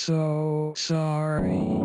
so sorry.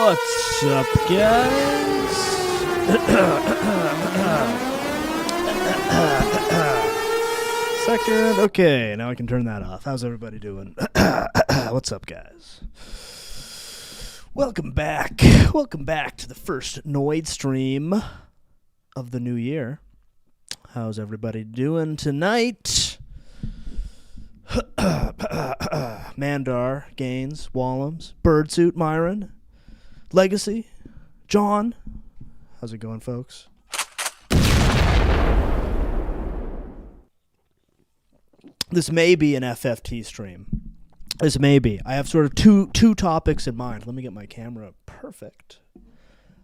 What's up, guys? Second. Okay, now I can turn that off. How's everybody doing? What's up, guys? Welcome back. Welcome back to the first Noid stream of the new year. How's everybody doing tonight? Mandar, Gaines, Wallums, Birdsuit, Myron, Legacy, John. How's it going, folks? This may be an FFT stream. This may be. I have sort of two topics in mind. Let me get my camera perfect.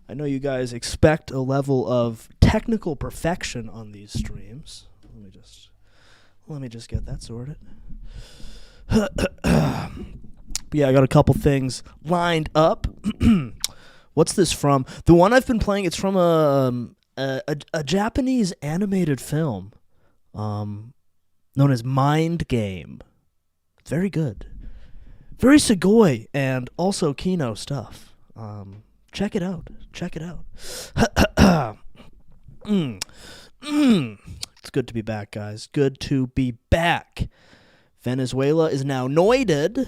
I know you guys expect a level of technical perfection on these streams. Let me just get that sorted. Yeah, I got a couple things lined up. What's this from? The one I've been playing, it's from a Japanese animated film known as Mind Game. Very good. Very Sugoi and also Kino stuff. Check it out. Check it out. It's good to be back, guys. Good to be back. Venezuela is now noided.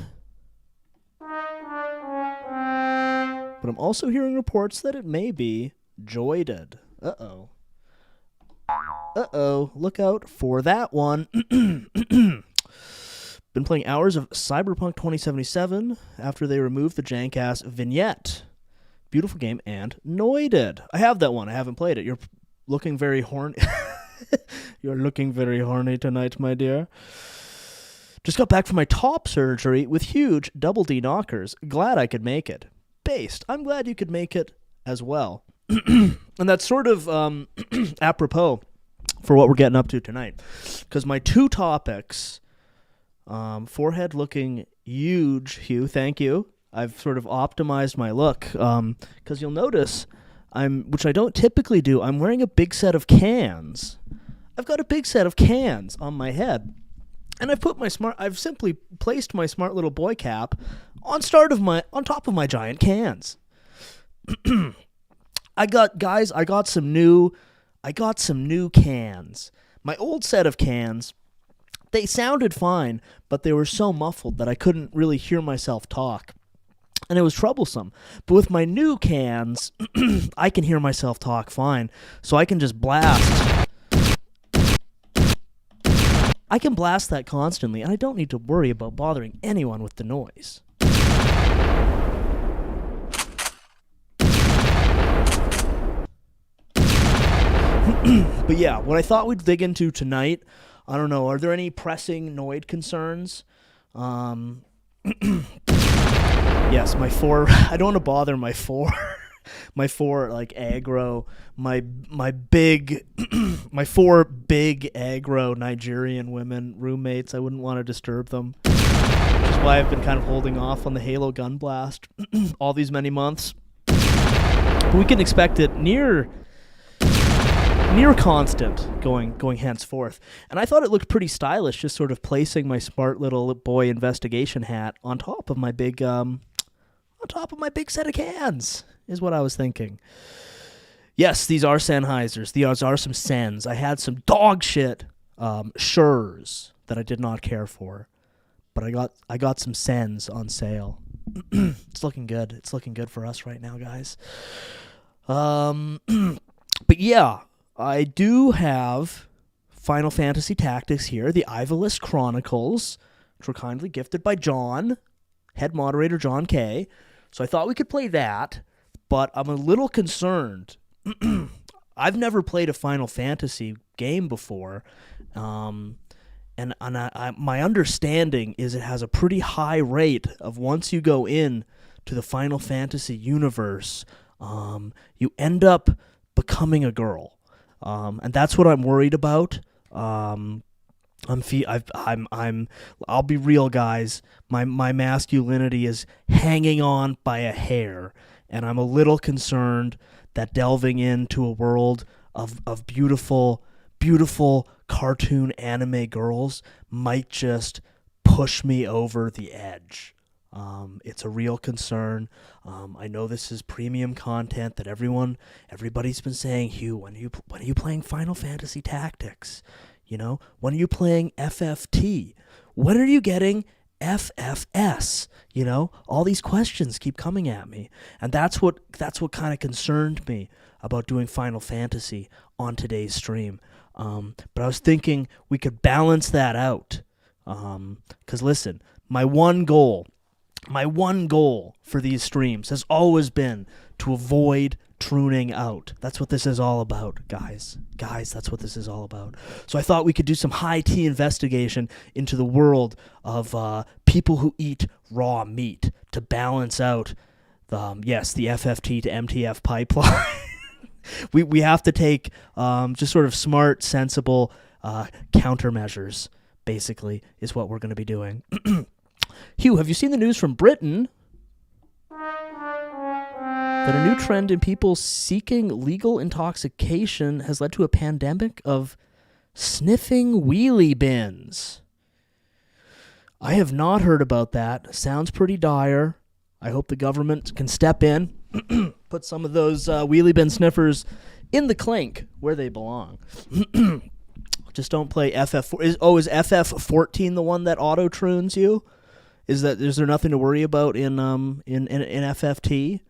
But I'm also hearing reports that it may be joyded. Uh-oh. Uh-oh. Look out for that one. Been playing hours of Cyberpunk 2077 after they removed the jank-ass vignette. Beautiful game and noided. I have that one. I haven't played it. You're looking very horny. You're looking very horny tonight, my dear. Just got back from my top surgery with huge double D knockers. Glad I could make it. Based. I'm glad you could make it as well. And that's sort of apropos for what we're getting up to tonight. Because my two topics, forehead looking huge, Hugh, thank you. I've sort of optimized my look. Because you'll notice which I don't typically do. I'm wearing a big set of cans. I've got a big set of cans on my head. And I've simply placed my smart little boy cap on top of my giant cans. I got some new cans. My old set of cans, they sounded fine, but they were so muffled that I couldn't really hear myself talk. And it was troublesome. But with my new cans, I can hear myself talk fine, so I can just blast. I can blast that constantly, and I don't need to worry about bothering anyone with the noise. But yeah, what I thought we'd dig into tonight, I don't know, are there any pressing Noid concerns? Yes, my 4, I don't want to bother my 4, my 4, like, aggro, my 4 big aggro Nigerian women roommates. I wouldn't want to disturb them, which is why I've been kind of holding off on the Halo gun blast all these many months. But we can expect it near constant going henceforth. And I thought it looked pretty stylish, just sort of placing my smart little boy investigation hat on top of my big set of cans, is what I was thinking. Yes, these are Sennheisers. These are some Sens. I had some dog shit Schurz that I did not care for, but I got some Sens on sale. It's looking good. It's looking good for us right now, guys. But yeah, I do have Final Fantasy Tactics here, the Ivalice Chronicles, which were kindly gifted by John, head moderator John K. So I thought we could play that, but I'm a little concerned. I've never played a Final Fantasy game before, and my understanding is it has a pretty high rate of once you go in to the Final Fantasy universe, you end up becoming a girl. And that's what I'm worried about. I'll be real, guys. My masculinity is hanging on by a hair, and I'm a little concerned that delving into a world of beautiful cartoon anime girls might just push me over the edge. It's a real concern. I know this is premium content that everybody's been saying, Hugh, when are you playing Final Fantasy Tactics? You know, when are you playing FFT? When are you getting FFS? You know, all these questions keep coming at me, and that's what kind of concerned me about doing Final Fantasy on today's stream. But I was thinking we could balance that out. 'Cause listen, my one goal for these streams has always been to avoid tuning out. That's what this is all about, guys. That's what this is all about. So I thought we could do some high tea investigation into the world of people who eat raw meat to balance out the FFT to MTF pipeline. we have to take just sort of smart, sensible countermeasures, basically, is what we're going to be doing. Hugh, have you seen the news from Britain that a new trend in people seeking legal intoxication has led to a pandemic of sniffing wheelie bins? I have not heard about that. Sounds pretty dire. I hope the government can step in, put some of those wheelie bin sniffers in the clink where they belong. Just don't play FF4. Is FF14 the one that auto-trunes you? Is there nothing to worry about in FFT?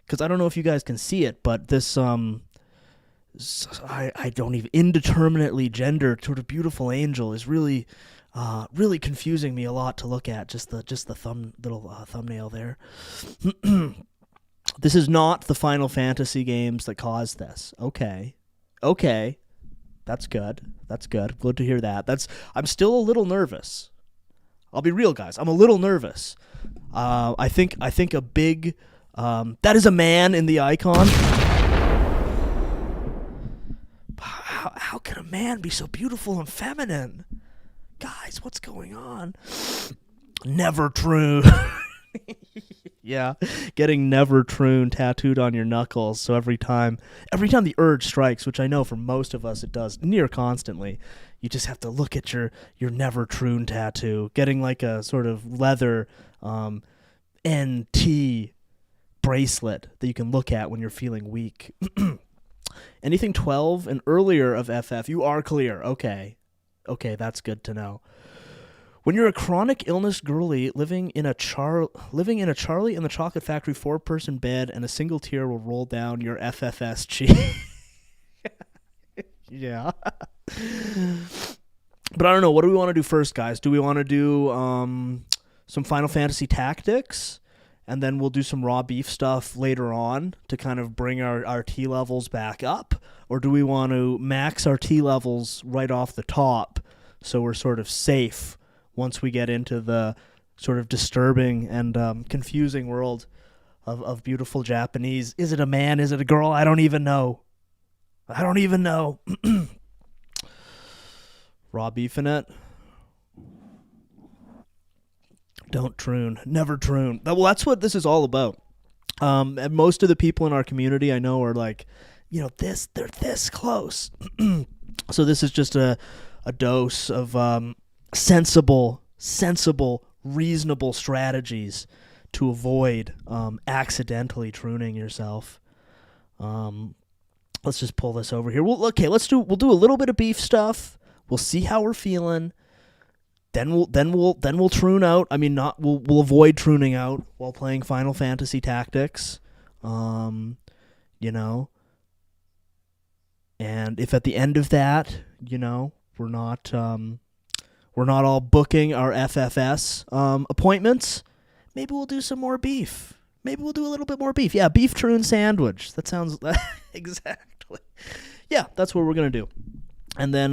Because I don't know if you guys can see it, but this I don't even indeterminately gendered sort of beautiful angel is really confusing me a lot to look at. Just the thumbnail there. This is not the Final Fantasy games that caused this. Okay, that's good. Good to hear that. I'm still a little nervous. I'll be real, guys. I'm a little nervous. I think a big that is a man in the icon. How can a man be so beautiful and feminine? Guys, what's going on? Never true. Yeah, getting never troon tattooed on your knuckles. So every time the urge strikes, which I know for most of us it does near constantly, you just have to look at your never troon tattoo. Getting like a sort of leather NT bracelet that you can look at when you're feeling weak. Anything 12 and earlier of FF, you are clear. Okay, that's good to know. When you're a chronic illness girly living in a Charlie in the Chocolate Factory 4-person bed, and a single tear will roll down your FFS cheek. Yeah. But I don't know. What do we want to do first, guys? Do we want to do some Final Fantasy Tactics, and then we'll do some raw beef stuff later on to kind of bring our T levels back up? Or do we want to max our T levels right off the top so we're sort of safe once we get into the sort of disturbing and confusing world of beautiful Japanese? Is it a man? Is it a girl? I don't even know. Raw beef in it. Don't troon. Never troon. Well, that's what this is all about. And most of the people in our community I know are like, they're this close. So this is just a dose of sensible, reasonable strategies to avoid accidentally trooning yourself. Let's just pull this over here. We'll do a little bit of beef stuff. We'll see how we're feeling. Then we'll troon out. I mean, we'll avoid trooning out while playing Final Fantasy Tactics. And if at the end of that, we're not all booking our FFS appointments, maybe we'll do some more beef. Maybe we'll do a little bit more beef. Yeah, beef troon sandwich. That sounds exactly. Yeah, that's what we're gonna do. And then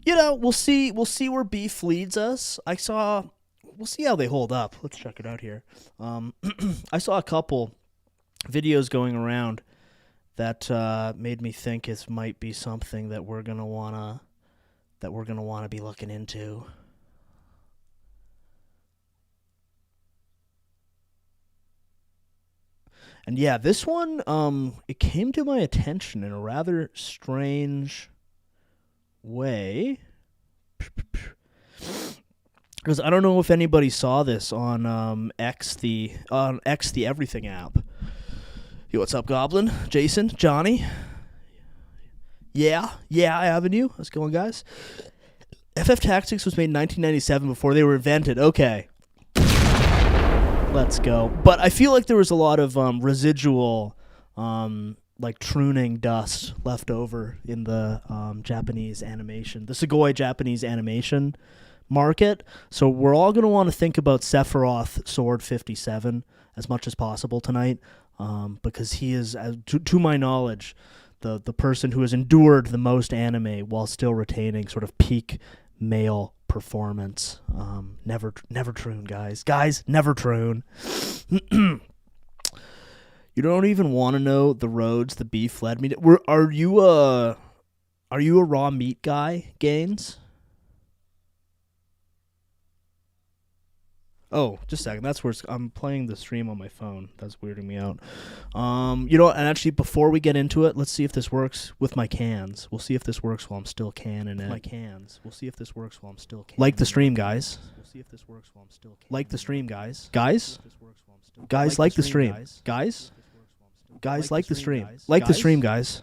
we'll see where beef leads us. We'll see how they hold up. Let's check it out here. I saw a couple videos going around that made me think it might be something that we're gonna wanna be looking into. And yeah, this one, it came to my attention in a rather strange way. Because I don't know if anybody saw this on X the Everything app. Yo, what's up, Goblin? Jason? Johnny? Yeah, Avenue. How's it going, guys? FF Tactics was made in 1997 before they were invented. Okay. Let's go. But I feel like there was a lot of residual, like trooning dust left over in the Japanese animation, the Sugoi Japanese animation market. So we're all going to want to think about Sephiroth Sword 57 as much as possible tonight, because he is, to my knowledge, the person who has endured the most anime while still retaining sort of peak male performance. Never troon, guys. Never troon. You don't even want to know the roads the beef led me to. Are you a raw meat guy, Gaines? Oh, just a second. That's where I'm playing the stream on my phone. That's weirding me out. And actually, before we get into it, let's see if this works with my cans. We'll see if this works while I'm still canning it. Like the stream, guys. Like the stream, guys. Guys, like the stream. Guys, like the stream. Like the stream, guys.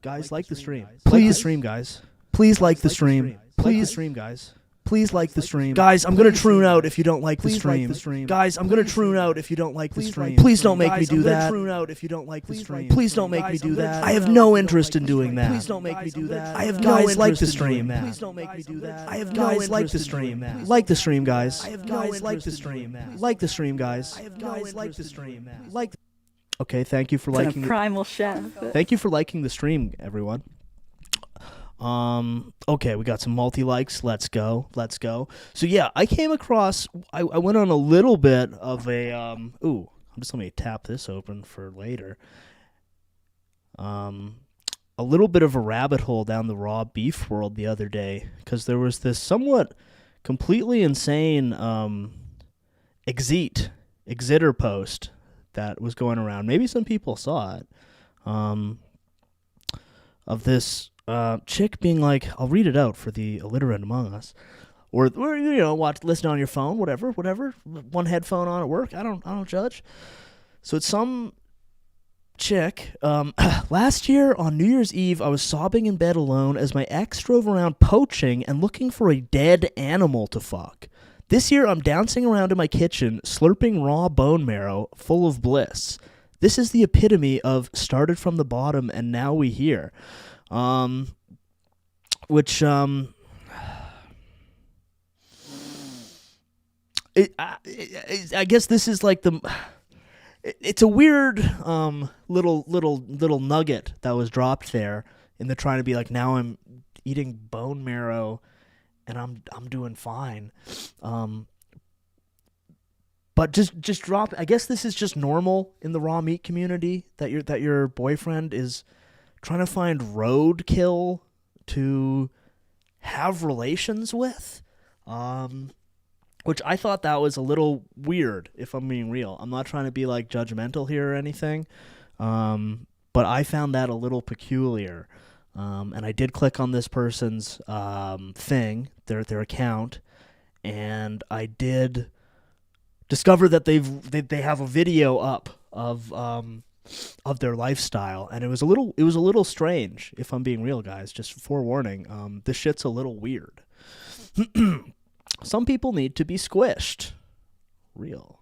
Guys, like the stream. Please stream, guys. Please like the stream. Please stream, guys. Please like the stream. Guys, I'm going to troon out if you don't like the stream. Guys, I'm going to troon out if you don't like the stream. Please don't make me do that. Please don't make me do that. I have no interest in doing that. Please don't make me do that. I have no interest like the stream. Please don't make me do that. I have guys like the stream. Like the stream, guys. I have guys like the stream. Like the stream, guys. I have guys like the stream. Like. Okay, thank you for liking. Primal chef. Thank you for liking the stream, everyone. Okay, we got some multi-likes. Let's go. So yeah, I came across, I went on a little bit of a, let me tap this open for later. A little bit of a rabbit hole down the raw beef world the other day, because there was this somewhat completely insane, Exiter post that was going around. Maybe some people saw it. Of this chick being like, I'll read it out for the illiterate among us, or listen on your phone, whatever, one headphone on at work. I don't judge. So it's some chick. Last year on New Year's Eve, I was sobbing in bed alone as my ex drove around poaching and looking for a dead animal to fuck. This year, I'm dancing around in my kitchen, slurping raw bone marrow, full of bliss. This is the epitome of started from the bottom and now we here. I guess this is like it's a weird little nugget that was dropped there in the trying to be like, now I'm eating bone marrow and I'm doing fine. But just drop. I guess this is just normal in the raw meat community that your boyfriend is trying to find roadkill to have relations with. Which I thought that was a little weird, if I'm being real. I'm not trying to be like judgmental here or anything, but I found that a little peculiar. And I did click on this person's thing, their account, and I did discover that they have a video up of their lifestyle, and it was a little strange, if I'm being real, guys. Just forewarning, this shit's a little weird. Some people need to be squished. Real.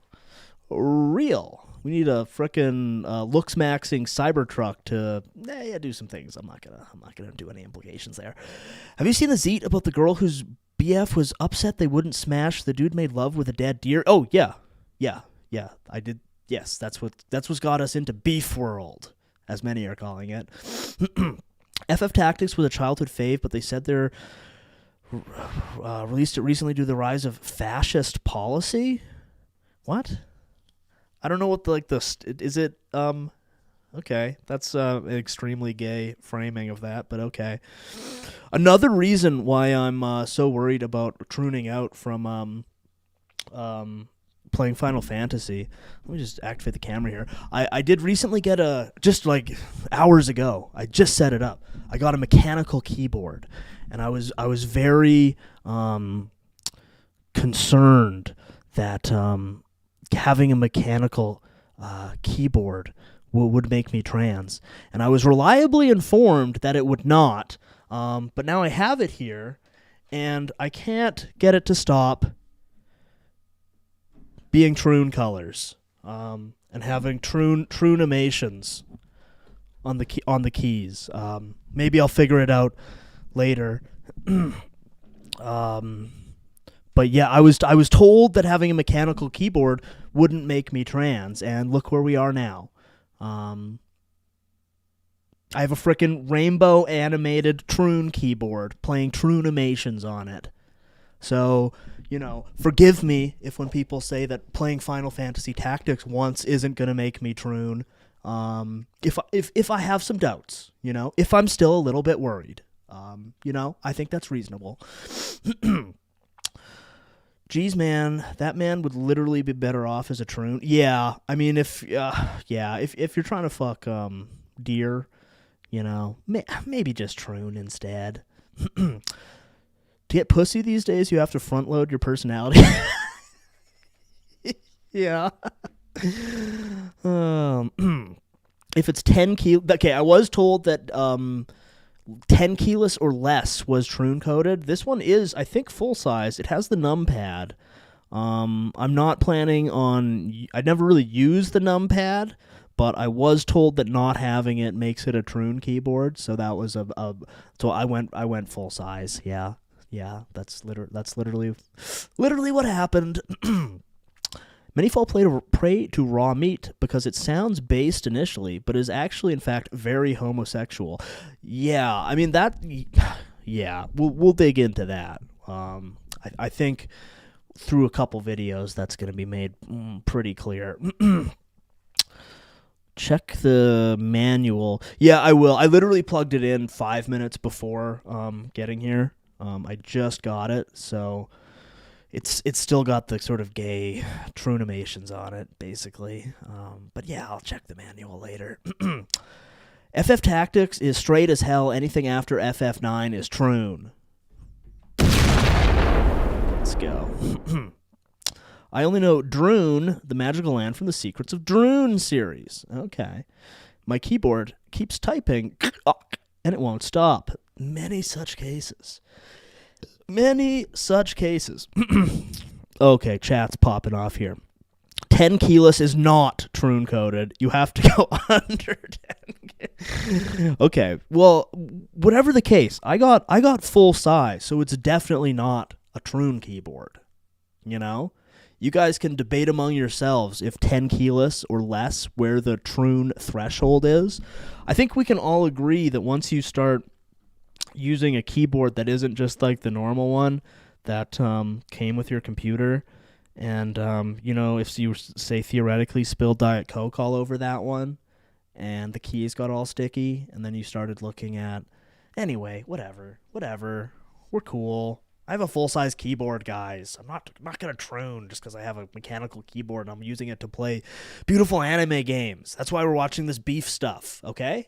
We need a frickin' looks maxing Cybertruck to do some things. I'm not gonna do any implications there. Have you seen the Zeet about the girl whose BF was upset they wouldn't smash the dude made love with a dead deer? Oh yeah. I did. Yes, that's what's got us into Beef World, as many are calling it. FF Tactics was a childhood fave, but they said they're released it recently due to the rise of fascist policy. What? I don't know what is it. Okay, that's an extremely gay framing of that, but okay. Another reason why I'm so worried about tuning out from playing Final Fantasy. Let me just activate the camera here. I did recently get just like hours ago, I just set it up. I got a mechanical keyboard, and I was very concerned that having a mechanical keyboard would make me trans. And I was reliably informed that it would not, but now I have it here, and I can't get it to stop being Troon colors, and having Troonimations on the keys. Maybe I'll figure it out later. But yeah, I was told that having a mechanical keyboard wouldn't make me trans, and look where we are now. I have a frickin' rainbow animated Troon keyboard playing Troonimations on it. So, forgive me if when people say that playing Final Fantasy Tactics once isn't going to make me Troon. If I have some doubts, if I'm still a little bit worried, I think that's reasonable. Geez, man, that man would literally be better off as a Troon. Yeah, I mean, if you're trying to fuck deer, maybe just Troon instead. To get pussy these days, you have to front load your personality. Yeah. If it's 10 kilos, okay, I was told that 10 kilos or less was Troon coded. This one is, I think, full size. It has the numpad. I'm not planning on. I never really used the numpad, but I was told that not having it makes it a Troon keyboard. So that was so I went full size. Yeah. That's literally what happened. Many fall prey to raw meat because it sounds based initially, but is actually, in fact, very homosexual. Yeah, I mean that. Yeah, we'll dig into that. I think through a couple videos that's going to be made pretty clear. Check the manual. Yeah, I will. I literally plugged it in 5 minutes before getting here. I just got it, so it's still got the sort of gay Troonimations on it, basically. But yeah, I'll check the manual later. FF Tactics is straight as hell. Anything after FF9 is Troon. Let's go. I only know Droon, the magical land from the Secrets of Droon series. Okay. My keyboard keeps typing, and it won't stop. Many such cases. Many such cases. Okay, chat's popping off here. 10 keyless is not Troon coded. You have to go under 10. Okay, well, whatever the case, I got full size, so it's definitely not a Troon keyboard. You know? You guys can debate among yourselves if 10 keyless or less where the Troon threshold is. I think we can all agree that once you start using a keyboard that isn't just like the normal one that came with your computer, and if you say theoretically spilled Diet Coke all over that one and the keys got all sticky, and then you started looking at, anyway, whatever, we're cool. I have a full-size keyboard, guys. I'm not gonna Troon just because I have a mechanical keyboard and I'm using it to play beautiful anime games. That's why we're watching this beef stuff, okay?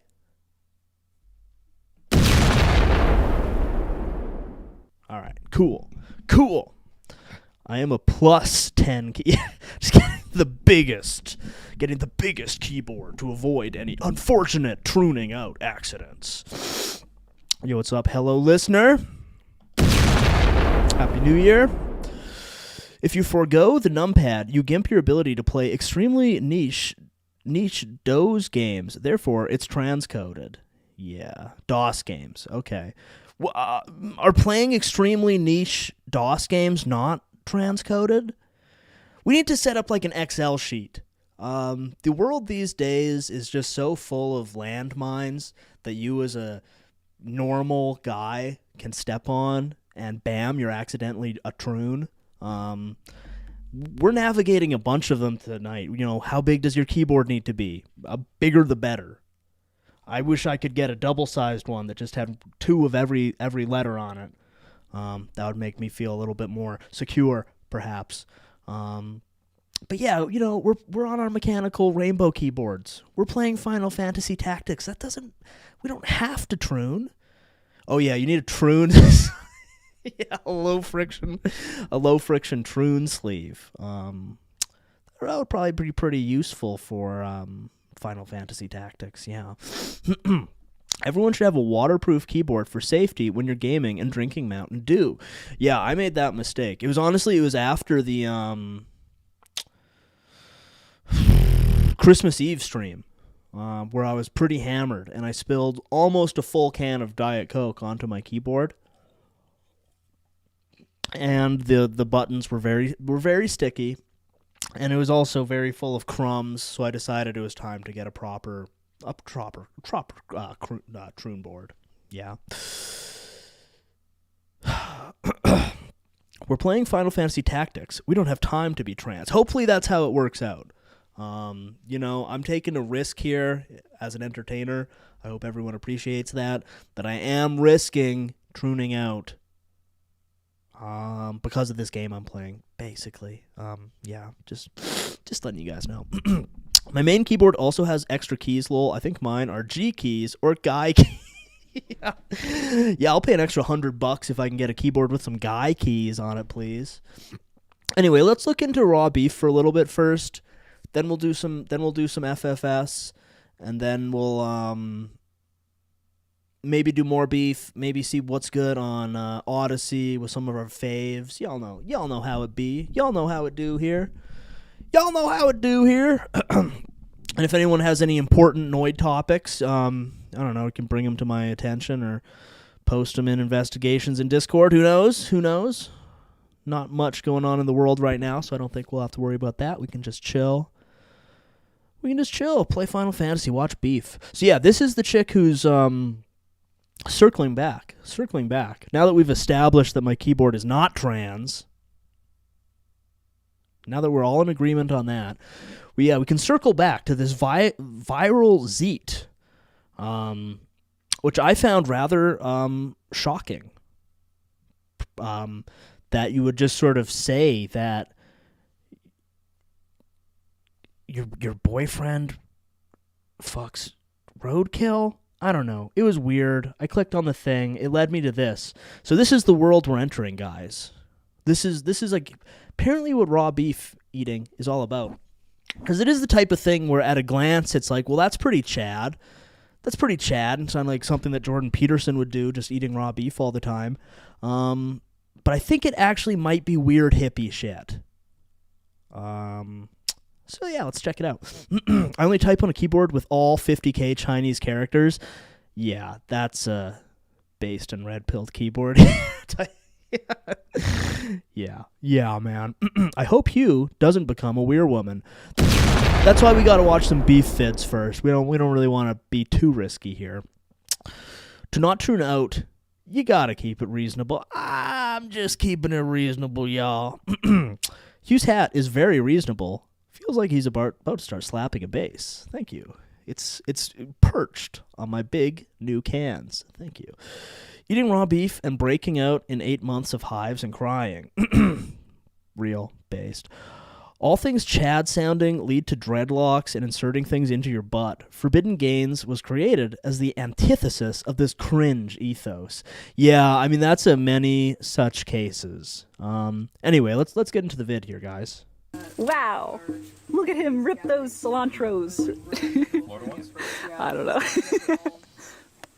All right, cool. I am a plus 10 key. Just getting the biggest keyboard to avoid any unfortunate Trooning out accidents. Yo, what's up? Hello, listener. Happy New Year. If you forego the numpad, you gimp your ability to play extremely niche DOS games. Therefore, it's transcoded. Yeah, DOS games. Okay. Are playing extremely niche DOS games not transcoded? We need to set up like an Excel sheet. The world these days is just so full of landmines that you as a normal guy can step on, and bam, you're accidentally a Troon. We're navigating a bunch of them tonight. You know, how big does your keyboard need to be? Bigger the better. I wish I could get a double-sized one that just had 2 of every letter on it. That would make me feel a little bit more secure, perhaps. But yeah, we're on our mechanical rainbow keyboards. We're playing Final Fantasy Tactics. We don't have to Troon. Oh yeah, you need a Troon. Yeah, a low friction Troon sleeve. That would probably be pretty useful for Final Fantasy Tactics, yeah. Everyone should have a waterproof keyboard for safety when you're gaming and drinking Mountain Dew. Yeah, I made that mistake. It was after the Christmas Eve stream where I was pretty hammered, and I spilled almost a full can of Diet Coke onto my keyboard. And the buttons were very sticky. And it was also very full of crumbs, so I decided it was time to get a proper Troon board. Yeah. We're playing Final Fantasy Tactics. We don't have time to be trans. Hopefully that's how it works out. I'm taking a risk here as an entertainer. I hope everyone appreciates that I am risking Trooning out because of this game I'm playing, basically. Yeah, just letting you guys know. My main keyboard also has extra keys, lol. I think mine are G keys or Guy keys. Yeah, I'll pay an extra $100 if I can get a keyboard with some Guy keys on it, please. Anyway, let's look into raw beef for a little bit first. Then we'll do some FFS, and then we'll maybe do more beef, maybe see what's good on Odyssey with some of our faves. Y'all know how it be. Y'all know how it do here. And if anyone has any important Noid topics, I don't know, you can bring them to my attention or post them in investigations in Discord. Who knows? Not much going on in the world right now, so I don't think we'll have to worry about that. We can just chill. Play Final Fantasy, watch beef. So yeah, this is the chick who's circling back. Now that we've established that my keyboard is not trans, now that we're all in agreement on that, we can circle back to this viral Zeet, which I found rather shocking. That that you would just sort of say that your boyfriend fucks roadkill? I don't know. It was weird. I clicked on the thing. It led me to this. So this is the world we're entering, guys. This is like apparently what raw beef eating is all about. Because it is the type of thing where at a glance it's like, well, that's pretty Chad. That's pretty Chad and sound like something that Jordan Peterson would do, just eating raw beef all the time. But I think it actually might be weird hippie shit. So yeah, let's check it out. I only type on a keyboard with all 50k Chinese characters. Yeah, that's based in red-pilled keyboard. Yeah, man. I hope Hugh doesn't become a weird woman. That's why we got to watch some beef vids first. We don't really want to be too risky here. To not tune out, you got to keep it reasonable. I'm just keeping it reasonable, y'all. Hugh's hat is very reasonable. Feels like he's about to start slapping a bass. Thank you. It's perched on my big new cans. Thank you. Eating raw beef and breaking out in 8 months of hives and crying. Real based. All things Chad sounding lead to dreadlocks and inserting things into your butt. Forbidden Gains was created as the antithesis of this cringe ethos. Yeah, I mean that's a many such cases. Anyway, let's get into the vid here, guys. Wow, look at him rip those cilantros. I don't know.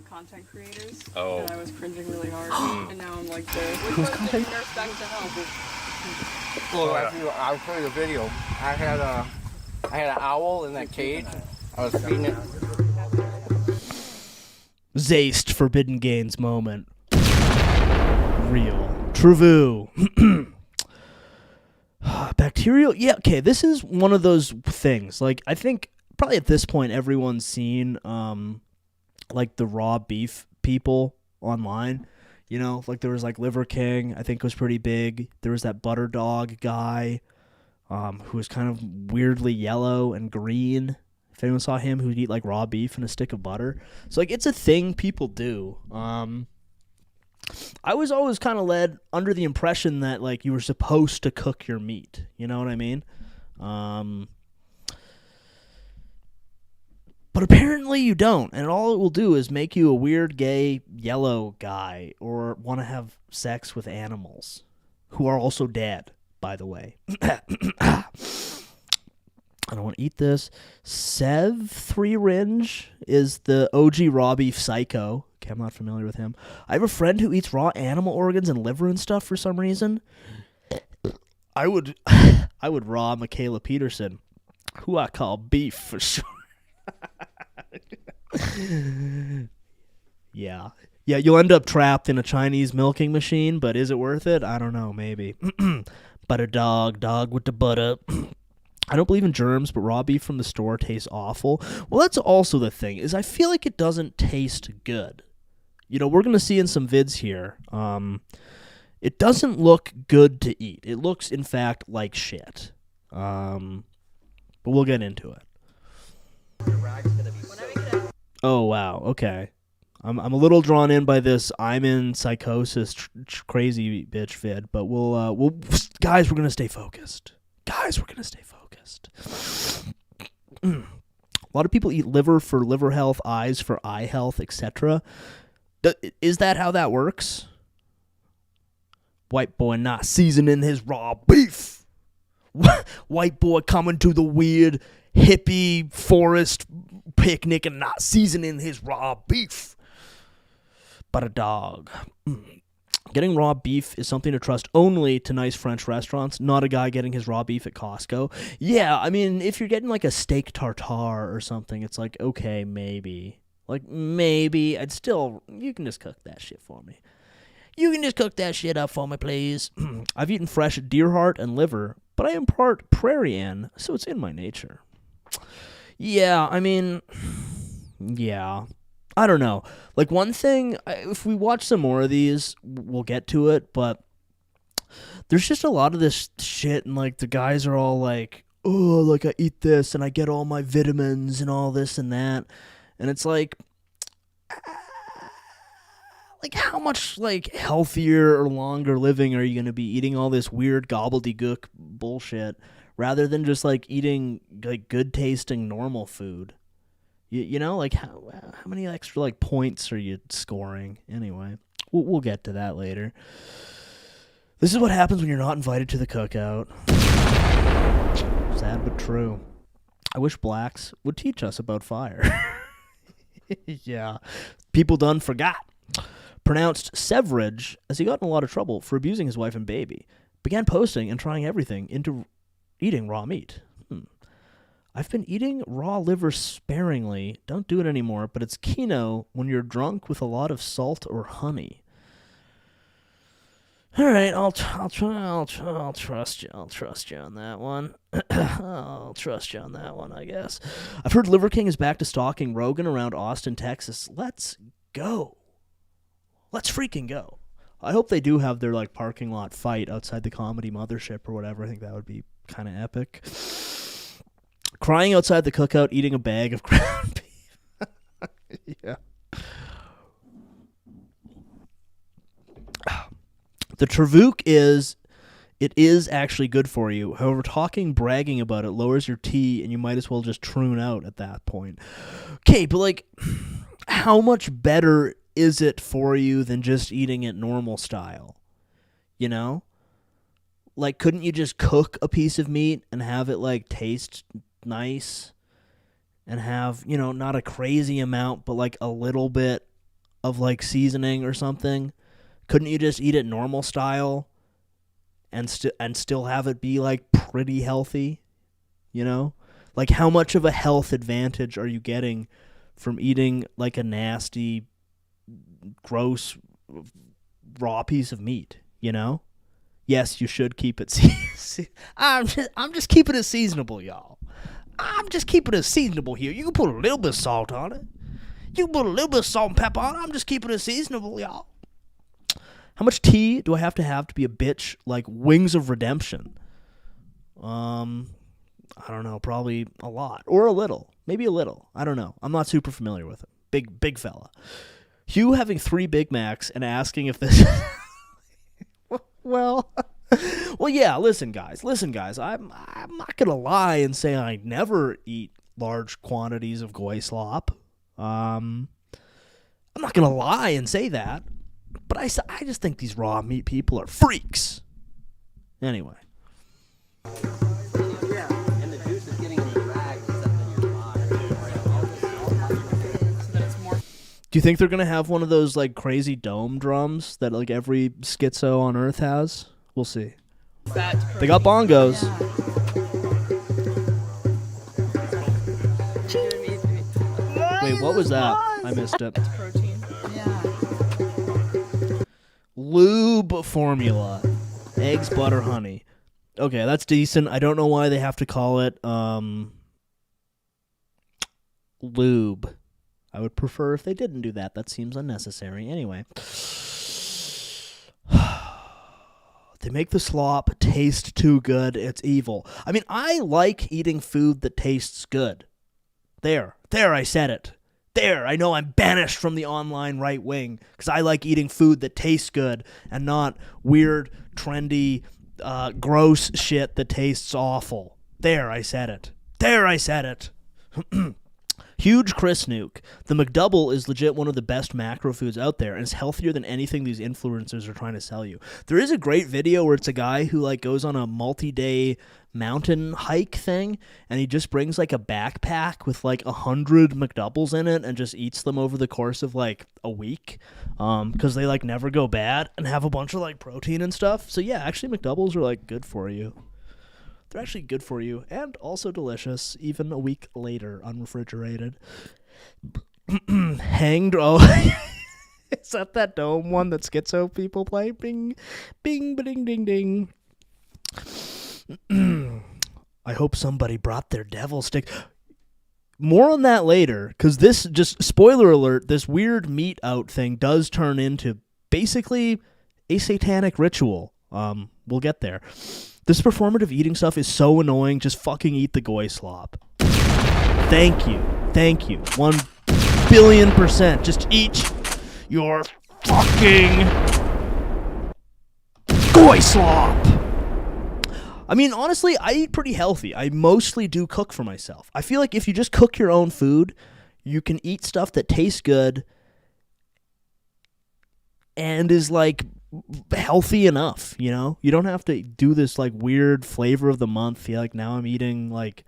Content creators. Oh. And I was cringing really hard. And now I'm like, Who's content? nurse back to health. Well, actually, I'll show you the video. I had an owl in that cage. I was feeding it. Zayst Forbidden Gains moment. Real. True. Bacterial? Yeah, okay, this is one of those things. Like, I think probably at this point everyone's seen, like, the raw beef people online. You know, like there was like Liver King, I think was pretty big. There was that Butter Dog guy, who was kind of weirdly yellow and green. If anyone saw him, who'd eat like raw beef and a stick of butter. So like it's a thing people do. I was always kind of led under the impression that like you were supposed to cook your meat. You know what I mean? But apparently you don't, and all it will do is make you a weird gay yellow guy or want to have sex with animals who are also dead, by the way. I don't want to eat this. Sev 3 Ringe is the OG raw beef psycho. Okay, I'm not familiar with him. I have a friend who eats raw animal organs and liver and stuff for some reason. I would raw Michaela Peterson, who I call beef for sure. Yeah, you'll end up trapped in a Chinese milking machine, but is it worth it? I don't know, maybe. Butter dog with the butter. I don't believe in germs, but raw beef from the store tastes awful. Well, that's also the thing, is I feel like it doesn't taste good. You know, we're going to see in some vids here, it doesn't look good to eat. It looks, in fact, like shit. But we'll get into it. Oh wow, okay. I'm a little drawn in by this I'm in psychosis crazy bitch vid, but we'll guys, we're going to stay focused. A lot of people eat liver for liver health, eyes for eye health, etc. Is that how that works? White boy not seasoning his raw beef. White boy coming to the weird hippie forest picnic and not seasoning his raw beef. But a dog. Getting raw beef is something to trust only to nice French restaurants, not a guy getting his raw beef at Costco. Yeah, I mean, if you're getting like a steak tartare or something, it's like, okay, maybe. Like, maybe. I'd still, you can just cook that shit for me. You can just cook that shit up for me, please. I've eaten fresh deer heart and liver, but I am part prairie Ann, so it's in my nature. Yeah, I mean, yeah. I don't know. Like, one thing, if we watch some more of these, we'll get to it, but there's just a lot of this shit, and, like, the guys are all like, oh, like, I eat this, and I get all my vitamins and all this and that, and it's like, like how much like healthier or longer living are you going to be eating all this weird gobbledygook bullshit rather than just like eating like good tasting normal food? You know, like how many extra like points are you scoring anyway? We'll get to that later. This is what happens when you're not invited to the cookout. Sad but true. I wish blacks would teach us about fire. Yeah. People done forgot. Pronounced Severage, as he got in a lot of trouble for abusing his wife and baby. Began posting and trying everything into eating raw meat. I've been eating raw liver sparingly. Don't do it anymore, but it's keno when you're drunk with a lot of salt or honey. All right, I'll trust you. I'll trust you on that one. I'll trust you on that one, I guess. I've heard Liver King is back to stalking Rogan around Austin, Texas. Let's go. Let's freaking go. I hope they do have their like parking lot fight outside the comedy mothership or whatever. I think that would be kind of epic. Crying outside the cookout, eating a bag of ground beef. Yeah. The Travook it is actually good for you. However, bragging about it lowers your T, and you might as well just troon out at that point. Okay, but like, how much better is it for you than just eating it normal style? You know? Like, couldn't you just cook a piece of meat and have it, like, taste nice? And have, you know, not a crazy amount, but, like, a little bit of, like, seasoning or something? Couldn't you just eat it normal style and still have it be, like, pretty healthy? You know? Like, how much of a health advantage are you getting from eating, like, a nasty, gross, raw piece of meat, you know? Yes, you should keep it I'm just keeping it seasonable, y'all. I'm just keeping it seasonable here. You can put a little bit of salt on it. You can put a little bit of salt and pepper on it. I'm just keeping it seasonable, y'all. How much tea do I have to be a bitch like Wings of Redemption? I don't know. Probably a lot. Or a little. Maybe a little. I don't know. I'm not super familiar with him. Big fella. Hugh having 3 Big Macs and asking if this... Well, yeah, listen, guys. I'm not going to lie and say I never eat large quantities of goy slop. I'm not going to lie and say that. But I just think these raw meat people are freaks. Anyway. Yeah, and the juice is getting in the bag instead of in your body. Do you think they're going to have one of those like crazy dome drums that like every schizo on Earth has? We'll see. They got bongos. Wait, what was that? I missed it. It's protein. Lube formula. Eggs, butter, honey. Okay, that's decent. I don't know why they have to call it lube. I would prefer if they didn't do that. That seems unnecessary. Anyway. They make the slop taste too good. It's evil. I mean, I like eating food that tastes good. There, I said it. There, I know I'm banished from the online right wing because I like eating food that tastes good and not weird, trendy, gross shit that tastes awful. There, I said it. Huge Chris Nuke. The McDouble is legit one of the best macro foods out there, and it's healthier than anything these influencers are trying to sell you. There is a great video where it's a guy who like goes on a multi-day mountain hike thing, and he just brings like a backpack with like 100 McDoubles in it and just eats them over the course of like a week, because they like never go bad and have a bunch of like protein and stuff. So yeah, actually McDoubles are like good for you. They're actually good for you and also delicious, even a week later, unrefrigerated. Hanged. Oh, is that dome one that schizo people play? Bing, bing, ba-ding, ding, ding. I hope somebody brought their devil stick. More on that later, because this, just spoiler alert, this weird meat out thing does turn into basically a satanic ritual. We'll get there. This performative eating stuff is so annoying. Just fucking eat the goy slop. Thank you. 1 billion %. Just eat your fucking goy slop. I mean, honestly, I eat pretty healthy. I mostly do cook for myself. I feel like if you just cook your own food, you can eat stuff that tastes good and is, like, healthy enough, you know? You don't have to do this, like, weird flavor of the month. Feel like now I'm eating, like,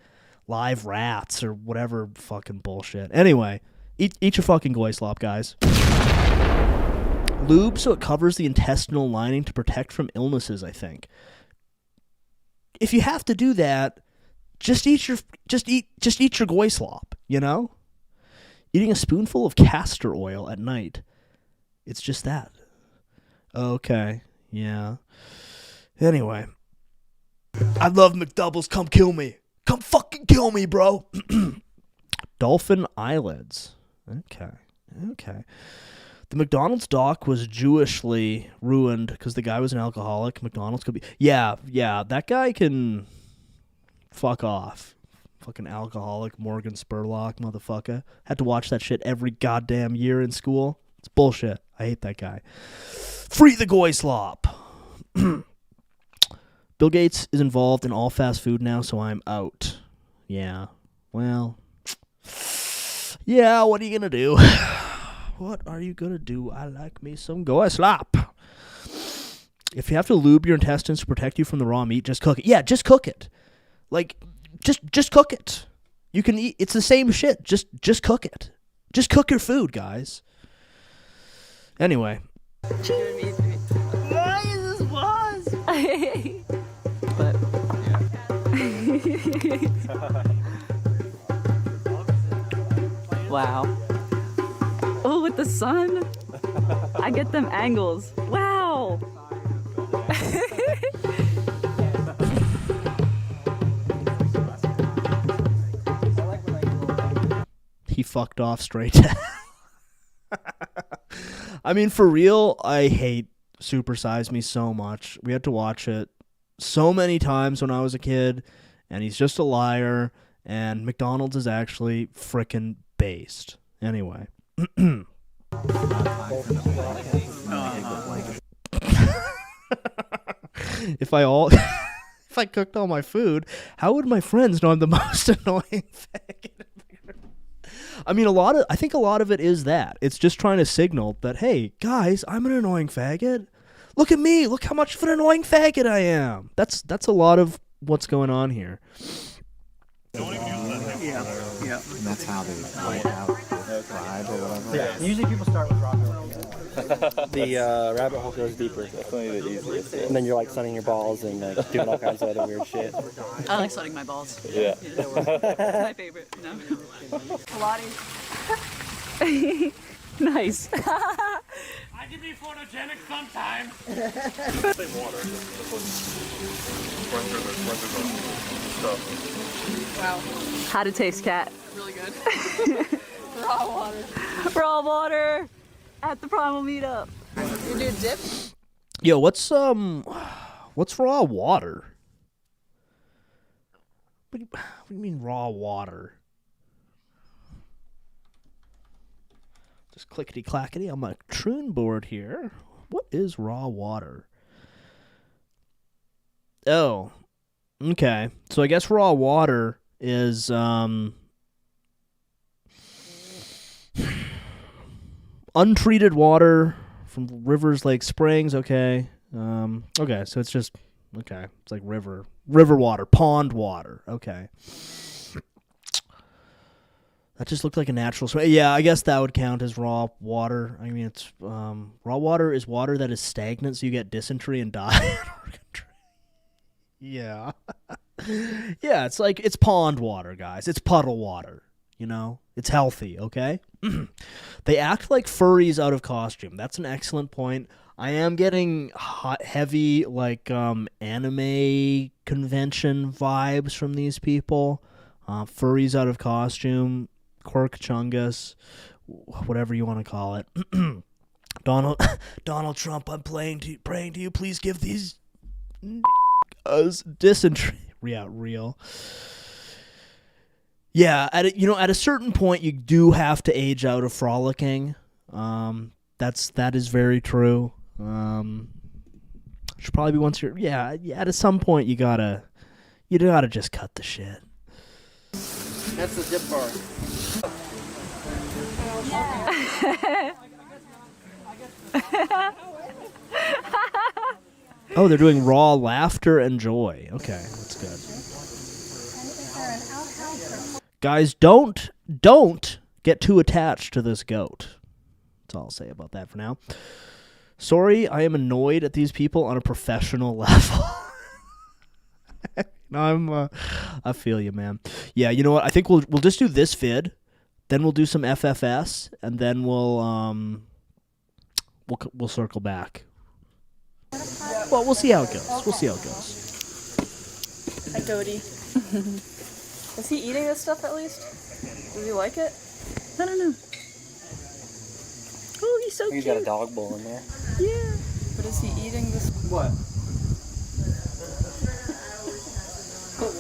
live rats or whatever fucking bullshit. Anyway, eat your fucking goy slop, guys. Lube so it covers the intestinal lining to protect from illnesses, I think. If you have to do that, just eat your goy slop, you know? Eating a spoonful of castor oil at night. It's just that. Okay, yeah. Anyway. I love McDoubles. Come kill me. Come fucking kill me, bro. Dolphin eyelids. Okay. The McDonald's dock was Jewishly ruined because the guy was an alcoholic. McDonald's could be... Yeah, that guy can... Fuck off. Fucking alcoholic Morgan Spurlock, motherfucker. Had to watch that shit every goddamn year in school. It's bullshit. I hate that guy. Free the goy slop. Bill Gates is involved in all fast food now, so I'm out. Yeah. Well... Yeah, what are you gonna do? What are you gonna do? I like me some goy slop. If you have to lube your intestines to protect you from the raw meat, just cook it. Yeah, just cook it. Like, just cook it. You can eat. It's the same shit. Just cook it. Just cook your food, guys. Anyway. Why is this pause? But wow. Oh, with the sun? I get them angles. Wow. He fucked off straight to I mean, for real, I hate Super Size Me so much. We had to watch it so many times when I was a kid, and he's just a liar, and McDonald's is actually frickin' based. Anyway. If I cooked all my food, how would my friends know I'm the most annoying faggot? I mean, I think a lot of it is that. It's just trying to signal that, hey, guys, I'm an annoying faggot. Look at me. Look how much of an annoying faggot I am. That's a lot of what's going on here. Yeah. And that's how they wipe out the vibe or whatever. Yeah, usually people start with rock. The rabbit hole goes deeper. Definitely the easiest. And then you're like sunning your balls and like doing all kinds of other weird shit. I like sweating my balls. Yeah. It's my favorite. No. Pilates. Nice. I can be photogenic sometimes. Same water. Run through the stuff. Wow. How'd it taste, Kat? Really good. Raw water. Raw water at the Primal Meetup. You do dip? Yo, what's raw water? What do you mean raw water? Just clickety clackety on my Troon board here. What is raw water? Oh, okay. So I guess raw water is untreated water from rivers, lakes, springs. Okay. Okay. So it's just okay. It's like river water, pond water. Okay. That just looked like a natural swim. Yeah, I guess that would count as raw water. I mean, it's raw water is water that is stagnant, so you get dysentery and die. Yeah. Yeah, it's pond water, guys. It's puddle water. You know, it's healthy. Okay. They act like furries out of costume. That's an excellent point. I am getting heavy like anime convention vibes from these people. Furries out of costume. Quirk Chungus, whatever you want to call it. Donald Trump, I'm praying to you. Please give these dysentery. Yeah, real. Yeah, at a certain point, you do have to age out of frolicking. that is very true. Should probably be once you're at some point you gotta just cut the shit. That's the dip bar. Oh, they're doing raw laughter and joy. Okay, that's good. Guys, don't get too attached to this goat. That's all I'll say about that for now. Sorry, I am annoyed at these people on a professional level. No, I feel you, man. Yeah, you know what? I think we'll just do this vid, then we'll do some FFS, and then we'll circle back. Well, we'll see how it goes. Hi, Cody. Is he eating this stuff at least? Does he like it? I don't know. Oh, he's so He's cute. got a dog bowl in there. Yeah. But is he eating this? What?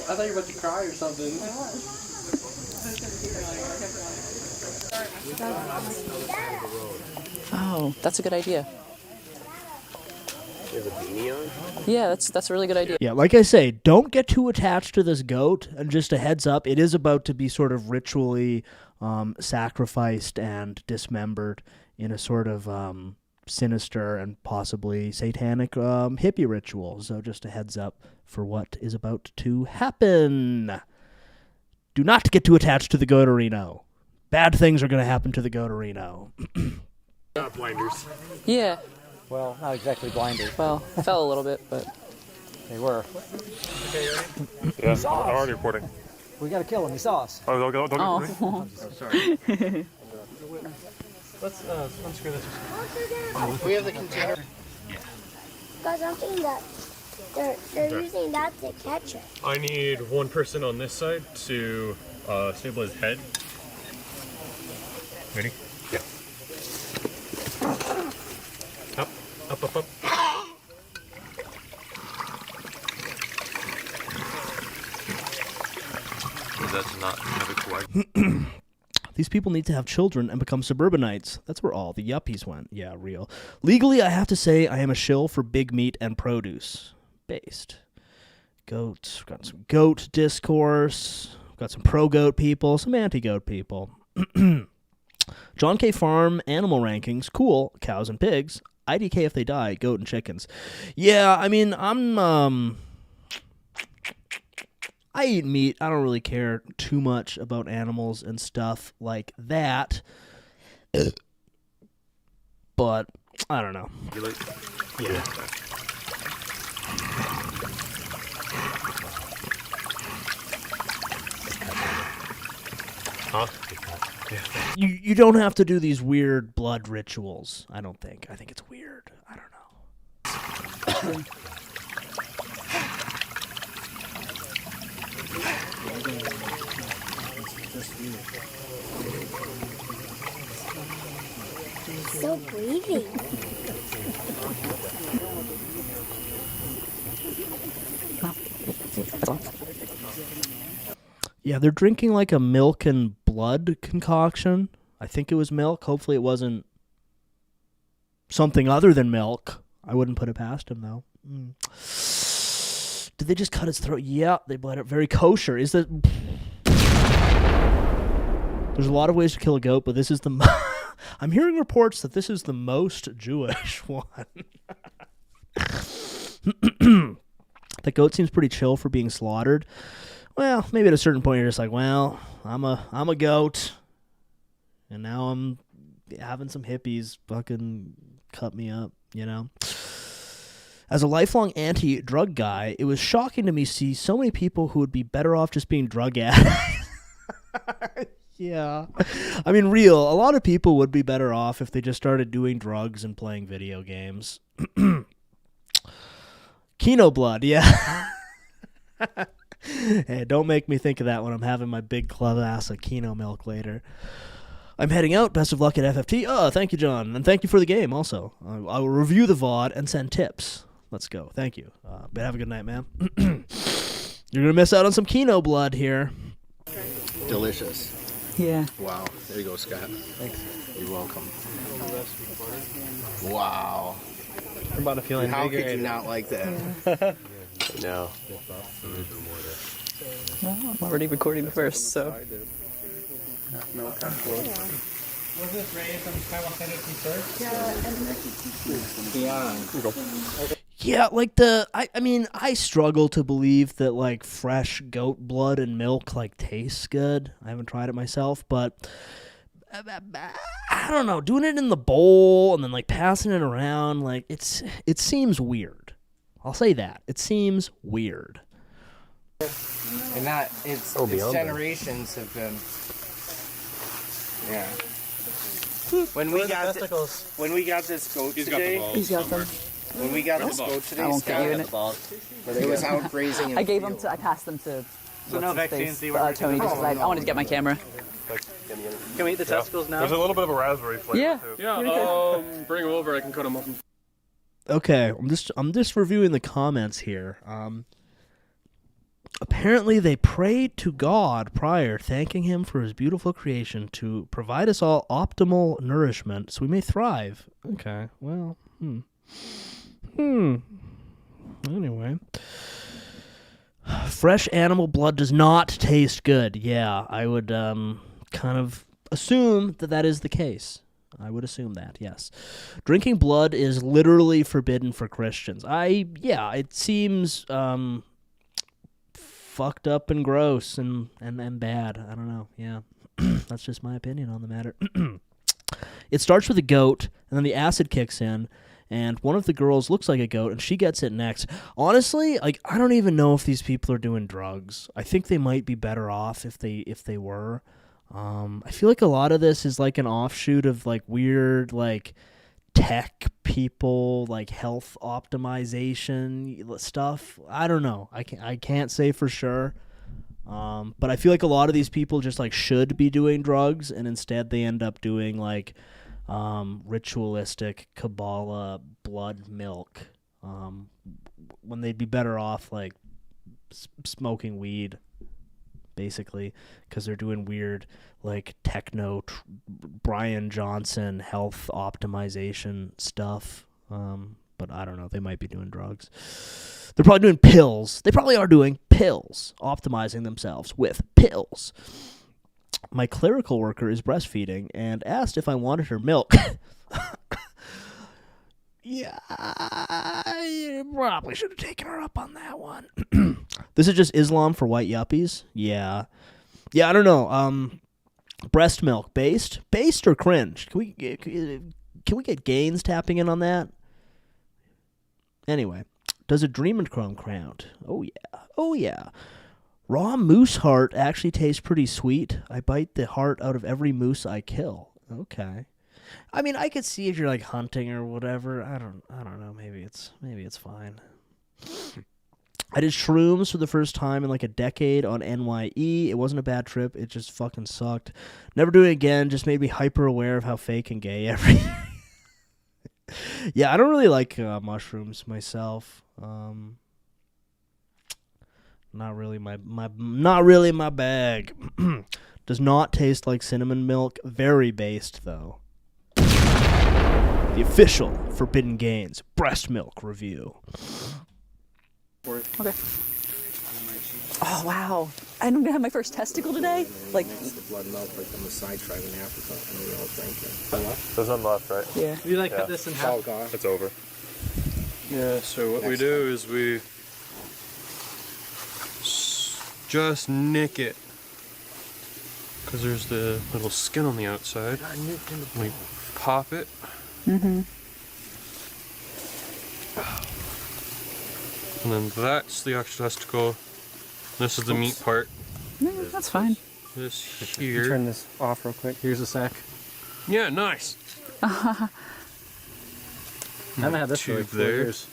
I thought you were about to cry or something. Oh, that's a good idea. Is a beanie on? Yeah, that's a really good idea. Yeah, like I say, don't get too attached to this goat. And just a heads up, it is about to be sort of ritually sacrificed and dismembered in a sort of sinister and possibly satanic hippie ritual. So just a heads up for what is about to happen. Do not get too attached to the goaterino. Bad things are going to happen to the goaterino. Blinders. Yeah. Well, not exactly blinders. Well, I fell a little bit, but They were. Yeah, I'm already recording. We gotta kill him. He saw us. Oh, don't get me. oh. Let's unscrew this. We have the container. Guys, I'm thinking that they're using that to catch it. I need one person on this side to stable his head. Ready? Yeah. Up. That's not have it quiet. These people need to have children and become suburbanites. That's where all the yuppies went. Yeah, real. Legally, I have to say I am a shill for big meat and produce. Based. Goats. We've got some goat discourse. We've got some pro-goat people, some anti-goat people. John K. Farm animal rankings. Cool. Cows and pigs. IDK if they die. Goat and chickens. Yeah, I mean, I eat meat. I don't really care too much about animals and stuff like that. But I don't know. Yeah. Huh? You don't have to do these weird blood rituals, I don't think. I think it's weird. I don't know. So breathing. Yeah, they're drinking like a milk and blood concoction. I think it was milk. Hopefully it wasn't something other than milk. I wouldn't put it past him, though. Did they just cut his throat? Yeah, they bled it. Very kosher. Is that... There's a lot of ways to kill a goat, but this is the... I'm hearing reports that this is the most Jewish one. The goat seems pretty chill for being slaughtered. Well, maybe at a certain point you're just like, well, I'm a goat, and now I'm having some hippies fucking cut me up, you know? As a lifelong anti-drug guy, it was shocking to me see so many people who would be better off just being drug addicts. Yeah. I mean, a lot of people would be better off if they just started doing drugs and playing video games. Kino blood, yeah. Hey, don't make me think of that when I'm having my big glass of Kino milk later. I'm heading out. Best of luck at FFT. Oh, thank you, John. And thank you for the game also. I will review the VOD and send tips. Let's go. Thank you. But have a good night, man. You're going to miss out on some Kino blood here. Delicious. Yeah. Wow. There you go, Scott. Thanks. You're welcome. Wow. I'm about to feel How could you not like that? No. Well, I'm already recording first, so. Was this raised on Yeah, like I mean, I struggle to believe that like fresh goat blood and milk like tastes good. I haven't tried it myself, but I don't know, doing it in the bowl and then like passing it around, like it seems weird. I'll say that. It seems weird. And not, it's generations have been, yeah. When we got this goat today, He's got them. when we got this goat today, I won't get you in it. it was out grazing in I the gave field. them to, I passed them to So no vaccines, Tony, just 'cause I wanted to get my camera. Can we eat the testicles now? There's a little bit of a raspberry flavor Yeah. too. Yeah, bring them over. I can cut them up. Okay, I'm just reviewing the comments here. Apparently they prayed to God prior, thanking him for his beautiful creation to provide us all optimal nourishment so we may thrive. Okay, well, Anyway. Fresh animal blood does not taste good. Yeah, I would kind of assume that is the case. I would assume that, yes. Drinking blood is literally forbidden for Christians. It seems fucked up and gross and bad. I don't know. Yeah. That's just my opinion on the matter. It starts with a goat, and then the acid kicks in, and one of the girls looks like a goat, and she gets it next. Honestly, like, I don't even know if these people are doing drugs. I think they might be better off if they were. I feel like a lot of this is like an offshoot of like weird like tech people, like health optimization stuff. I don't know. I can't say for sure. But I feel like a lot of these people just like should be doing drugs, and instead they end up doing like ritualistic Kabbalah blood milk, when they'd be better off like smoking weed, basically, because they're doing weird like techno Brian Johnson health optimization stuff. But I don't know, they might be doing drugs. They're probably doing pills. They probably are doing pills, optimizing themselves with pills. My clerical worker is breastfeeding and asked if I wanted her milk. Yeah, I probably should have taken her up on that one. This is just Islam for white yuppies? Yeah, I don't know. Breast milk, based or cringe? Can we get Gaines tapping in on that? Anyway, does a Dreamchrome count? Oh yeah. Raw moose heart actually tastes pretty sweet. I bite the heart out of every moose I kill. Okay. I mean, I could see if you're like hunting or whatever. I don't know. Maybe it's fine. I did shrooms for the first time in like a decade on NYE. It wasn't a bad trip. It just fucking sucked. Never do it again. Just made me hyper aware of how fake and gay everything. Yeah, I don't really like mushrooms myself. Not really my bag. Does not taste like cinnamon milk. Very based though. The official Forbidden Gains breast milk review. Okay. Oh, wow. I'm going to have my first testicle today? Like, The blood milk like on the side tribe in Africa, and we all drank it. There's none left, right? yeah. You like cut this in It's all half? gone. It's over. Yeah, so what we Next do is we just nick it. Because there's the little skin on the outside. We pop it. Mm-hmm. And then that's the actual testicle. This is the meat part. No, that's fine. This Turn here. this off real quick. Here's a sack. Yeah, nice. I haven't had this for like 4 Tube there. years.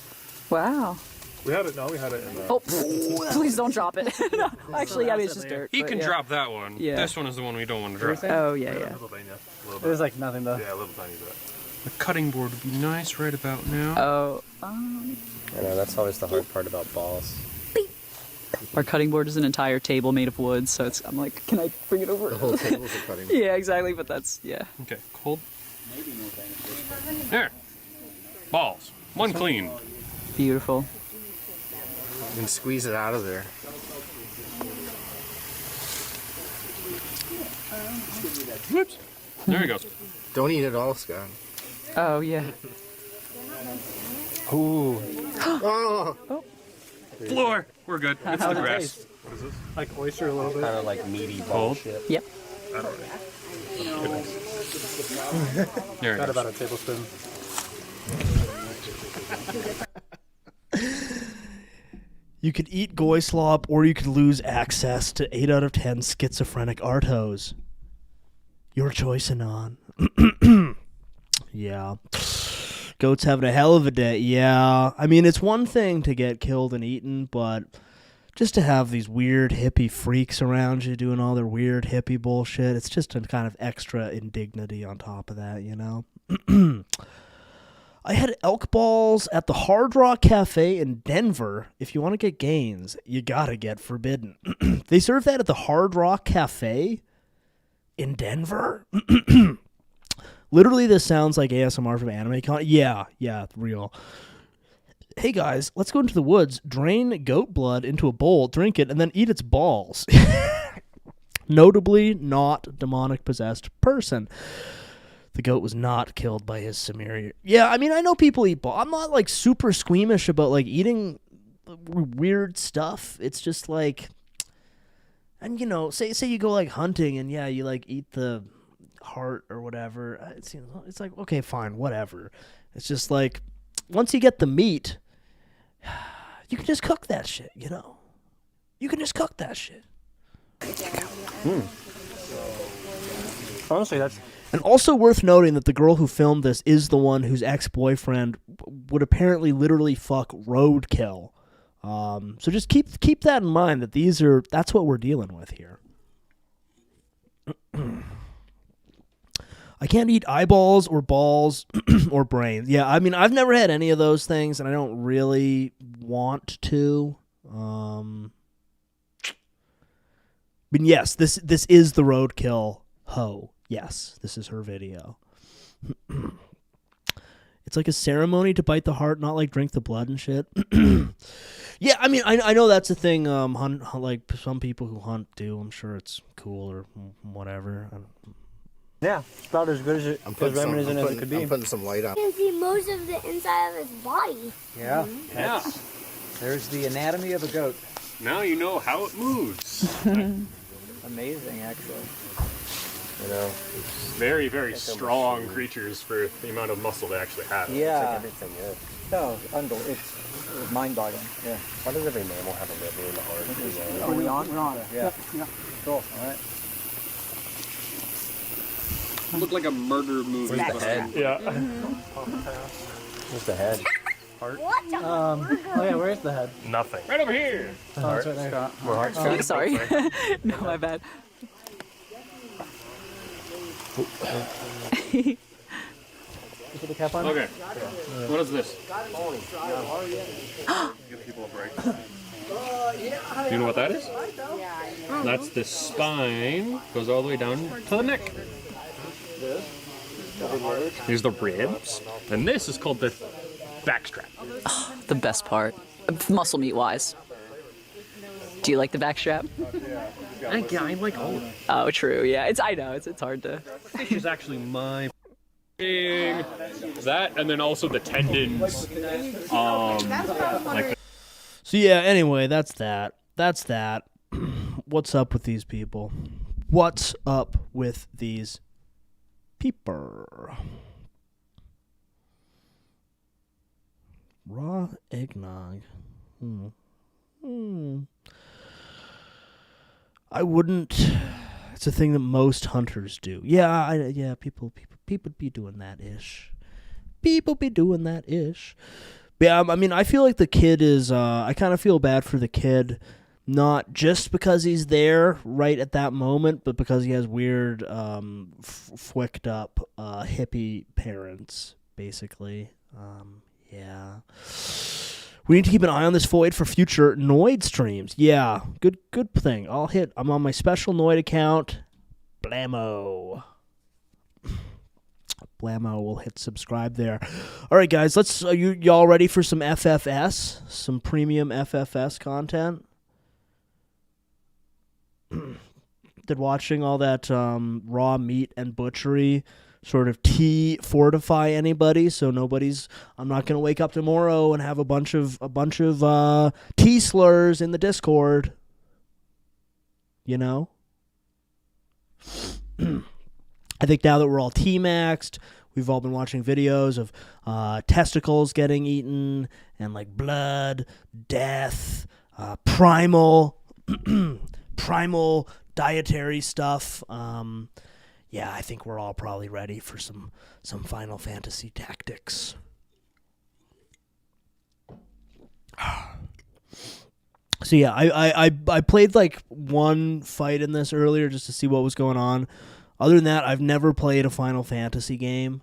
Wow. We had it in the... Oh, please don't drop it. No, actually, I mean, it's just dirt. He but can yeah. drop that one. Yeah. This one is the one we don't want to drop. Oh, yeah. Little thing, yeah. A little It bit. was like nothing though. Yeah, a little tiny bit. The cutting board would be nice right about now. Oh, I know, that's always the hard part about balls. Our cutting board is an entire table made of wood, so I'm like, can I bring it over? The whole table's a cutting. Yeah, exactly, but that's, yeah. Okay, hold. There. Balls. One clean. Beautiful. You can squeeze it out of there. Whoops. There he goes. Don't eat it all, Scott. Oh, yeah. Ooh. Oh! Floor. We're good. It's the grass. Like oyster a little bit. Kind of like meaty ball Cold. shit. Yep. There it Got is. about a tablespoon. You could eat goy slop, or you could lose access to 8 out of 10 schizophrenic artos. Your choice, Anon. Yeah. Goat's having a hell of a day. Yeah. I mean, it's one thing to get killed and eaten, but just to have these weird hippie freaks around you doing all their weird hippie bullshit, it's just a kind of extra indignity on top of that, you know? I had elk balls at the Hard Rock Cafe in Denver. If you want to get gains, you gotta get Forbidden. They serve that at the Hard Rock Cafe in Denver? Literally, this sounds like ASMR from Anime Con. Yeah, real. Hey guys, let's go into the woods, drain goat blood into a bowl, drink it, and then eat its balls. Notably not demonic possessed person. The goat was not killed by his Sumerian. Yeah, I mean, I know people eat balls. I'm not like super squeamish about like eating weird stuff. It's just like, and you know, say you go like hunting and yeah, you like eat the heart or whatever. It's like, okay, fine, whatever. It's just like, once you get the meat, you can just cook that shit, you know? You can just cook that shit. Honestly, that's... And also worth noting that the girl who filmed this is the one whose ex-boyfriend would apparently literally fuck roadkill. So just keep that in mind, that that's what we're dealing with here. I can't eat eyeballs or balls or brains. Yeah, I mean, I've never had any of those things, and I don't really want to. But yes, this is the roadkill hoe. Yes, this is her video. It's like a ceremony to bite the heart, not like drink the blood and shit. Yeah, I mean, I know that's a thing. Like some people who hunt do. I'm sure it's cool or whatever. Yeah, it's about as good as it, as reminiscent as it could be. I'm putting some light on. You can see most of the inside of his body. Yeah. Yeah. There's the anatomy of a goat. Now you know how it moves. Amazing, actually. You know, very, very strong creatures for the amount of muscle they actually have. Yeah. It's like everything, yeah. No, it's mind-boggling. Yeah. Why does every mammal have a liver in the heart? Are we on? We're on. Yeah. Cool. All right. Look like a murder movie. Where's the head? Yeah. Where's the head? What the Oh yeah, where's the head? Nothing. Right over here. Oh, it's right there. More heart Oh, sorry. No, my bad. You put the cap on? Okay. What is this? Give people a break. Do you know what that is? That's the spine. Goes all the way down to the neck. Here's the ribs. And this is called the backstrap. The best part. Muscle meat wise. Do you like the backstrap? I like all of it. Oh, true. Yeah, I know. It's hard to. Fish is actually my thing. That, and then also the tendons. Like So yeah, anyway, that's that. What's up with these people? What's up with these people? Raw eggnog. I wouldn't. It's a thing that most hunters do. Yeah, people be doing that ish. People be doing that ish. But yeah, I mean, I feel like the kid is. I kind of feel bad for the kid, not just because he's there right at that moment, but because he has weird, flicked up, hippie parents, basically. Yeah. We need to keep an eye on this void for future Noid streams. Yeah, good thing. I'm on my special Noid account. Blammo. Blammo will hit subscribe there. All right, guys, are y'all ready for some FFS? Some premium FFS content? Did watching all that raw meat and butchery sort of fortify anybody? So I'm not gonna wake up tomorrow and have a bunch of tea slurs in the Discord. You know? I think now that we're all T-maxed, we've all been watching videos of testicles getting eaten and like blood, death, primal dietary stuff. Yeah, I think we're all probably ready for some Final Fantasy tactics. So yeah, I played like one fight in this earlier just to see what was going on. Other than that, I've never played a Final Fantasy game.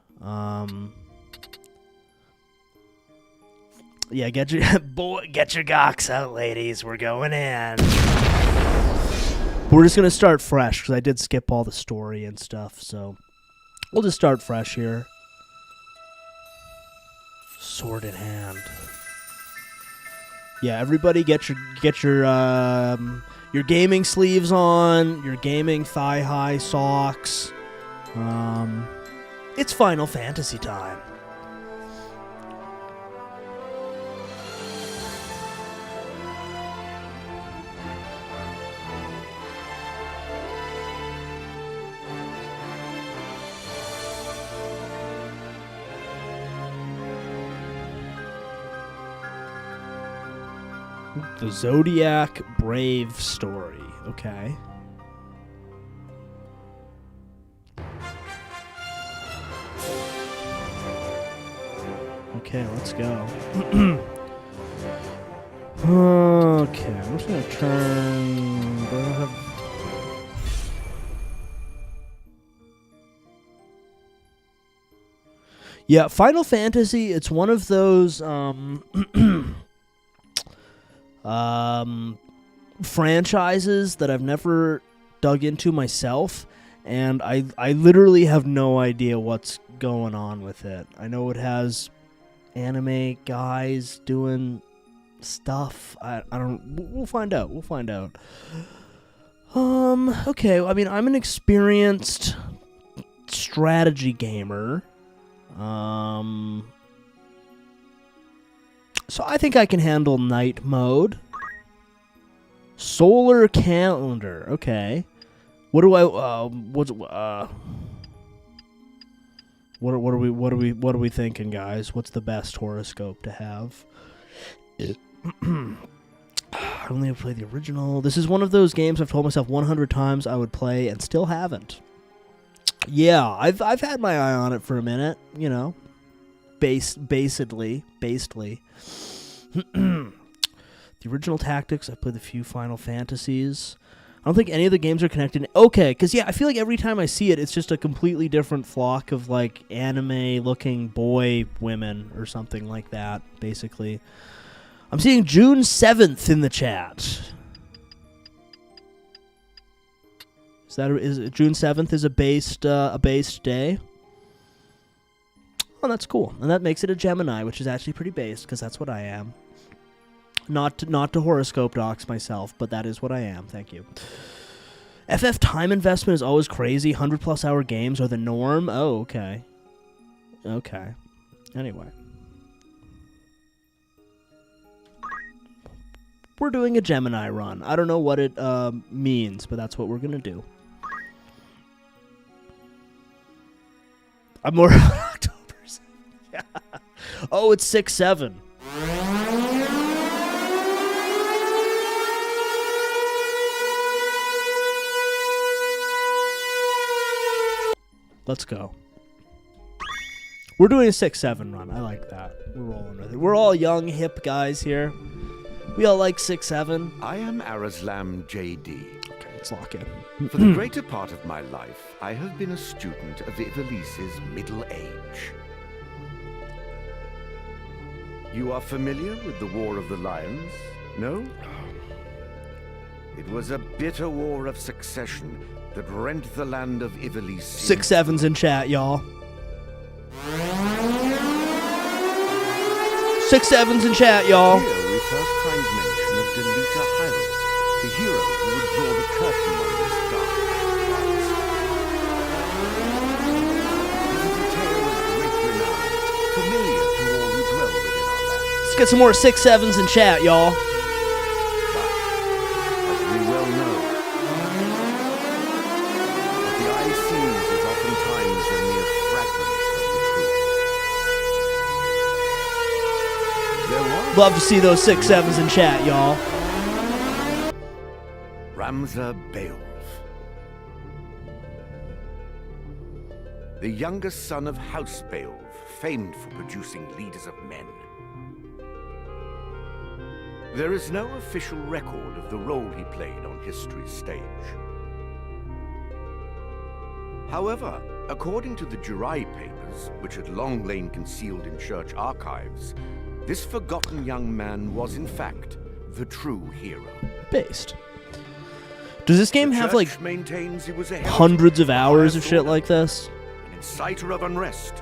Yeah, get your gocks out, ladies. We're going in. We're just gonna start fresh because I did skip all the story and stuff. So we'll just start fresh here. Sword in hand. Yeah, everybody get your gaming sleeves on, your gaming thigh-high socks. It's Final Fantasy time. The Zodiac Brave story. Okay. Okay, let's go. Okay, I'm just gonna turn. Do I have... Yeah, Final Fantasy. It's one of those franchises that I've never dug into myself, and I literally have no idea what's going on with it. I know it has anime guys doing stuff. I don't. We'll find out. Okay. I mean, I'm an experienced strategy gamer. So I think I can handle night mode. Solar calendar. Okay. What are we thinking, guys? What's the best horoscope to have? I only have played the original. This is one of those games I've told myself 100 times I would play and still haven't. Yeah, I've had my eye on it for a minute, you know. Basedly. The original Tactics, I played a few Final Fantasies. I don't think any of the games are connected. Okay, because, yeah, I feel like every time I see it, it's just a completely different flock of, like, anime-looking boy women or something like that, basically. I'm seeing June 7th in the chat. Is June 7th is a based day? Oh, that's cool. And that makes it a Gemini, which is actually pretty based, because that's what I am. Not to horoscope docs myself, but that is what I am. Thank you. FF time investment is always crazy. 100+ hour games are the norm. Oh, okay. Okay. Anyway. We're doing a Gemini run. I don't know what it means, but that's what we're going to do. I'm more October's. Yeah. Oh, it's 6/7. Let's go. We're doing a 6/7 run. I like that. We're rolling with it. We're all young, hip guys here. We all like 6/7. I am Arazlam J.D. Okay, let's lock in. For the greater part of my life, I have been a student of Ivalice's middle age. You are familiar with the War of the Lions? No? It was a bitter war of succession that rent the land of Ivalice. 6-7s in chat, y'all. 6-7s in chat, y'all. Here we first find mention of Delita Hyrule, the hero who would draw the curtain on this dark enterprise. It is a tale of great renown, familiar to all who dwell within our land. Let's get some more 6-7s in chat, y'all. But, as we well know, what the eye sees is oftentimes a mere fragment of the truth. There was Love to see those 6-7s in chat, y'all. Ramza Beowulf, the youngest son of House Beowulf, famed for producing leaders of men. There is no official record of the role he played on history's stage. However, according to the Jurai papers, which had long lain concealed in church archives, this forgotten young man was in fact the true hero. Based. Does this game The have, church like, maintains he was a heretic, hundreds of a hours of biased shit order, like this? an inciter of unrest,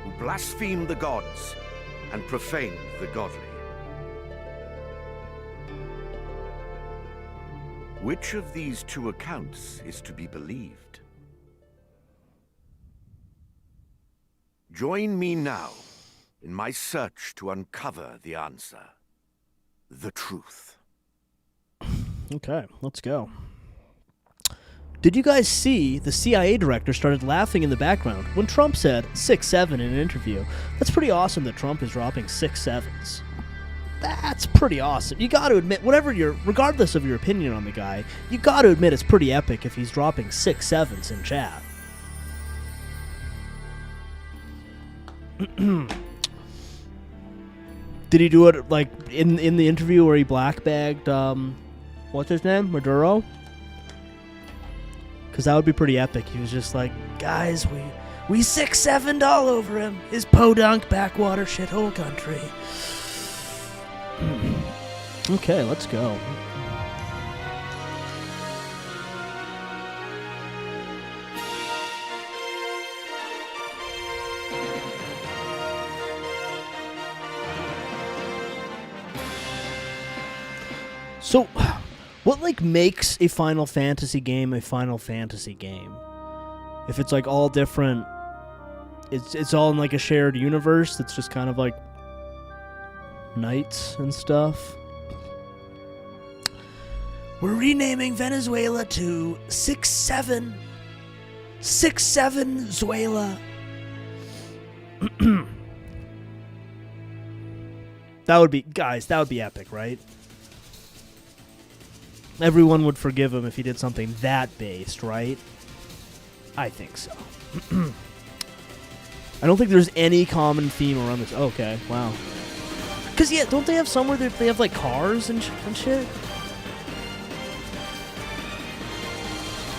who blasphemed the gods and profaned the godly? Which of these two accounts is to be believed? Join me now in my search to uncover the answer, the truth. Okay, let's go. Did you guys see the CIA director started laughing in the background when Trump said 6-7 in an interview? That's pretty awesome that Trump is dropping 6-7s. That's pretty awesome. You got to admit, regardless of your opinion on the guy, you got to admit it's pretty epic if he's dropping 6-7s in chat. Did he do it like in the interview where he blackbagged what's his name, Maduro? Because that would be pretty epic. He was just like, guys, we 6-7'd all over him. His podunk backwater shithole country. Okay, let's go. So, what, like, makes a Final Fantasy game a Final Fantasy game? If it's, like, all different... It's all in, like, a shared universe that's just kind of, like, knights and stuff. We're renaming Venezuela to 6-7. 6-7 Zuela. That would be... Guys, that would be epic, right? Everyone would forgive him if he did something that based, right? I think so. I don't think there's any common theme around this. Okay, wow. Because, yeah, don't they have somewhere that they have, like, cars and shit?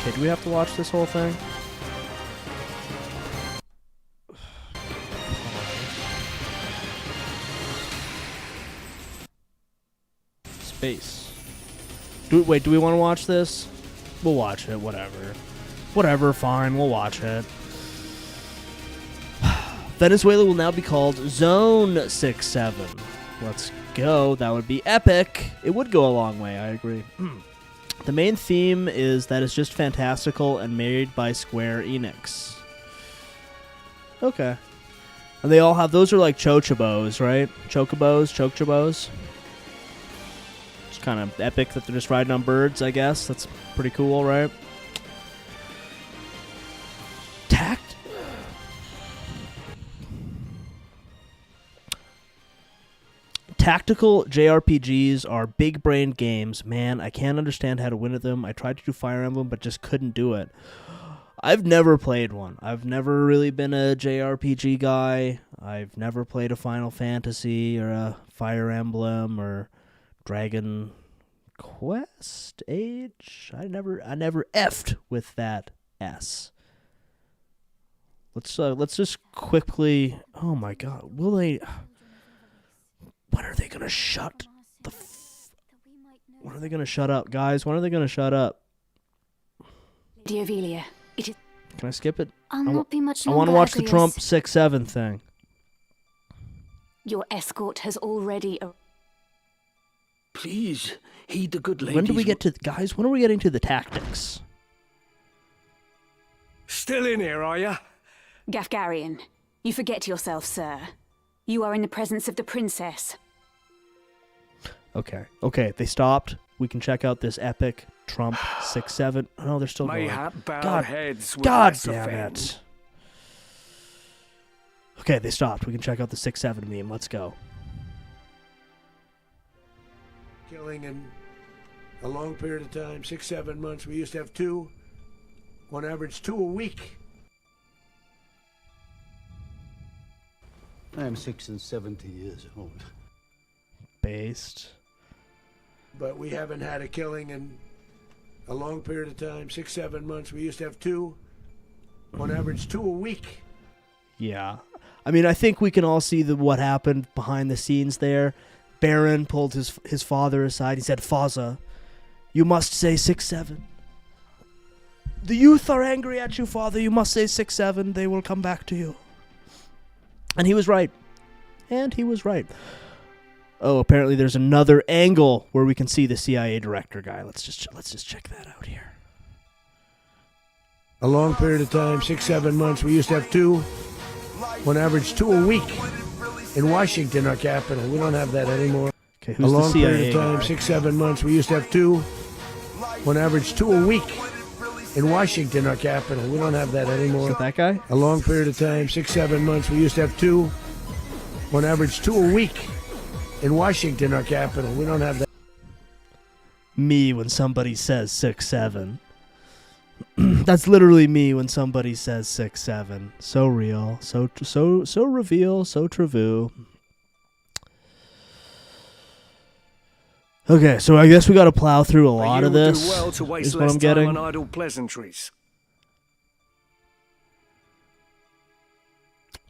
Okay, do we have to watch this whole thing? Space. Do we want to watch this? We'll watch it, whatever. Whatever, fine, we'll watch it. Venezuela will now be called Zone 6-7. Let's go. That would be epic. It would go a long way, I agree. The main theme is that it's just fantastical and made by Square Enix. Okay. And they all have, those are like chochobos, right? Chocobos. It's kind of epic that they're just riding on birds, I guess. That's pretty cool, right? Tactical JRPGs are big-brained games. Man, I can't understand how to win at them. I tried to do Fire Emblem, but just couldn't do it. I've never played one. I've never really been a JRPG guy. I've never played a Final Fantasy or a Fire Emblem or Dragon Quest Age. I never effed with that S. Let's just quickly. Oh my God, will they? When are they gonna shut the? When are they gonna shut up, guys? When are they gonna shut up? Dear Velia, it is. Can I skip it? I'll not be much I longer. want to watch the Agrius. Trump 6-7 thing. Your escort has already. Please, heed the good ladies. When do we get to guys? When are we getting to the tactics? Still in here, are ya? Gafgarian, you forget yourself, sir. You are in the presence of the princess. Okay, they stopped. We can check out this epic Trump 6-7. Oh, no, they're still going. Mayhap bowed God, heads will God less damn offend. it. Okay, they stopped. We can check out the 6-7 meme. Let's go. Killing in a long period of time, 6-7 months. We used to have 2, on average 2 a week. I am 70 years old. Based. But we haven't had a killing in a long period of time, 6-7 months. We used to have 2, on average 2 a week. Yeah. I mean, I think we can all see what happened behind the scenes there. Baron pulled his father aside. He said, "Faza, you must say 6-7. The youth are angry at you, father. You must say 6-7. They will come back to you." And he was right. Oh, apparently there's another angle where we can see the CIA director guy. Let's just check that out here. A long period of time, 6-7 months. We used to have 2, on average 2 a week. In Washington, our capital. We don't have that anymore. Okay, a who's the long CIA period of time, guy? 6-7 months. We used to have 2, on average 2 a week. In Washington, our capital. We don't have that anymore. Is that guy? A long period of time, 6-7 months. We used to have 2, on average 2 a week. In Washington, our capital. We don't have that. Me when somebody says 6-7. That's literally me when somebody says 6-7. So real, so reveal, so true. Okay, so I guess we got to plow through a lot of this. Do well to waste is what less I'm time getting. on idle pleasantries.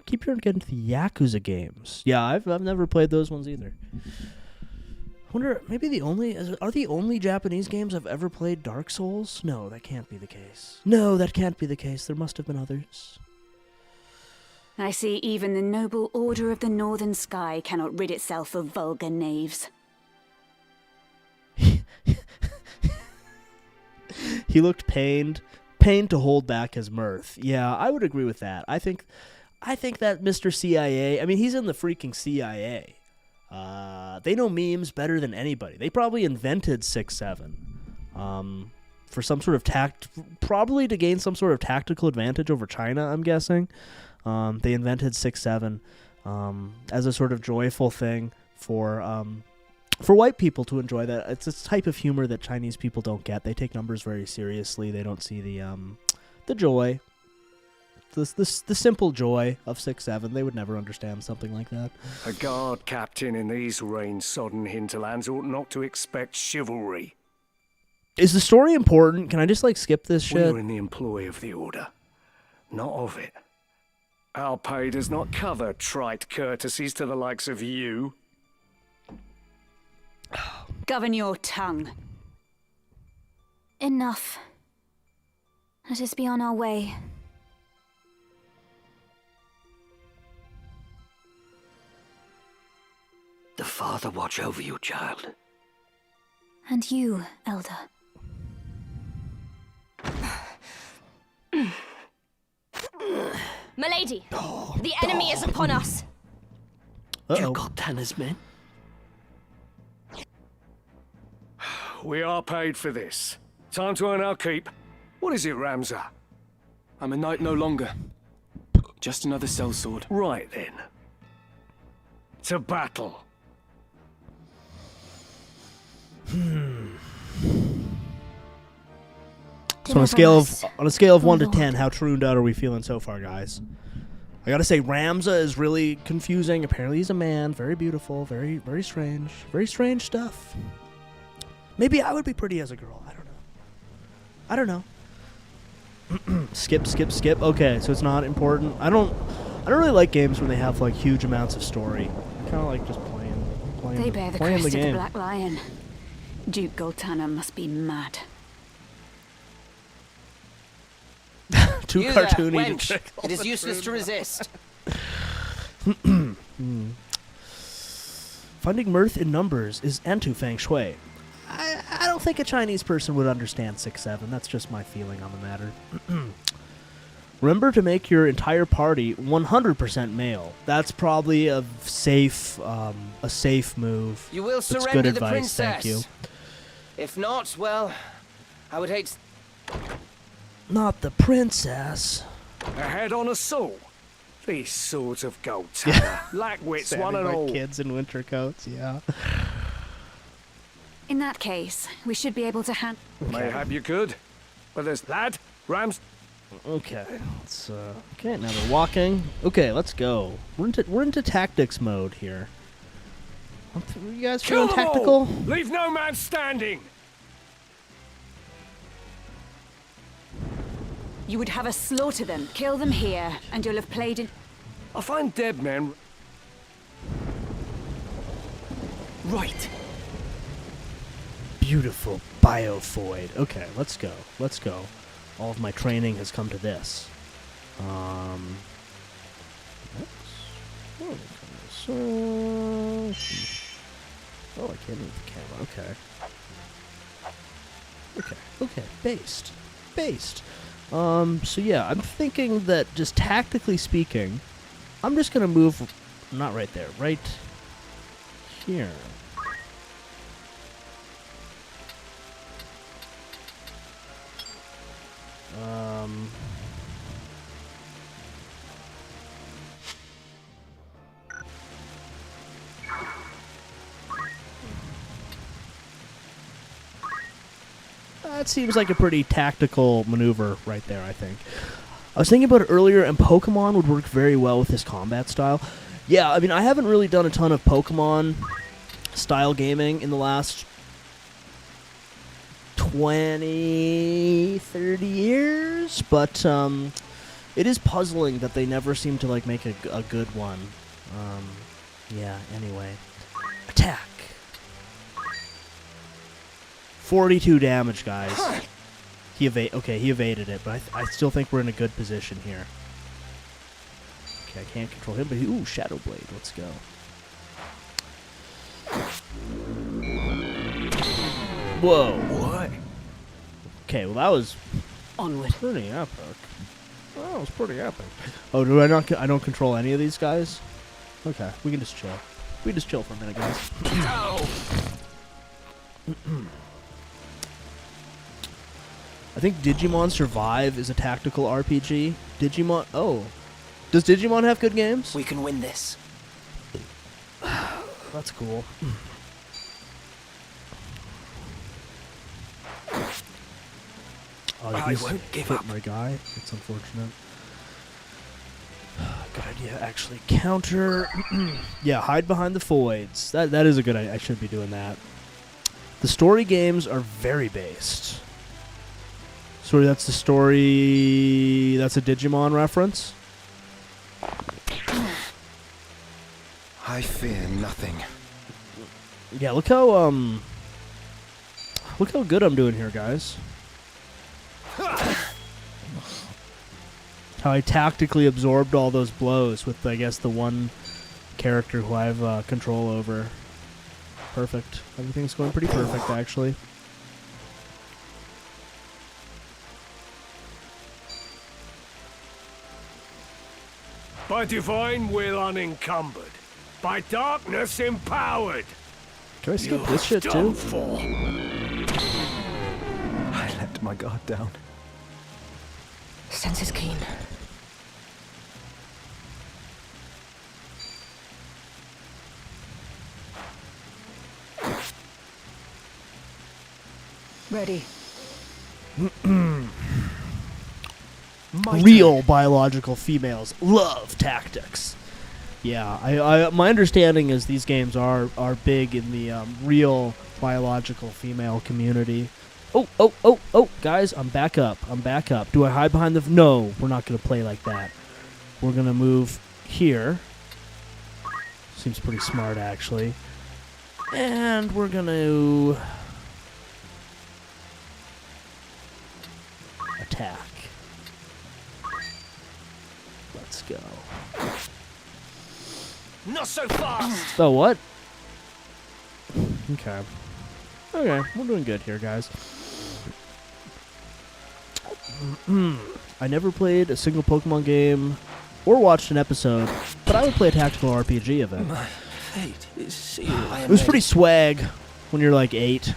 Keep hearing getting to the Yakuza games. Yeah, I've never played those ones either. Wonder, maybe are the only Japanese games I've ever played Dark Souls? No, that can't be the case. There must have been others. I see even the noble order of the Northern Sky cannot rid itself of vulgar knaves. He looked pained to hold back his mirth. Yeah, I would agree with that. I think that Mr. CIA, I mean, he's in the freaking CIA. They know memes better than anybody. They probably invented 6-7 for some sort of probably to gain some sort of tactical advantage over China, I'm guessing. They invented 6-7 as a sort of joyful thing for white people to enjoy. That it's a type of humor that Chinese people don't get. They take numbers very seriously. They don't see the joy. The simple joy of 6-7. They would never understand something like that. A guard captain in these rain-sodden hinterlands ought not to expect chivalry. Is the story important? Can I just skip this shit? We're in the employ of the Order, not of it. Our pay does not cover trite courtesies to the likes of you. Govern your tongue. Enough. Let us be on our way. The Father watch over you, child. And you, Elder. Milady, the enemy is upon us. You got Tanner's men? We are paid for this. Time to earn our keep. What is it, Ramza? I'm a knight no longer. Just another sellsword. Right then. To battle. So on a scale of 1 to 10, how tuned out are we feeling so far, guys? I gotta say, Ramza is really confusing. Apparently he's a man, very beautiful, very strange stuff. Maybe I would be pretty as a girl. I don't know. Skip. Okay, so it's not important. I don't really like games when they have huge amounts of story. I kind of like just playing They bear the playing crest the of the game. Black Lion. Duke Goltana must be mad. Too You there, cartoony to wench. trick all It is the useless to food. resist. Finding mirth in numbers is Antu Feng Shui. I don't think a Chinese person would understand 6-7. That's just my feeling on the matter. Remember to make your entire party 100% male. That's probably a safe move. You will That's good surrender the advice, princess. thank you. If not, well, I would hate. Not the princess. A head on a saw. These swords of Goltana. Lackwits, one Standing and by all. kids in winter coats, yeah. In that case, we should be able to hand. Mayhap you could. But there's that. Rams. Okay, let's okay, now they're walking. Okay, let's go. We're into tactics mode here. You guys Kill feeling them all! tactical? Leave no man standing! You would have us slaughter them, kill them here, and you'll have played in. I find dead men. Right. Beautiful biovoid. Okay, let's go. Let's go. All of my training has come to this. Oh, I can't move the camera. Okay, based. So yeah, I'm thinking that just tactically speaking, I'm just gonna move, not right there, right here. That seems like a pretty tactical maneuver right there, I think. I was thinking about it earlier, and Pokemon would work very well with this combat style. Yeah, I mean, I haven't really done a ton of Pokemon-style gaming in the last 20, 30 years, but it is puzzling that they never seem to, like, make a good one. Yeah, anyway. Attack! 42 damage, guys. He evaded it, but I still think we're in a good position here. Okay, I can't control him, but ooh, Shadow Blade. Let's go. Whoa. What? Okay, well that was onward. Pretty epic. Well, that was pretty epic. Oh, do I not? I don't control any of these guys. Okay, we can just chill. We can just chill for a minute, guys. I think Digimon Survive is a tactical RPG. Digimon. Oh, does Digimon have good games? We can win this. That's cool. Oh, I he's won't give hit up. my guy. It's unfortunate. Good idea. Actually, counter. Yeah, hide behind the voids. That is a good idea. I should be doing that. The story games are very based. Sorry, that's the story. That's a Digimon reference. I fear nothing. Yeah, look how good I'm doing here, guys. How I tactically absorbed all those blows with, I guess, the one character who I have control over. Perfect. Everything's going pretty perfect, actually. By divine will unencumbered. By darkness empowered. Can I skip this shit too? I let my guard down. Senses keen. Ready. Real biological females love tactics. Yeah, my understanding is these games are big in the real biological female community. Oh, guys, I'm back up. Do I hide behind the... No, we're not going to play like that. We're going to move here. Seems pretty smart, actually. And we're gonna attack. Let's go. Not so fast! So what? Okay. Okay, we're doing good here, guys. I never played a single Pokemon game or watched an episode, but I would play a tactical RPG of it. My fate is sealed. It was pretty swag when you're like 8.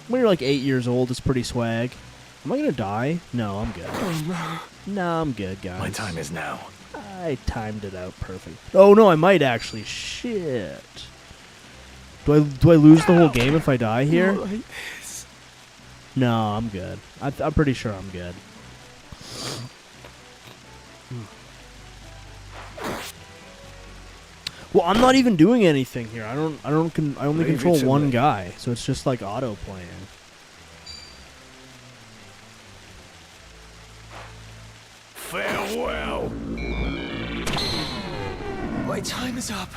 When you're like 8 years old, it's pretty swag. Am I gonna die? No, I'm good. Oh no. No, I'm good, guys. My time is now. I timed it out perfect. Oh no, I might actually. Shit. Do I lose the whole game if I die here? Not like this. No, I'm good. I'm pretty sure I'm good. Well, I'm not even doing anything here. I only Leave control it to one me. guy, so it's just like auto playing. Farewell. My time is up.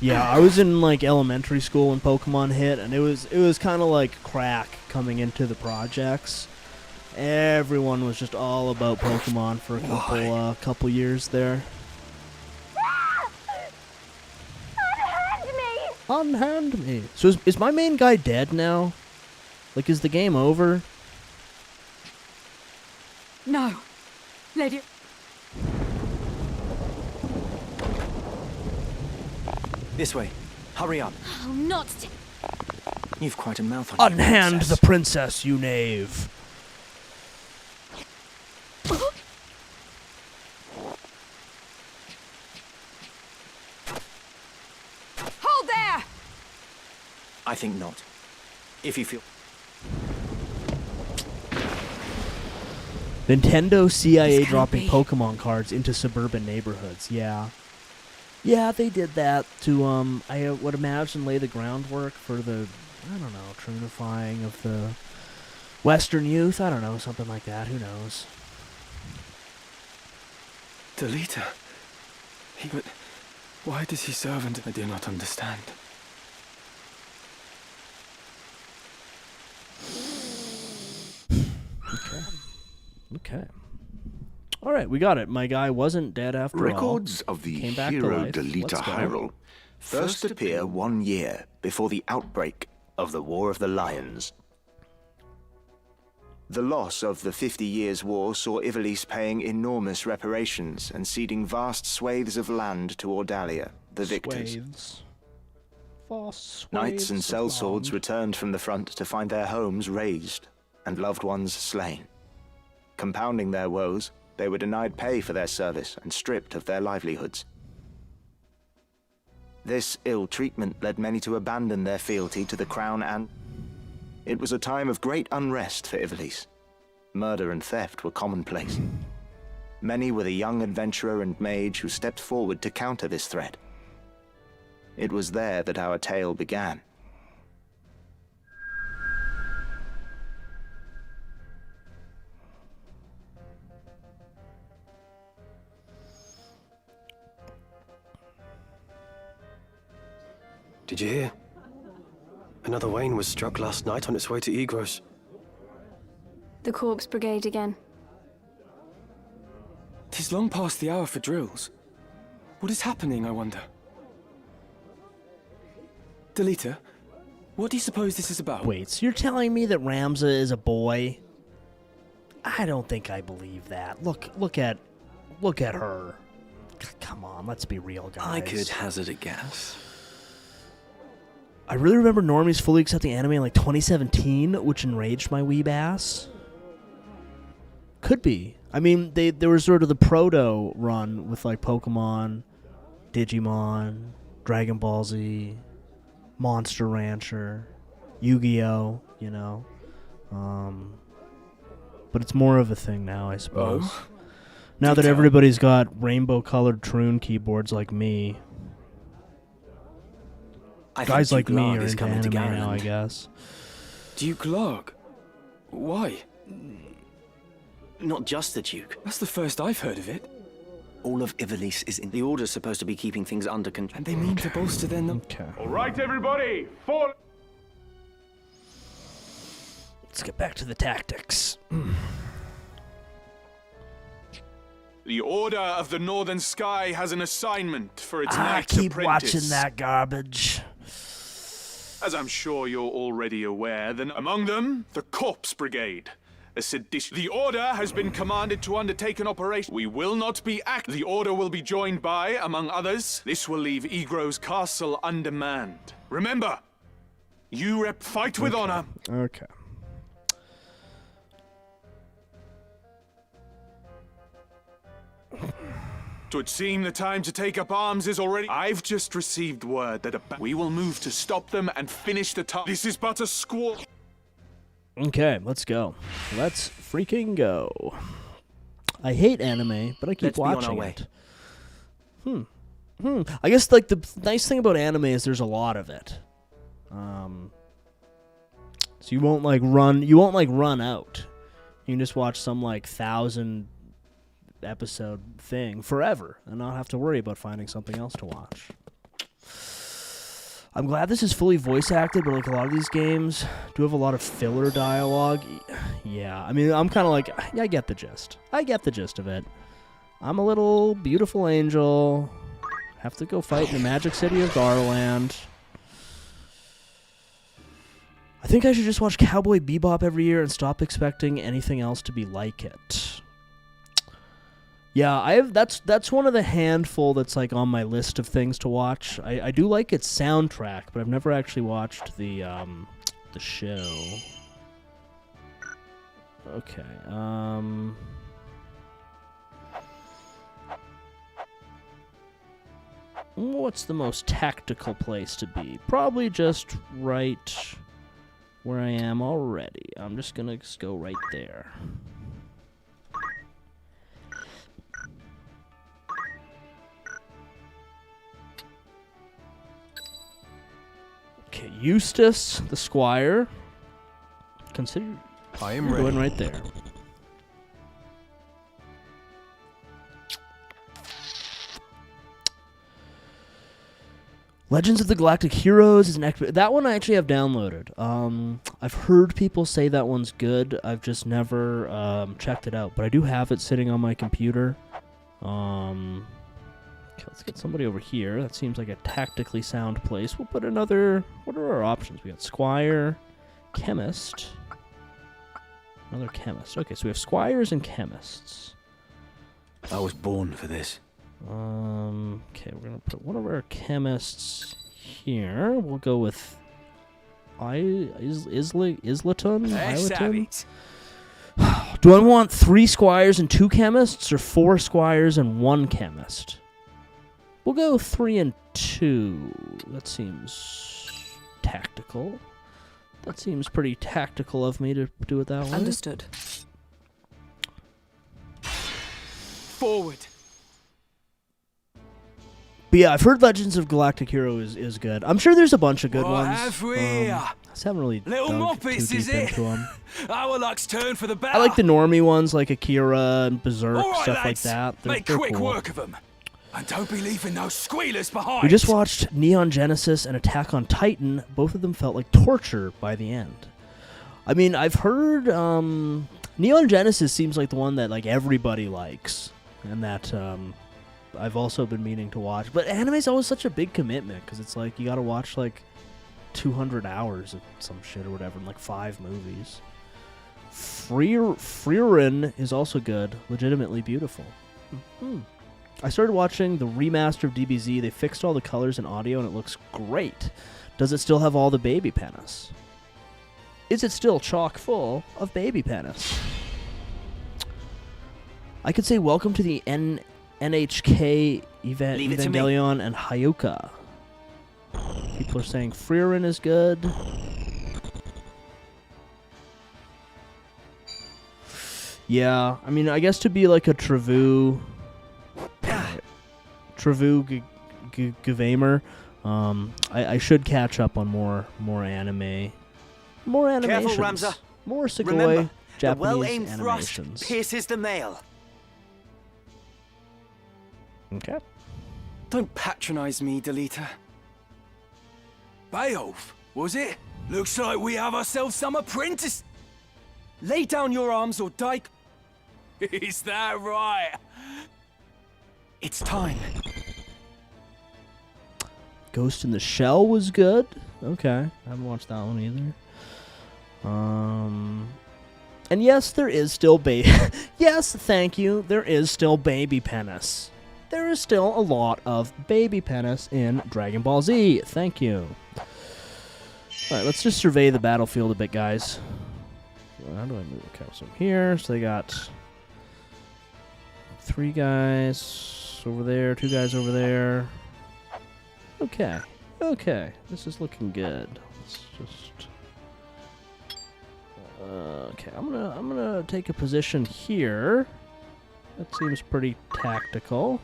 Yeah, I was in like elementary school when Pokemon hit, and it was kind of like crack coming into the projects. Everyone was just all about Pokemon for a couple years there. Unhand me. So is my main guy dead now? Like, is the game over? No. Lady... This way. Hurry up. Oh, not... You've quite a mouth on you, Unhand princess. the princess, you knave. Hold there! I think not. If you feel... Nintendo CIA This can't dropping be. Pokemon cards into suburban neighborhoods. Yeah. Yeah, they did that to, I would imagine lay the groundwork for the, I don't know, trinifying of the Western youth. I don't know, something like that. Who knows? Delita. But why does he serve and I do not understand? Okay. All right, we got it. My guy wasn't dead after Records all. of the Came back to hero life. Delita Let's go. Hyrule first appear 1 year before the outbreak of the War of the Lions. The loss of the 50 Years' War saw Ivalice paying enormous reparations and ceding vast swathes of land to Ordalia, the victors. Swathes. Vast Knights and swathes of sellswords land. returned from the front to find their homes razed and loved ones slain. Compounding their woes, they were denied pay for their service and stripped of their livelihoods. This ill treatment led many to abandon their fealty to the crown, and it was a time of great unrest for Ivalice. Murder and theft were commonplace. Many were the young adventurer and mage who stepped forward to counter this threat. It was there that our tale began. Did you hear? Another Wayne was struck last night on its way to Egros. The Corpse Brigade again. 'Tis long past the hour for drills. What is happening, I wonder? Delita, what do you suppose this is about? Wait, so you're telling me that Ramza is a boy? I don't think I believe that. Look at her. Come on, let's be real, guys. I could hazard a guess. I really remember normies fully accepting anime in like 2017, which enraged my weeb ass. Could be. I mean, there was sort of the proto run with like Pokemon, Digimon, Dragon Ball Z, Monster Rancher, Yu-Gi-Oh, you know. But it's more of a thing now, I suppose. Oh? Now that everybody's got rainbow-colored Troon keyboards like me. Guys like me are into anime now, I guess. Duke Larg? Why? Not just the Duke. That's the first I've heard of it. All of Ivalice is in. The Order's supposed to be keeping things under control. And they mean to bolster their Okay. All right, everybody, fall. Let's get back to the tactics. The Order of the Northern Sky has an assignment for its I next keep apprentice. watching that garbage. As I'm sure you're already aware, then among them, the Corpse Brigade. A sedition. The Order has been commanded to undertake an operation. We will not be The Order will be joined by, among others, this will leave Egro's castle undermanned. Remember, you fight with honor. Okay. Twould seem the time to take up arms is already. I've just received word that we will move to stop them and finish the task. This is but a squall. Okay, let's go. Let's freaking go. I hate anime, but I keep Let's be on our watching way. it. I guess like the nice thing about anime is there's a lot of it. So you won't like run out. You can just watch some like 1,000 episode thing forever and not have to worry about finding something else to watch. I'm glad this is fully voice acted, but like a lot of these games do have a lot of filler dialogue. Yeah, I mean, I'm kind of like, yeah, I get the gist. I get the gist of it. I'm a little beautiful angel. Have to go fight in the magic city of Garland. I think I should just watch Cowboy Bebop every year and stop expecting anything else to be like it. Yeah, that's one of the handful that's like on my list of things to watch. I do like its soundtrack, but I've never actually watched the show. Okay. What's the most tactical place to be? Probably just right where I am already. I'm just gonna go right there. Okay, Eustace, the squire. Consider. I am going ready. right there. Legends of the Galactic Heroes is that one I actually have downloaded. I've heard people say that one's good. I've just never checked it out, but I do have it sitting on my computer. Okay, let's get somebody over here. That seems like a tactically sound place. We'll put another. What are our options? We got Squire, Chemist, another Chemist. Okay, so we have Squires and Chemists. I was born for this. Okay, we're gonna put one of our Chemists here. We'll go with Islaton. Islaton? Do I want 3 Squires and 2 Chemists, or 4 Squires and 1 Chemist? We'll go 3 and 2. That seems tactical. That seems pretty tactical of me to do it that way. Understood. Forward. But yeah, I've heard Legends of Galactic Hero is good. I'm sure there's a bunch of good What ones. have we here? I just haven't really Little dug Muppets, too is deep it? into them. Our luck's turn for the I battle. like the normie ones like Akira and Berserk, All right, stuff like lads, that. Make They're quick cool. work of them. And don't be leaving no squealers behind. We just watched Neon Genesis and Attack on Titan. Both of them felt like torture by the end. I mean, I've heard Neon Genesis seems like the one that like everybody likes, and that I've also been meaning to watch. But anime's always such a big commitment because it's like you got to watch like 200 hours of some shit or whatever, and like 5 movies. Frieren is also good, legitimately beautiful. I started watching the remaster of DBZ. They fixed all the colors and audio, and it looks great. Does it still have all the baby penis? Is it still chock full of baby penis? I could say welcome to the NHK Evangelion and Hayuka. People are saying Frieren is good. Yeah, I mean, I guess to be like a Trevu Gavamer, I should catch up on more anime. More animations. Careful, Ramza. More Segoy. Remember, Japanese well-aimed thrust animations. pierces the mail. Okay. Don't patronize me, Delita. Beowulf, was it? Looks like we have ourselves some apprentice. Lay down your arms or die. Is that right? It's time. Ghost in the Shell was good. Okay, I haven't watched that one either. And yes, there is still yes, thank you. There is still baby penis. There is still a lot of baby penis in Dragon Ball Z. Thank you. All right, let's just survey the battlefield a bit, guys. How do I move? Okay, so here. So they got 3 guys over there, 2 guys over there. Okay, okay, this is looking good. Let's just. Okay, I'm gonna take a position here. That seems pretty tactical.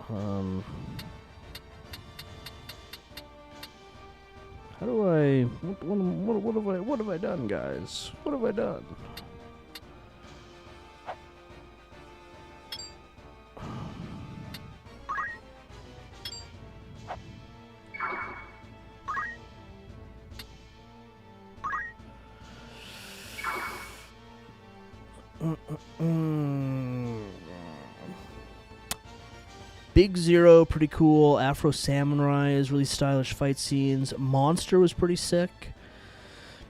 How do I? What have I done, guys? What have I done? Big Zero, pretty cool. Afro Samurai is really stylish fight scenes. Monster was pretty sick.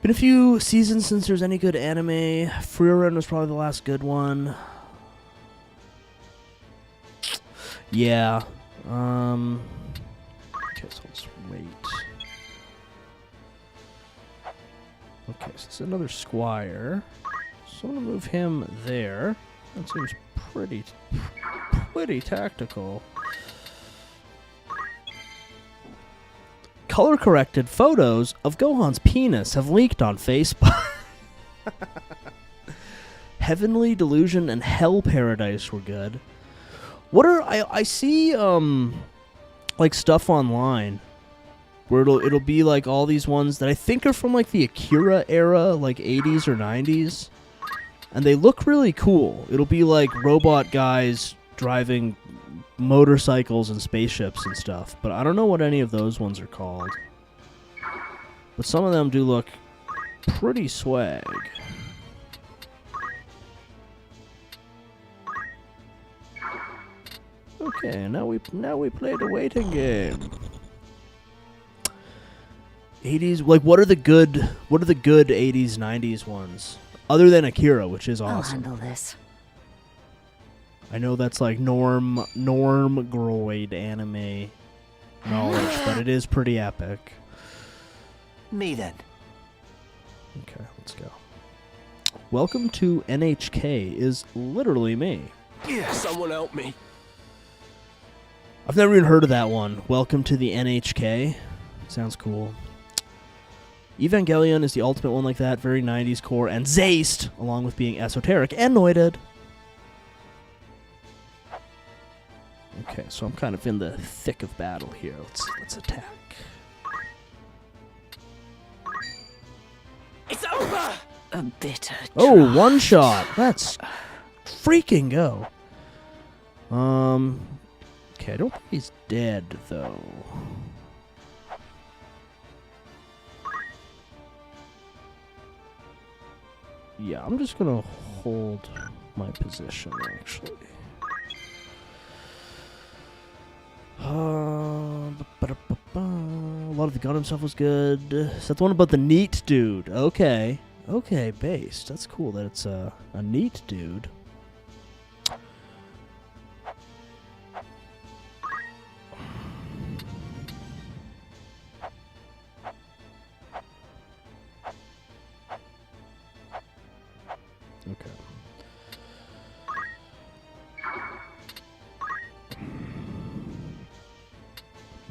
Been a few seasons since there's any good anime. Frieren was probably the last good one. Yeah. Okay, so let's wait. Okay, so it's another Squire. So I'm gonna move him there. That seems pretty tactical. Color-corrected photos of Gohan's penis have leaked on Facebook. Heavenly Delusion and Hell Paradise were good. What are I see like stuff online where it'll be like all these ones that I think are from like the Akira era, like 80s or 90s. And they look really cool. It'll be like robot guys driving motorcycles and spaceships and stuff. But I don't know what any of those ones are called. But some of them do look pretty swag. Okay, now we play the waiting game. 80s, like what are the good 80s 90s ones? Other than Akira, which is awesome. I'll handle this. I know that's like norm-groid anime knowledge, but it is pretty epic. Me then. Okay, let's go. Welcome to NHK is literally me. Yeah, someone help me. I've never even heard of that one. Welcome to the NHK. Sounds cool. Evangelion is the ultimate one like that. Very 90s core. And Zayst, along with being esoteric and Noided. Okay, so I'm kind of in the thick of battle here. Let's attack. It's over! A bitter Oh, one shot. Let's freaking go. Okay, I don't think he's dead though. Yeah, I'm just gonna hold my position actually. A lot of the Gundam stuff was good. Is that the one about the neat dude? Okay. Okay, based. That's cool that it's a neat dude. Okay.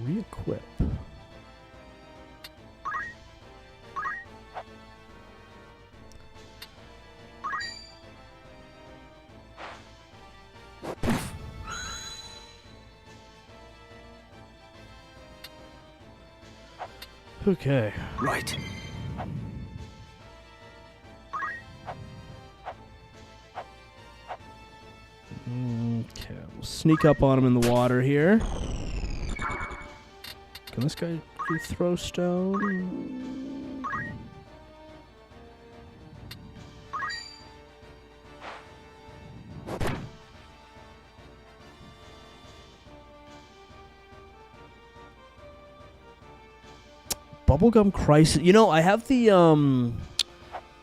Re-equip. Okay. Right. Okay, we'll sneak up on him in the water here. Can this guy do throw stone? Bubblegum Crisis. You know, I have the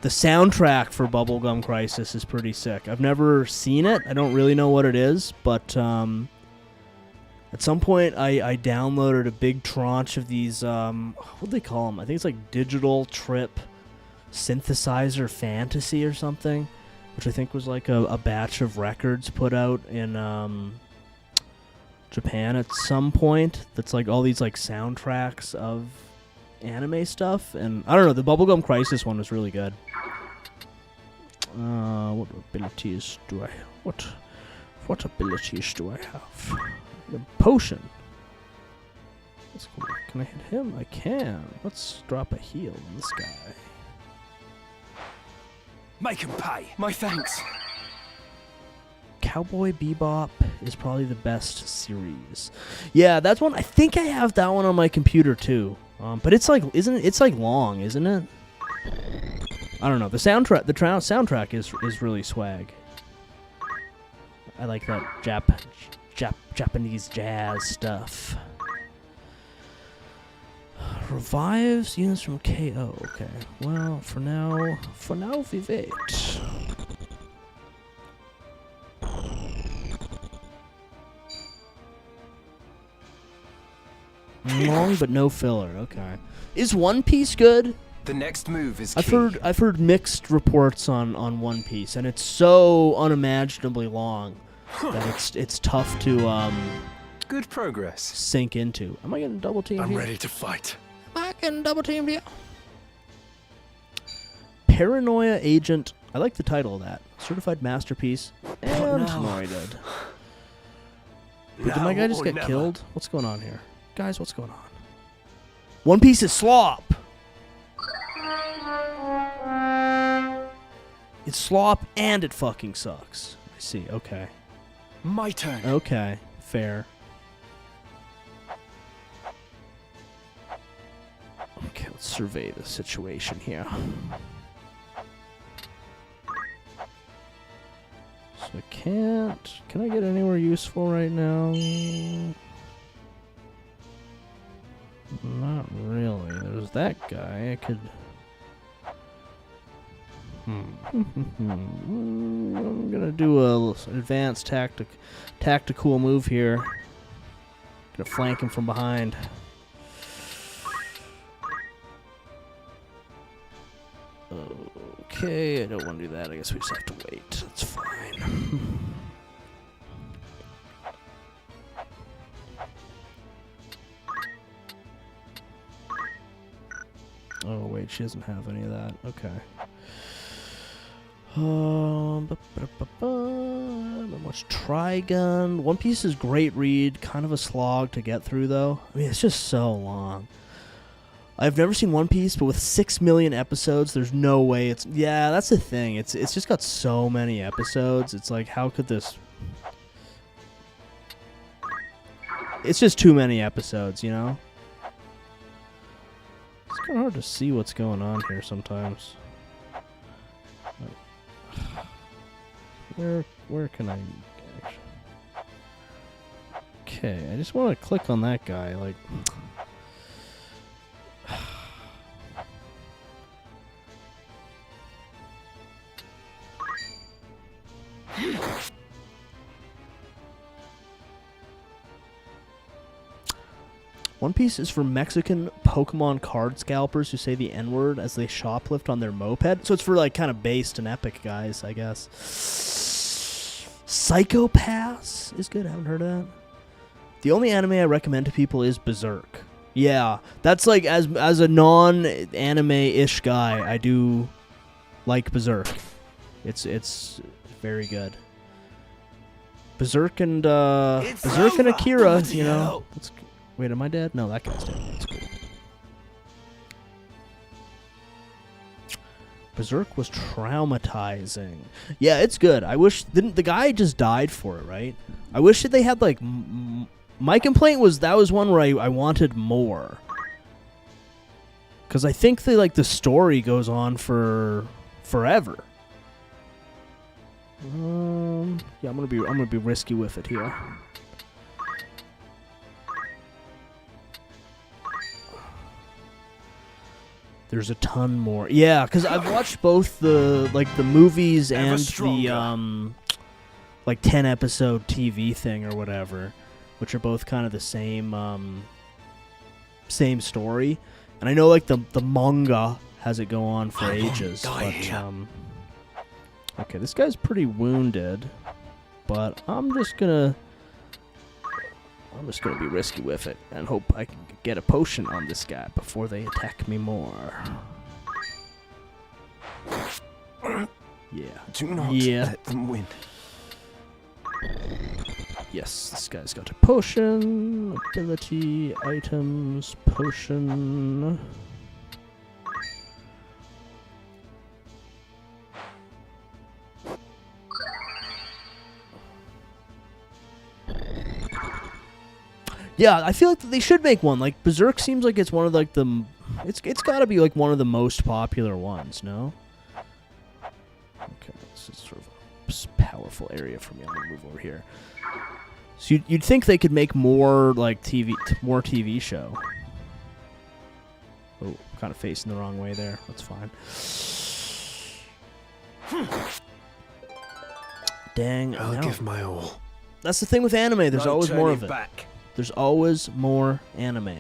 soundtrack for Bubblegum Crisis is pretty sick. I've never seen it. I don't really know what it is, but at some point I downloaded a big tranche of these, what do they call them? I think it's like Digital Trip Synthesizer Fantasy or something, which I think was like a batch of records put out in Japan at some point. That's like all these like soundtracks of anime stuff, and I don't know, the Bubblegum Crisis one was really good. What abilities do I have? What abilities do I have? A potion. That's cool. Can I hit him? I can. Let's drop a heal on this guy. Make him pay. My thanks. Cowboy Bebop is probably the best series. Yeah, that's one. I think I have that one on my computer too. But it's like, it's like long, isn't it? I don't know. The soundtrack, soundtrack is really swag. I like that Japanese jazz stuff. Revives units from KO. Okay. Well, for now we wait. Long but no filler. Okay. Is One Piece good? The next move is I've heard mixed reports on One Piece, and it's so unimaginably long that it's tough to good progress sink into. Am I getting double teamed? I'm ready to fight. Am I getting double teamed here? Paranoia Agent. I like the title of that. Certified Masterpiece and Noid. Did my guy just get killed? What's going on here? Guys, what's going on? One Piece is slop. It's slop and it fucking sucks. I see. Okay. My turn. Okay. Fair. Okay, let's survey the situation here. So I can't... Can I get anywhere useful right now? Not really. There's that guy. I could... I'm gonna do an advanced tactical move here. Gonna flank him from behind. Okay, I don't want to do that. I guess we just have to wait. That's fine. Oh wait, she doesn't have any of that. Okay. Much Trigun. One Piece is great read, kind of a slog to get through though. I mean, it's just so long. I've never seen One Piece, but with 6 million episodes, there's no way it's... Yeah, that's the thing. It's just got so many episodes. It's like, how could this... It's just too many episodes, you know? It's kind of hard to see what's going on here sometimes. Where can I... Okay, I just want to click on that guy, like... One Piece is for Mexican Pokemon card scalpers who say the N-word as they shoplift on their moped. So it's for like kind of based and epic guys, I guess. Psychopaths is good. I haven't heard of that. The only anime I recommend to people is Berserk. Yeah, that's like as a non-anime-ish guy, I do like Berserk. It's very good. Berserk and Akira, you know. Wait, am I dead? No, that guy's dead. That's cool. Berserk was traumatizing. Yeah, it's good. I wish didn't the guy just died for it, right? I wish that they had like my complaint was that was one where I wanted more. Cuz I think the story goes on for forever. Yeah, I'm going to be risky with it here. There's a ton more. Yeah, because I've watched both the movies and the 10 episode TV thing or whatever, which are both kind of the same story. And I know the manga has it go on for ages, but okay, this guy's pretty wounded, but I'm just gonna be risky with it and hope I can get a potion on this guy before they attack me more. Yeah. Do not let them win. Yes, this guy's got a potion, ability, items, potion. Yeah, I feel like they should make one. Like Berserk seems like it's one of it's got to be like one of the most popular ones, no? Okay, this is sort of a powerful area for me. I'm gonna move over here. So you'd think they could make more like more TV show. Oh, kind of facing the wrong way there. That's fine. Dang. I'll give my all. That's the thing with anime. There's No always more of turning it. back. There's always more anime.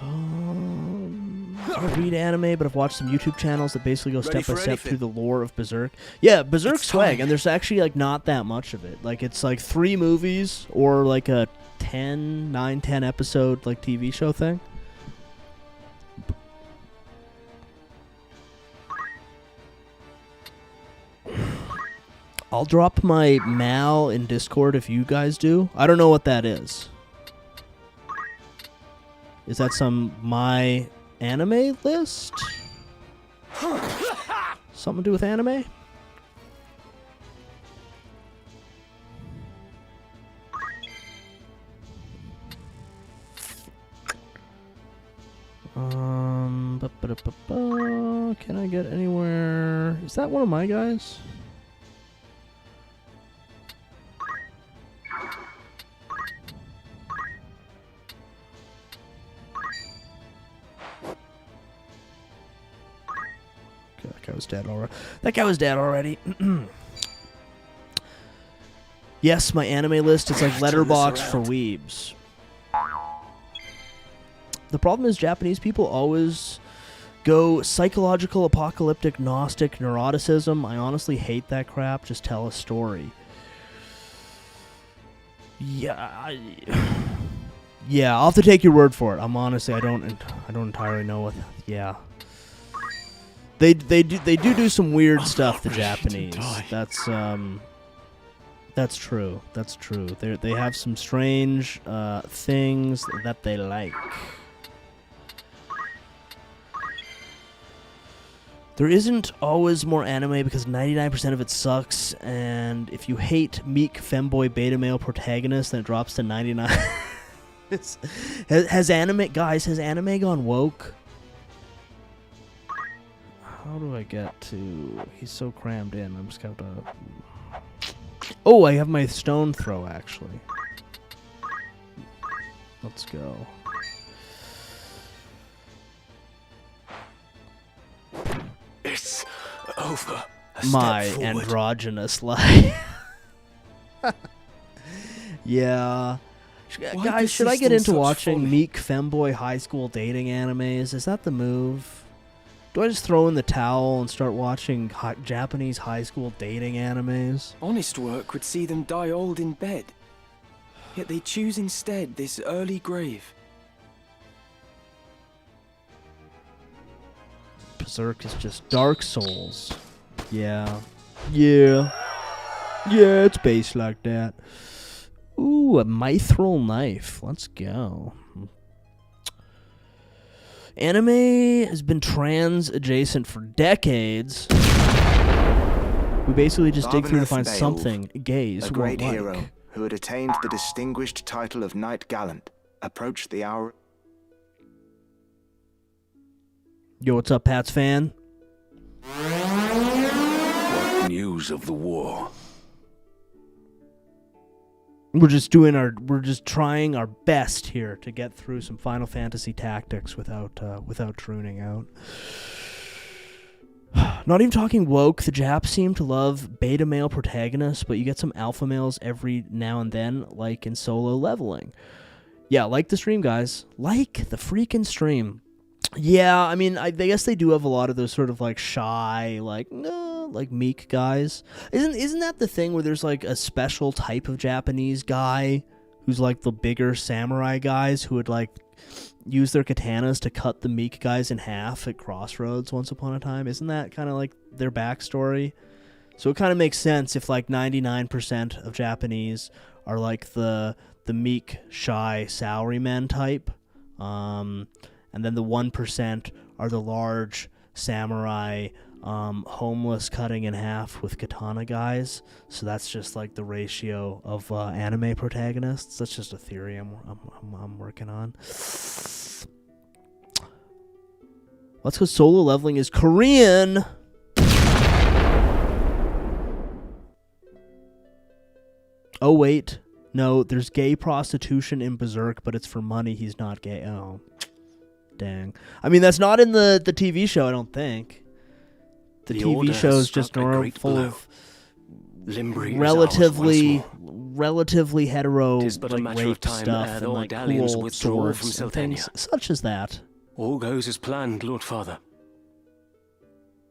I don't read anime, but I've watched some YouTube channels that basically go step by step through the lore of Berserk. Yeah, Berserk swag, and there's actually like not that much of it. Like it's like 3 movies or like a 10 episode like TV show thing. I'll drop my Mal in Discord if you guys do. I don't know what that is. Is that my anime list? Something to do with anime? Can I get anywhere? Is that one of my guys? That guy was dead already. That guy was dead already. Yes, my anime list is like Letterboxd for weebs. The problem is Japanese people always go psychological, apocalyptic, Gnostic, neuroticism. I honestly hate that crap. Just tell a story. Yeah, yeah. I'll have to take your word for it. I'm honestly, I don't entirely know what. Yeah. They do some weird stuff. The Japanese. That's true. That's true. They have some strange things that they like. There isn't always more anime because 99% of it sucks, and if you hate meek femboy beta male protagonist, then it drops to 99. Has anime gone woke? How do I get to... He's so crammed in. I'm just going to... Oh, I have my stone throw, actually. Let's go. It's over. My androgynous life. Yeah. Guys, should I get into watching meek femboy high school dating animes? Is that the move? Do I just throw in the towel and start watching Japanese high school dating animes? Honest work would see them die old in bed. Yet they choose instead this early grave. Berserk is just Dark Souls. Yeah. Yeah. Yeah, it's based like that. Ooh, a mithril knife. Let's go. Anime has been trans adjacent for decades. We basically just dig through to find Barbeneth something gays a won't great like. hero who had attained the distinguished title of Knight Gallant, approached the hour. Yo, what's up, Pats fan? What news of the war? We're just trying our best here to get through some Final Fantasy tactics without drooning out. Not even talking woke, the Japs seem to love beta male protagonists, but you get some alpha males every now and then, like in Solo Leveling. Yeah, like the stream, guys. Like the freaking stream. Yeah, I mean, I guess they do have a lot of those sort of like shy, like meek guys. Isn't that the thing where there's like a special type of Japanese guy who's like the bigger samurai guys who would like use their katanas to cut the meek guys in half at crossroads once upon a time? Isn't that kind of like their backstory? So it kind of makes sense if like 99% of Japanese are like the meek, shy salaryman type. And then the 1% are the large samurai, homeless cutting in half with katana guys. So that's just like the ratio of anime protagonists. That's just a theory I'm working on. Let's go. Solo Leveling is Korean. Oh wait, no. There's gay prostitution in Berserk, but it's for money. He's not gay. Oh. Dang. I mean, that's not in the TV show, I don't think. The TV show is just normal, full of relatively hetero like rape stuff and like cool swords and things such as that. All goes as planned, Lord Father.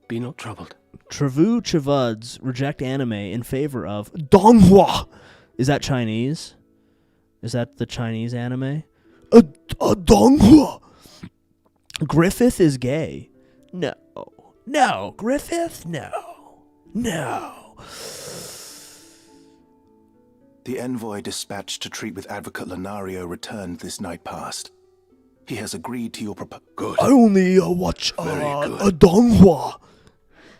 Be not troubled. Travu Chavuds reject anime in favor of Donghua. Is that Chinese? Is that the Chinese anime? Donghua. Griffith is gay. No. No. Griffith? No. No. The envoy dispatched to treat with Advocate Lenario returned this night past. He has agreed to your proposal. Good. I only watch a Donghua.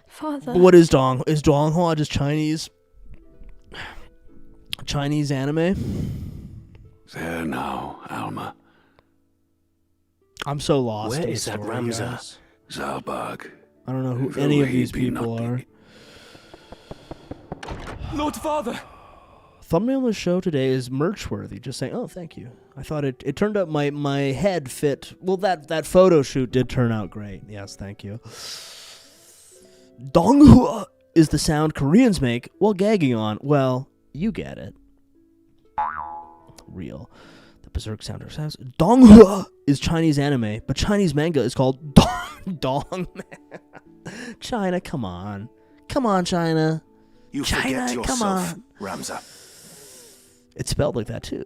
Father. What is Dong? Is Donghua just Chinese anime? There now, Alma. I'm so lost. Where in is that story, Ramza? guys. Zalbag. I don't know who any of these people are. Lord Father! Thumbnail of the show today is merch-worthy. Just saying, oh, thank you. I thought it turned out my head fit. Well, that photo shoot did turn out great. Yes, thank you. Donghua is the sound Koreans make while gagging on. Well, you get it. Real. The Berserk sounder sounds. Donghua is Chinese anime, but Chinese manga is called Dong. China, come on. Come on, China. You China, forget yourself, come on. Ramza. It's spelled like that, too.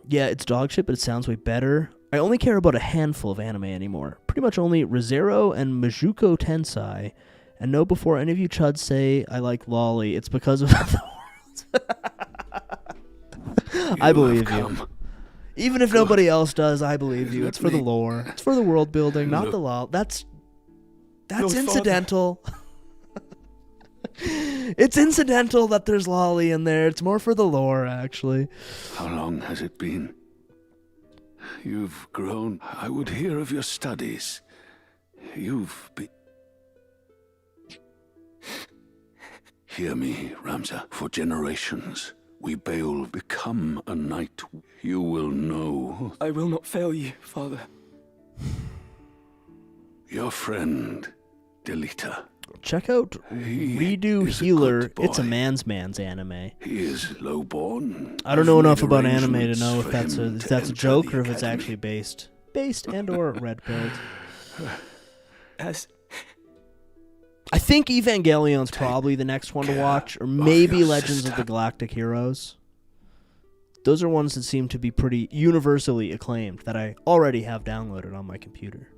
Yeah, it's dog shit, but it sounds way better. I only care about a handful of anime anymore. Pretty much only Re:Zero and Majuko Tensei. And know before any of you chuds say I like lolly, it's because of the world. I believe you. Even if nobody else does, I believe you. It's for the lore. It's for the world building, not the lol. That's incidental. It's incidental that there's lolly in there. It's more for the lore, actually. How long has it been? You've grown. I would hear of your studies. You've been... Hear me, Ramza. For generations, we Baal become a knight. You will know. I will not fail you, Father. Your friend, Delita. Check out Redo Healer. It's a man's anime. He is lowborn. I don't know enough about anime to know if that's a joke or if it's actually based and or red pilled. I think Evangelion's probably the next one to watch, or maybe Legends of the Galactic Heroes. Those are ones that seem to be pretty universally acclaimed that I already have downloaded on my computer.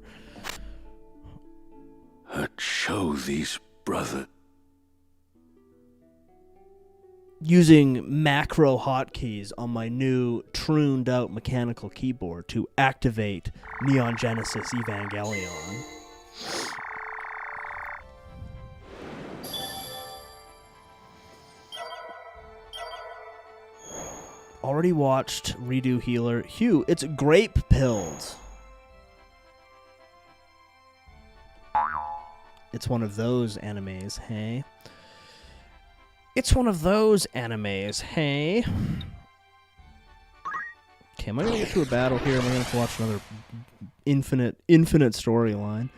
Show these brother. using macro hotkeys on my new tuned out mechanical keyboard to activate Neon Genesis Evangelion. Already watched Redo Healer. Hugh, it's grape pilled. It's one of those animes, hey? It's one of those animes, hey? Okay, am I gonna get to a battle here? Am I gonna have to watch another infinite storyline?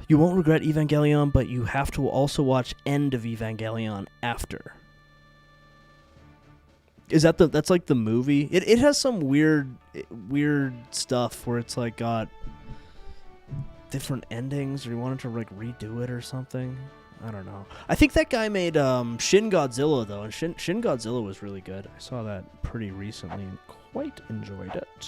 You won't regret Evangelion, but you have to also watch End of Evangelion after. Is that that's like the movie? It has some weird stuff where it's like got different endings, or you wanted to like redo it or something. I don't know. I think that guy made Shin Godzilla though, and Shin Godzilla was really good. I saw that pretty recently and quite enjoyed it.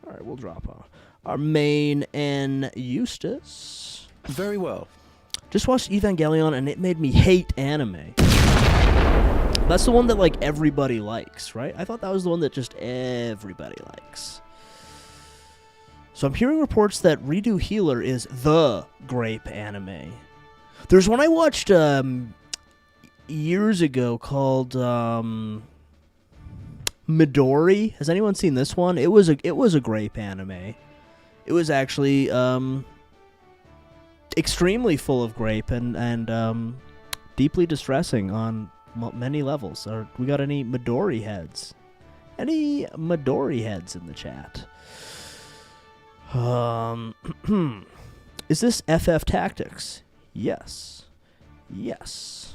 All right, we'll drop our main and Eustace. Very well. Just watched Evangelion and it made me hate anime. That's the one that like everybody likes, right? I thought that was the one that just everybody likes. So I'm hearing reports that Redo Healer is the grape anime. There's one I watched years ago called Midori. Has anyone seen this one? It was a grape anime. It was actually extremely full of grape and deeply distressing on many levels. We got any Midori heads? Any Midori heads in the chat? Is this FF Tactics? Yes. Yes.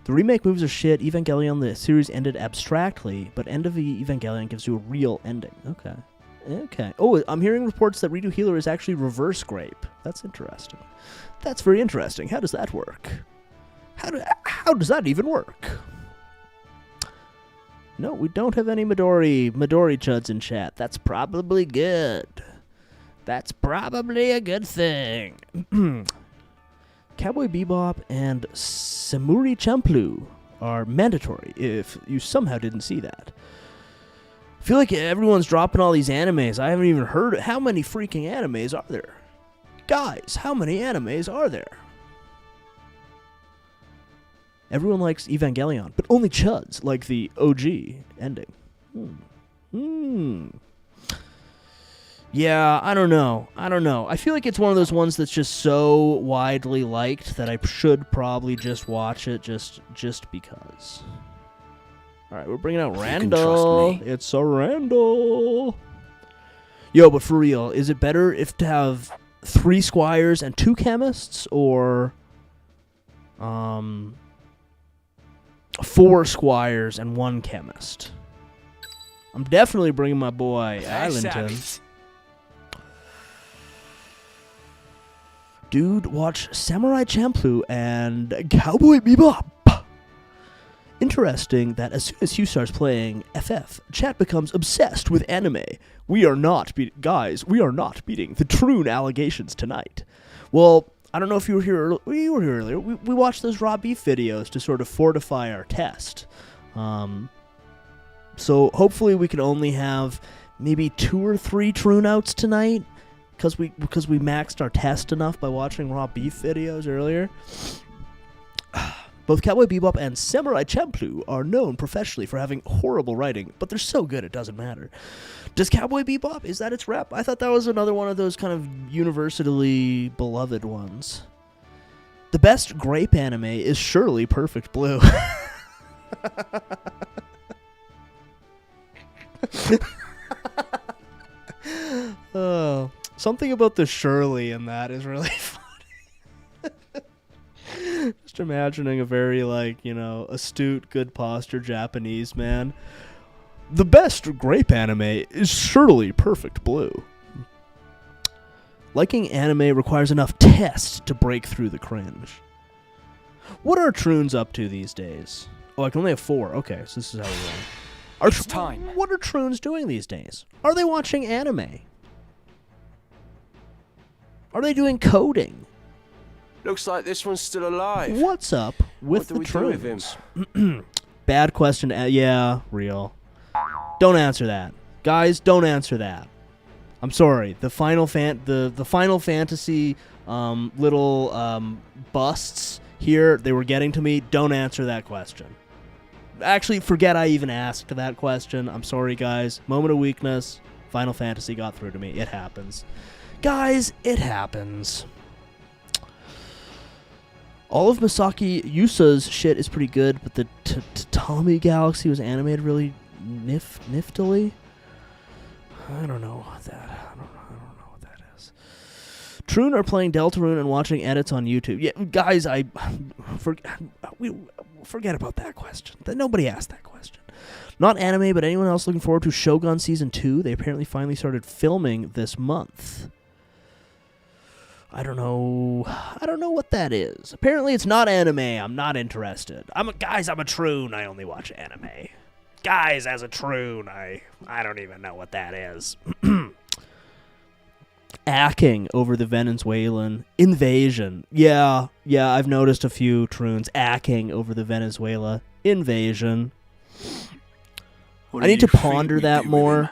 The remake moves are shit. Evangelion, the series ended abstractly, but End of Evangelion gives you a real ending. Okay. Okay. Oh, I'm hearing reports that Redo Healer is actually reverse grape. That's interesting. That's very interesting. How does that work? How does that even work? No, we don't have any Midori chuds in chat. That's probably good. That's probably a good thing. Cowboy Bebop and Samurai Champloo are mandatory if you somehow didn't see that. I feel like everyone's dropping all these animes. I haven't even heard it. How many freaking animes are there? Guys, how many animes are there? Everyone likes Evangelion, but only chuds like the OG ending. Yeah, I don't know. I feel like it's one of those ones that's just so widely liked that I should probably just watch it just because. All right, we're bringing out Randall. It's a Randall. Yo, but for real, is it better if to have 3 squires and 2 chemists, or 4 squires and 1 chemist? I'm definitely bringing my boy Islandton. Dude, watch Samurai Champloo and Cowboy Bebop. Interesting that as soon as Hugh starts playing FF, chat becomes obsessed with anime. We are not beating the Troon allegations tonight. Well, I don't know if you were here. We were here earlier. We watched those raw beef videos to sort of fortify our test. So hopefully we can only have maybe 2 or 3 Troon outs tonight, because we maxed our test enough by watching raw beef videos earlier. Both Cowboy Bebop and Samurai Champloo are known professionally for having horrible writing, but they're so good it doesn't matter. Does Cowboy Bebop, is that its rep? I thought that was another one of those kind of universally beloved ones. The best grape anime is surely Perfect Blue. Oh, something about the Shirley in that is really funny. Just imagining a very, astute, good posture Japanese man. The best grape anime is surely Perfect Blue. Liking anime requires enough test to break through the cringe. What are Troons up to these days? Oh, I can only have 4. Okay, so this is how we roll. It's time. What are Troons doing these days? Are they watching anime? Are they doing coding? Looks like this one's still alive. What's up with the What do we do with Troons? Bad question. Yeah, real. Don't answer that, guys. Don't answer that. I'm sorry. The Final Fantasy little busts here, they were getting to me. Don't answer that question. Actually, forget I even asked that question. I'm sorry, guys. Moment of weakness. Final Fantasy got through to me. It happens. Guys, it happens. All of Masaki Yusa's shit is pretty good, but the Tatami Galaxy was animated really niftily. I don't know what that. I don't know what that is. Troon are playing Deltarune and watching edits on YouTube. Yeah, guys, forget about that question. Nobody asked that question. Not anime, but anyone else looking forward to Shogun Season 2? They apparently finally started filming this month. I don't know what that is. Apparently it's not anime. I'm not interested. I'm a Troon. I only watch anime. Guys, as a Troon, I don't even know what that is. Acking over the Venezuelan invasion. Yeah, I've noticed a few Troons acking over the Venezuela invasion. I need to ponder that more.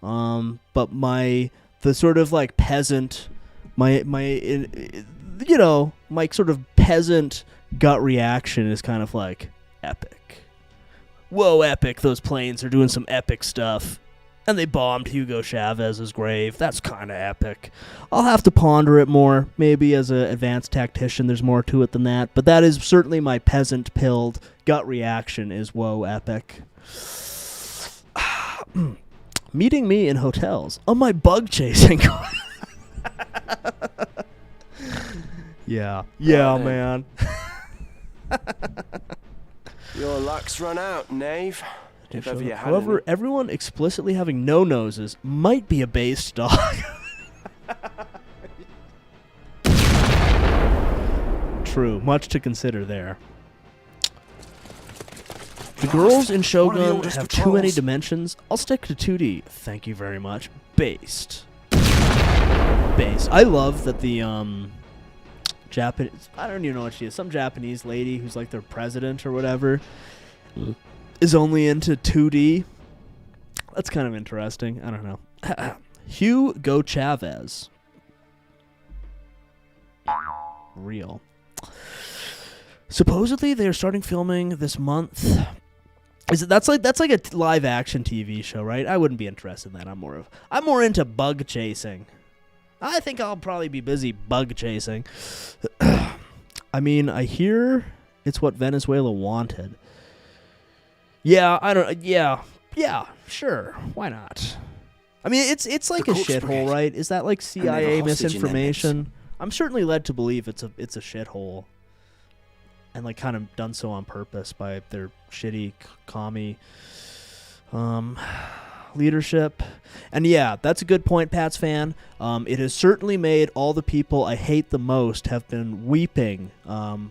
But the sort of like peasant, my sort of peasant gut reaction is kind of like epic. Whoa, epic! Those planes are doing some epic stuff. And they bombed Hugo Chavez's grave. That's kind of epic. I'll have to ponder it more. Maybe as an advanced tactician, there's more to it than that. But that is certainly my peasant-pilled gut reaction is, whoa, epic. Meeting me in hotels on my bug chasing. Yeah, man. Your luck's run out, knave. If ever you had However, any. everyone explicitly having no noses might be a based dog. True, much to consider there. The girls in Shogun have too many dimensions. I'll stick to 2D. Thank you very much. Based. I love that the Japanese, I don't even know what she is, some Japanese lady who's like their president or whatever is only into 2D. That's kind of interesting. I don't know. Hugo Chavez. Real. Supposedly they're starting filming this month. That's like a live action TV show, right? I wouldn't be interested in that. I'm more into bug chasing. I think I'll probably be busy bug chasing. I mean, I hear it's what Venezuela wanted. Yeah, sure. Why not? I mean, it's like a shithole, right? Is that like CIA misinformation? I'm certainly led to believe it's a shithole, and like kind of done so on purpose by their shitty commie leadership. And yeah, that's a good point, Pat's fan. It has certainly made all the people I hate the most have been weeping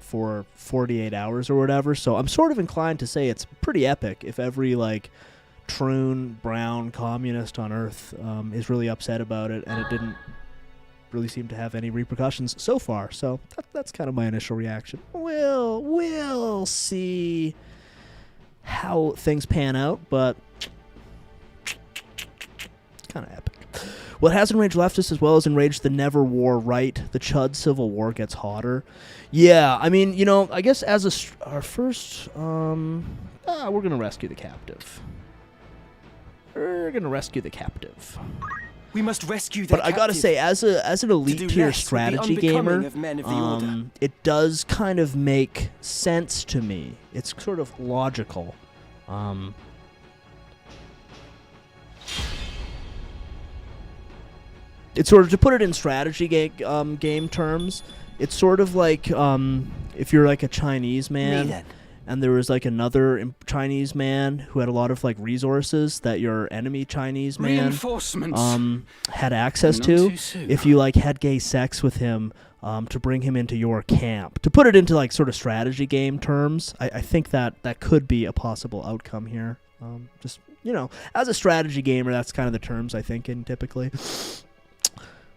for 48 hours or whatever. So I'm sort of inclined to say it's pretty epic if every like troon brown communist on Earth is really upset about it, and it didn't really seem to have any repercussions so far. So that's kind of my initial reaction. We'll see how things pan out, but kind of epic. Well, it has enraged leftists as well as enraged the never war right. The Chud Civil War gets hotter. Yeah, I mean, I guess as our first, we're gonna rescue the captive. We must rescue But I gotta say, as an elite tier strategy gamer, it does kind of make sense to me. It's sort of logical. It's sort of, to put it in strategy game terms, it's sort of like if you're like a Chinese man and there was like another Chinese man who had a lot of like resources that your enemy Chinese man had access to. If you like had gay sex with him to bring him into your camp. To put it into like sort of strategy game terms, I think that could be a possible outcome here. Just, as a strategy gamer, that's kind of the terms I think in typically.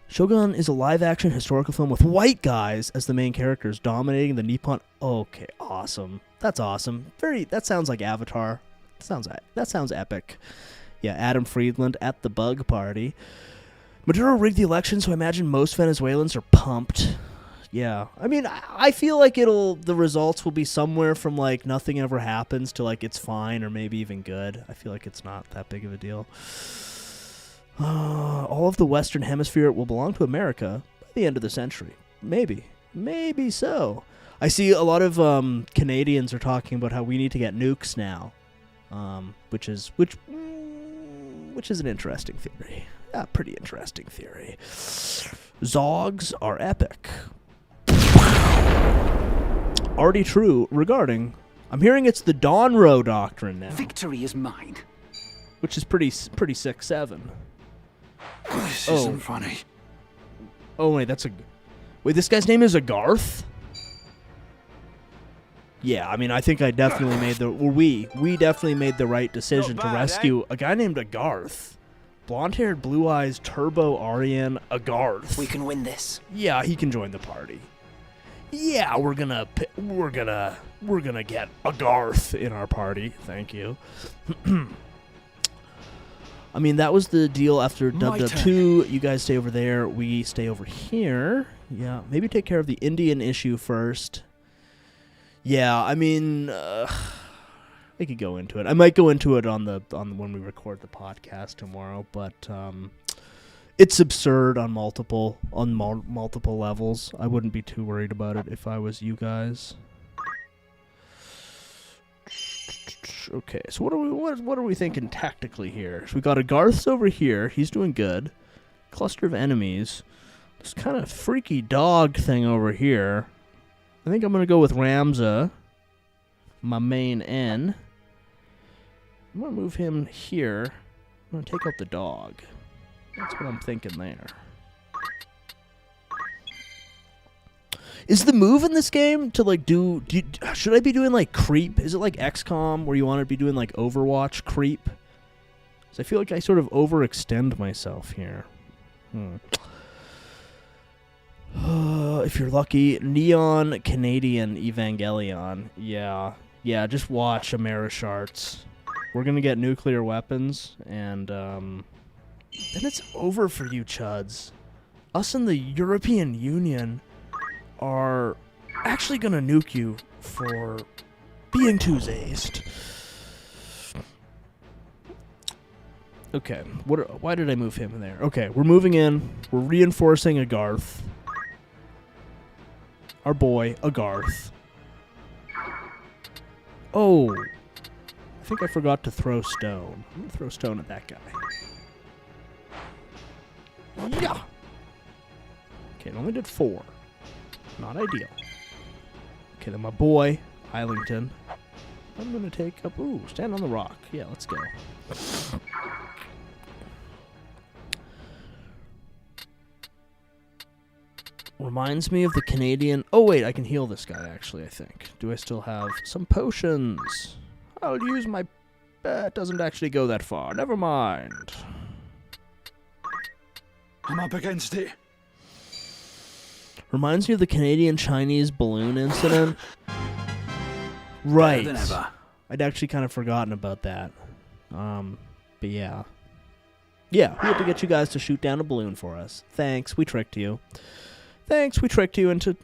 Shogun is a live-action historical film with white guys as the main characters, dominating the Nippon. Okay, awesome. That's awesome. That sounds like Avatar. That sounds epic. Yeah, Adam Friedland at the bug party. Maduro rigged the election, so I imagine most Venezuelans are pumped. Yeah, I mean, I feel like the results will be somewhere from like nothing ever happens to like it's fine or maybe even good. I feel like it's not that big of a deal. All of the Western Hemisphere will belong to America by the end of the century. Maybe so. I see a lot of Canadians are talking about how we need to get nukes now, which is an interesting theory. A pretty interesting theory. Zogs are epic. Already true regarding. I'm hearing it's the Donro Doctrine now. Victory is mine. Which is pretty 6-7. This isn't funny. Oh wait, this guy's name is Agarth? Yeah, I mean, I think I definitely made we definitely made the right decision to rescue a guy named Agarth. Blonde-haired, blue eyes, turbo Aryan Agarth. We can win this. Yeah, he can join the party. Yeah, we're gonna get Agarth in our party. Thank you. I mean, that was the deal after Dub 2. You guys stay over there. We stay over here. Yeah, maybe take care of the Indian issue first. Yeah, I mean, we could go into it. I might go into it on when we record the podcast tomorrow, but it's absurd on multiple levels. I wouldn't be too worried about it if I was you guys. Okay, so what are we thinking tactically here? So we got a Garth's over here. He's doing good. Cluster of enemies. This kind of freaky dog thing over here. I think I'm gonna go with Ramza, my main N. I'm gonna move him here. I'm gonna take out the dog. That's what I'm thinking there. Is the move in this game to like should I be doing like creep? Is it like XCOM where you want to be doing like Overwatch creep? Because I feel like I sort of overextend myself here. If you're lucky, Neon Canadian Evangelion. Yeah, just watch Amerisharts. We're gonna get nuclear weapons, and then it's over for you chuds. Us in the European Union are actually gonna nuke you for being too zazed. Okay, why did I move him in there? Okay, we're moving in. We're reinforcing Agarth. Our boy, Agarth. Oh, I think I forgot to throw stone. I'm gonna throw stone at that guy. Yeah! Okay, it only did 4. Not ideal. Okay, then my boy, Islington. I'm gonna take up... Ooh, stand on the rock. Yeah, let's go. Reminds me of the Canadian... Oh, wait, I can heal this guy, actually, I think. Do I still have some potions? I'll use my... It doesn't actually go that far. Never mind. I'm up against it. Reminds me of the Canadian-Chinese balloon incident. Right. Better than ever. I'd actually kind of forgotten about that. But yeah. Yeah, we had to get you guys to shoot down a balloon for us. Thanks, we tricked you. Thanks, we tricked you into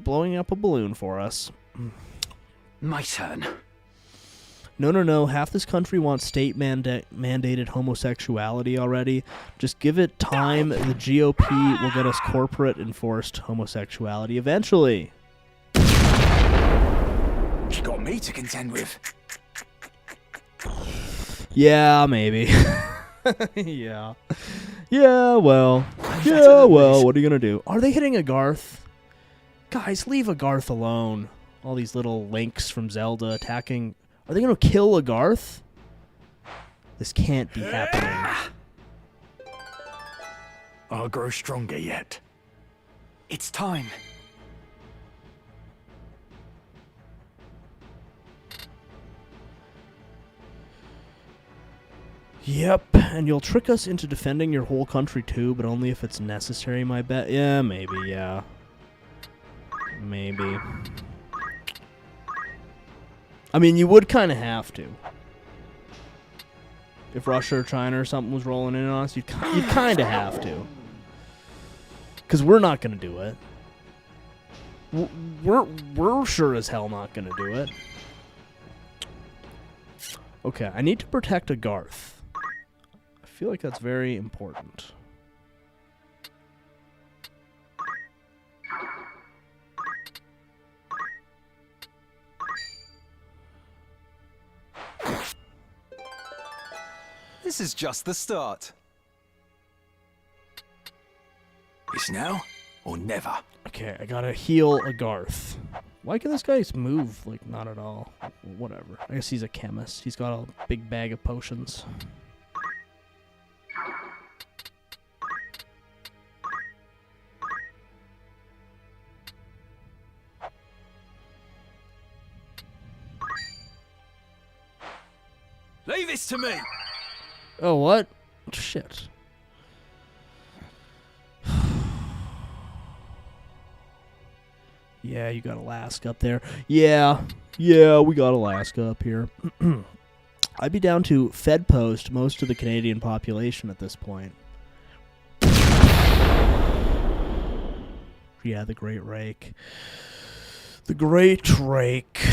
blowing up a balloon for us. My turn. No. Half this country wants state-mandated homosexuality already. Just give it time. The GOP will get us corporate-enforced homosexuality eventually. You got me to contend with. Yeah, maybe. Yeah. Yeah, well. Yeah, well, what are you gonna do? Are they hitting Agarth? Guys, leave Agarth alone. All these little links from Zelda attacking... Are they gonna kill Agarth? This can't be happening. I'll grow stronger yet. It's time. Yep. And you'll trick us into defending your whole country too, but only if it's necessary, my bet. Yeah, maybe, yeah. Maybe. I mean, you would kind of have to. If Russia or China or something was rolling in on us, you'd kind of have to. Because we're not going to do it. We're sure as hell not going to do it. Okay, I need to protect a Garth. I feel like that's very important. This is just the start. It's now or never. Okay, I gotta heal a Garth. Why can this guy move? Like, not at all. Whatever. I guess he's a chemist. He's got a big bag of potions. Leave this to me. Oh, what? Shit. Yeah, you got Alaska up there. Yeah, we got Alaska up here. I'd be down to Fed post most of the Canadian population at this point. Yeah, the Great Rake. The Great Rake.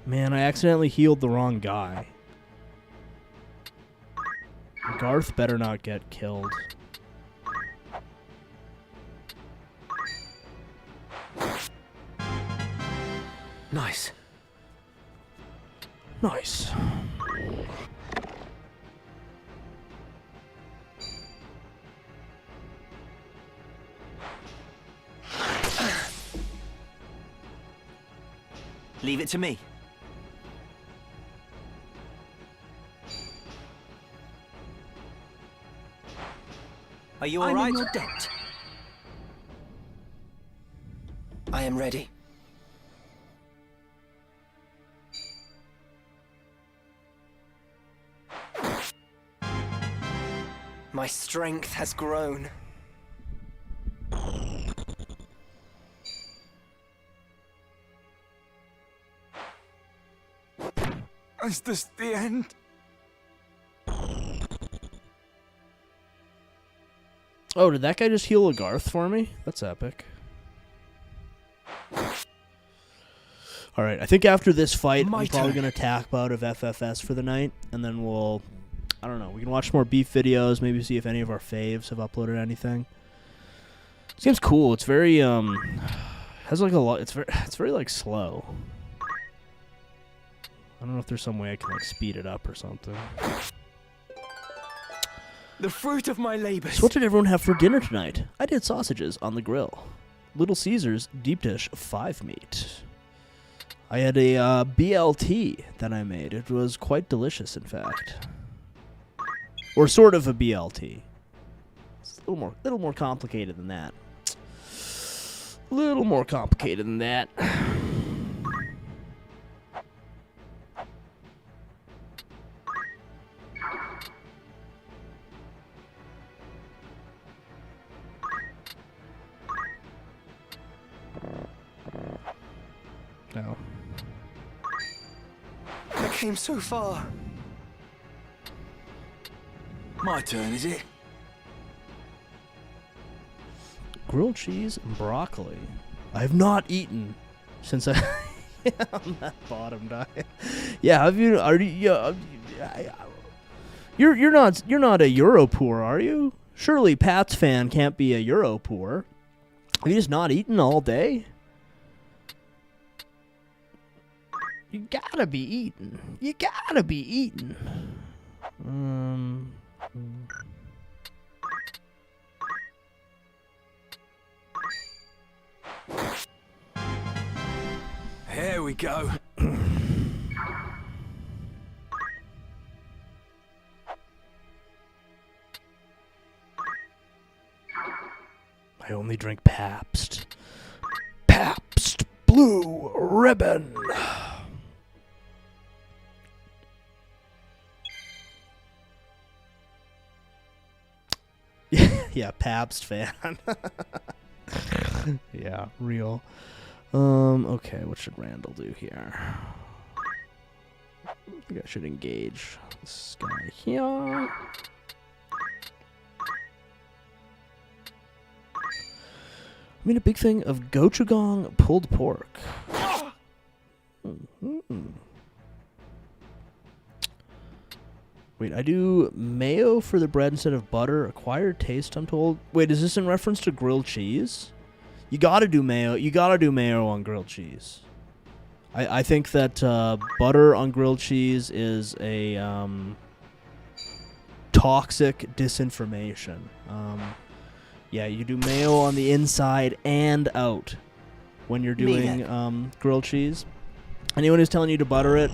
Man, I accidentally healed the wrong guy. Garth better not get killed. Nice. Nice. Leave it to me. Are you all right? I'm in your debt. I am ready. My strength has grown. Is this the end? Oh, did that guy just heal a Garth for me? That's epic. Alright, I think after this fight, I'm probably going to tap out of FFS for the night, and then we'll... I don't know, we can watch more beef videos, maybe see if any of our faves have uploaded anything. Seems cool. It's very, has like a lot, it's very like slow. I don't know if there's some way I can like speed it up or something. The fruit of my labors. So what did everyone have for dinner tonight? I did sausages on the grill. Little Caesar's deep dish 5 meat. I had a BLT that I made. It was quite delicious, in fact. Or sort of a BLT. It's a little more complicated than that. A little more complicated than that. No. I came so far. My turn, is it? Grilled cheese and broccoli. I have not eaten since on that bottom diet. Yeah, have you? Are you? You're not a Europoor, are you? Surely Pats fan can't be a Europoor. Have you just not eaten all day? You gotta be eating. You gotta be eating. Here we go. I only drink Pabst. Pabst Blue Ribbon. Yeah, Pabst fan. Yeah, real. Okay, what should Randall do here? I think I should engage this guy here. I mean, a big thing of gochujang pulled pork. Wait, I do mayo for the bread instead of butter. Acquired taste, I'm told. Wait, is this in reference to grilled cheese? You gotta do mayo. You gotta do mayo on grilled cheese. I think that butter on grilled cheese is a toxic disinformation. Yeah, you do mayo on the inside and out when you're doing grilled cheese. Anyone who's telling you to butter it,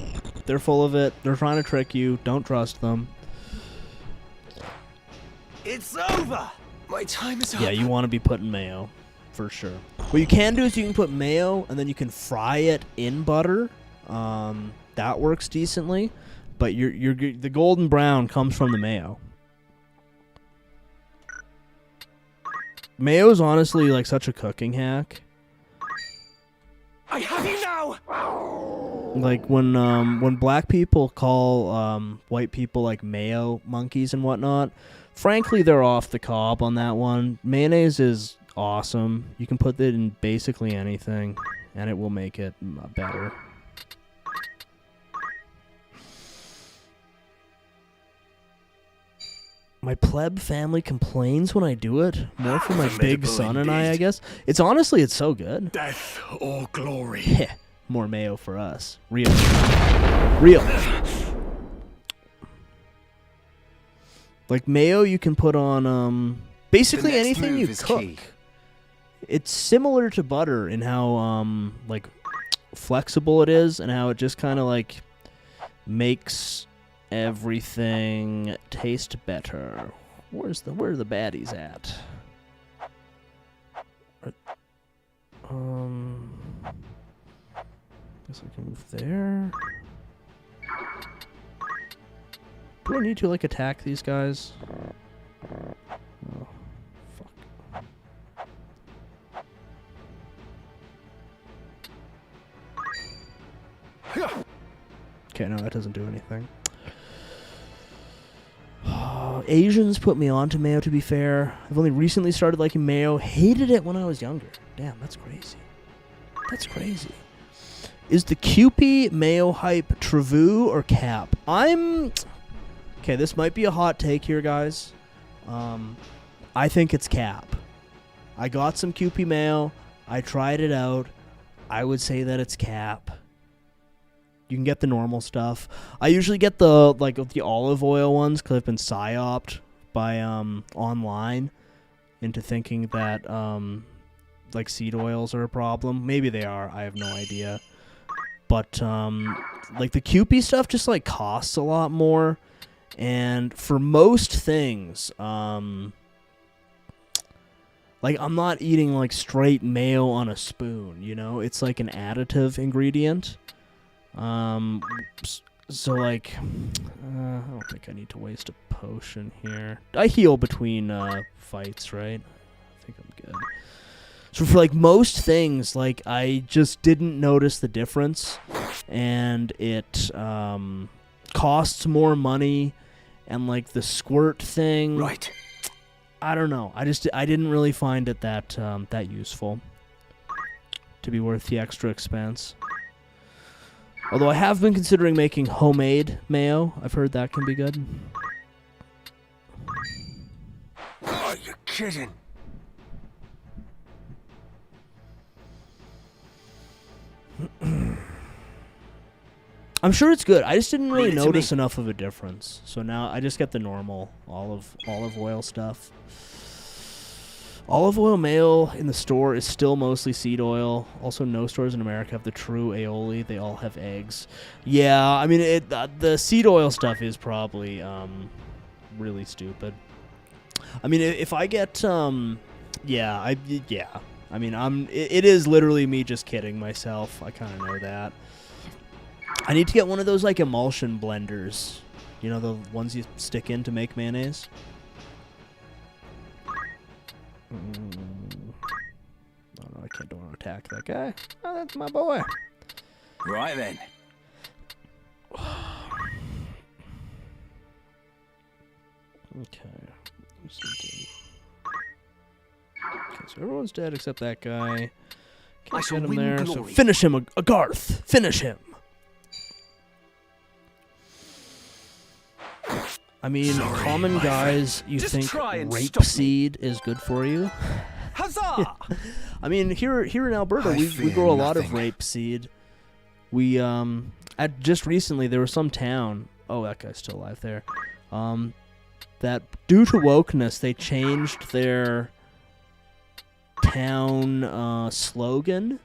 they're full of it. They're trying to trick you. Don't trust them. It's over. My time is up. Yeah, you want to be putting mayo, for sure. What you can do is you can put mayo and then you can fry it in butter. That works decently, but the golden brown comes from the mayo. Mayo is honestly like such a cooking hack. I have you now. Like when black people call white people like mayo monkeys and whatnot, frankly they're off the cob on that one. Mayonnaise is awesome. You can put it in basically anything, and it will make it better. My pleb family complains when I do it, more for my big son and I guess. It's so good. Death or glory. Yeah, more mayo for us. Real. Like mayo you can put on basically anything you cook. Key. It's similar to butter in how like flexible it is and how it just kind of like makes everything taste better. Where are the baddies at? Guess I can move there. Do I need to like attack these guys? Oh, fuck. Okay, no, that doesn't do anything. Asians put me onto mayo, to be fair. I've only recently started liking mayo. Hated it when I was younger. Damn, that's crazy. That's crazy. Is the Kewpie mayo hype true or cap? Okay, this might be a hot take here, guys. I think it's cap. I got some Kewpie mayo. I tried it out. I would say that it's cap. You can get the normal stuff. I usually get the olive oil ones because I've been psyoped by online into thinking that like seed oils are a problem. Maybe they are. I have no idea. But like the Kewpie stuff just like costs a lot more, and for most things, like I'm not eating like straight mayo on a spoon. You know, it's like an additive ingredient. So like, I don't think I need to waste a potion here. I heal between fights, right? I think I'm good. So for like most things, like I just didn't notice the difference, and it costs more money, and like the squirt thing. Right. I don't know. I didn't really find it that that useful to be worth the extra expense. Although I have been considering making homemade mayo. I've heard that can be good. Are you kidding? I'm sure it's good. I just didn't really notice enough of a difference. So now I just get the normal olive oil stuff. Olive oil mayo in the store is still mostly seed oil. Also, no stores in America have the true aioli. They all have eggs. Yeah, I mean, the seed oil stuff is probably really stupid. I mean, if I get yeah. I mean, it is literally me just kidding myself. I kind of know that. I need to get one of those like emulsion blenders. You know, the ones you stick in to make mayonnaise. attack that guy. Oh, that's my boy. Right then. Okay, so everyone's dead except that guy. Can't get him there, so finish him, Agarth! Finish him! I mean, common guys, you think rapeseed is good for you? Huzzah! I mean, here in Alberta, we grow a lot of rapeseed. We, just recently, there was some town, oh, that guy's still alive there, that due to wokeness, they changed their town slogan,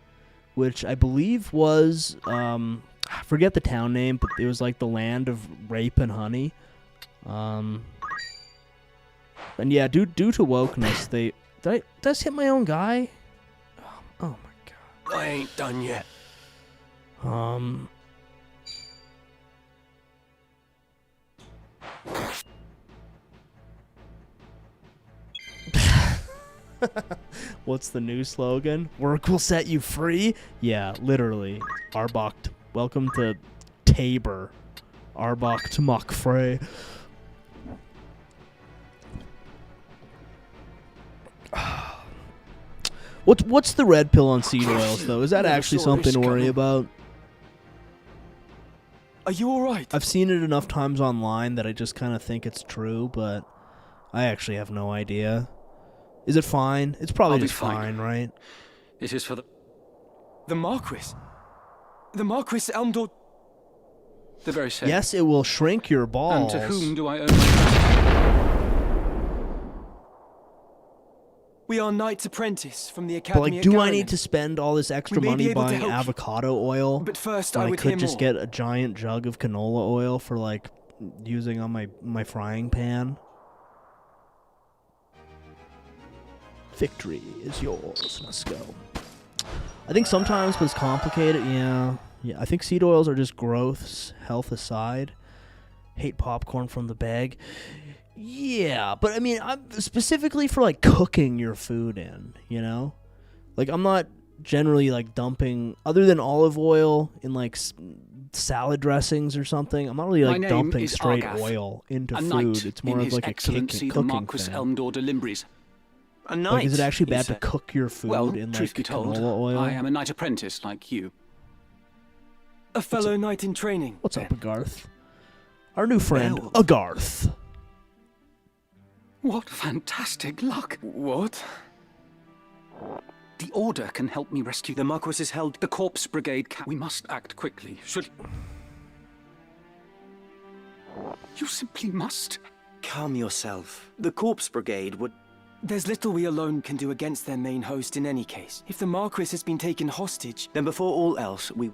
which I believe was, I forget the town name, but it was like the land of rape and honey. And yeah, due to wokeness, did I hit my own guy? Oh my god. I ain't done yet. What's the new slogan? Work will set you free? Yeah, literally. Arbacht. Welcome to Tabor. Arbacht Mach Frey. What's the red pill on seed oils, though? Is that actually something to worry about? Are you alright? I've seen it enough times online that I just kind of think it's true, but I actually have no idea. Is it fine? It's probably just fine, right? It is for the Marquis. The Marquis Elmdor. The very same. Yes, it will shrink your balls. And to whom do I owe my... We are Knight's Apprentice from the Academy. But like, do I need to spend all this extra money buying avocado oil? But first, when I would could hear just more. get a giant jug of canola oil for like using on my frying pan. Victory is yours. Let's go. I think sometimes when it's complicated, yeah. I think seed oils are just growths, health aside. Hate popcorn from the bag. Yeah, but I mean, I'm specifically for like cooking your food in, you know? Like, I'm not generally like dumping, other than olive oil in like salad dressings or something, I'm not really like dumping straight oil into food. It's more of like a cooking thing. Elmdor de Limbres. A knight, like, is it actually bad to cook your food in like truth be told, canola oil? I am a knight apprentice like you. A fellow knight in training. What's up, Agarth? Our new friend, Agarth. What fantastic luck. What? The Order can help me rescue. The Marquis is held. The Corpse Brigade can... We must act quickly. Should... You simply must. Calm yourself. The Corpse Brigade would... There's little we alone can do against their main host in any case. If the Marquis has been taken hostage... Then before all else, we...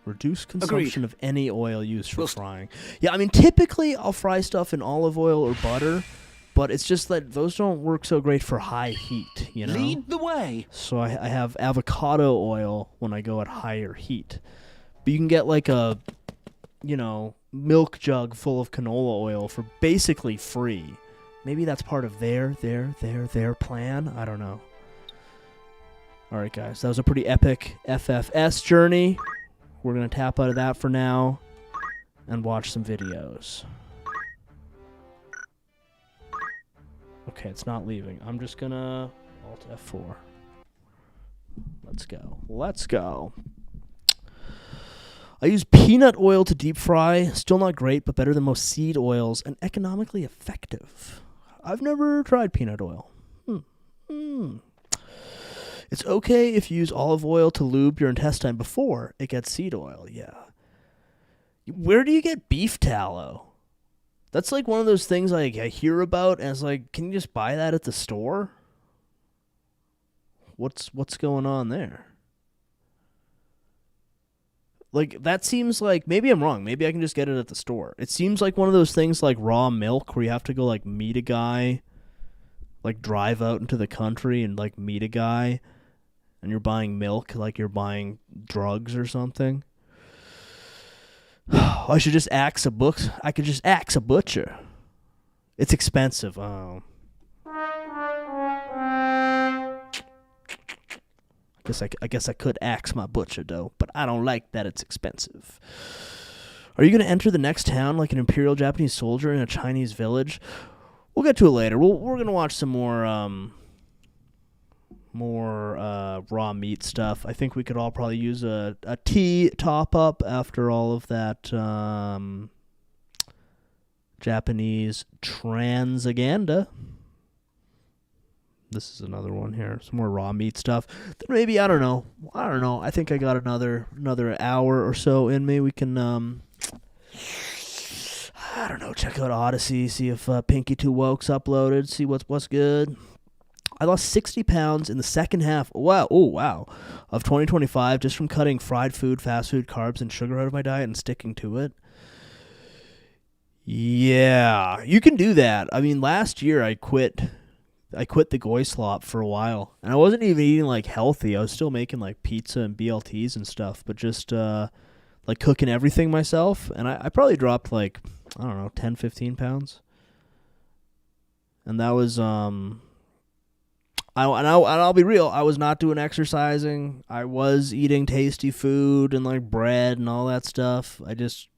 Reduce consumption of any oil used for frying. Yeah, I mean, typically I'll fry stuff in olive oil or butter, but it's just that those don't work so great for high heat, you know? Lead the way! So I have avocado oil when I go at higher heat. But you can get like a, you know, milk jug full of canola oil for basically free. Maybe that's part of their plan? I don't know. Alright guys, that was a pretty epic FFS journey. We're going to tap out of that for now and watch some videos. Okay, it's not leaving. I'm just going to Alt F4. Let's go. Let's go. I use peanut oil to deep fry. Still not great, but better than most seed oils and economically effective. I've never tried peanut oil. It's okay if you use olive oil to lube your intestine before it gets seed oil, yeah. Where do you get beef tallow? That's like one of those things like I hear about, and it's like, can you just buy that at the store? What's going on there? Like, that seems like, maybe I'm wrong. Maybe I can just get it at the store. It seems like one of those things like raw milk where you have to go like meet a guy, like drive out into the country and like meet a guy. And you're buying milk like you're buying drugs or something. I should just axe a book. I could just axe a butcher. It's expensive. Oh. I guess I could axe my butcher though, but I don't like that it's expensive. Are you going to enter the next town like an Imperial Japanese soldier in a Chinese village? We'll get to it later. We're going to watch some more raw meat stuff. I think we could all probably use a tea top up after all of that Japanese transaganda. This is another one here. Some more raw meat stuff. Then maybe, I don't know. I think I got another hour or so in me. We can, I don't know, check out Odyssey, see if Pinky 2 Woke's uploaded, see what's good. I lost 60 pounds in the second half, wow, of 2025 just from cutting fried food, fast food, carbs, and sugar out of my diet and sticking to it. Yeah, you can do that. I mean, last year I quit the goy slop for a while, and I wasn't even eating like healthy. I was still making like pizza and BLTs and stuff, but just like cooking everything myself, and I probably dropped like, I don't know, 10, 15 pounds. And that was I'll be real, I was not doing exercising. I was eating tasty food and like bread and all that stuff. I just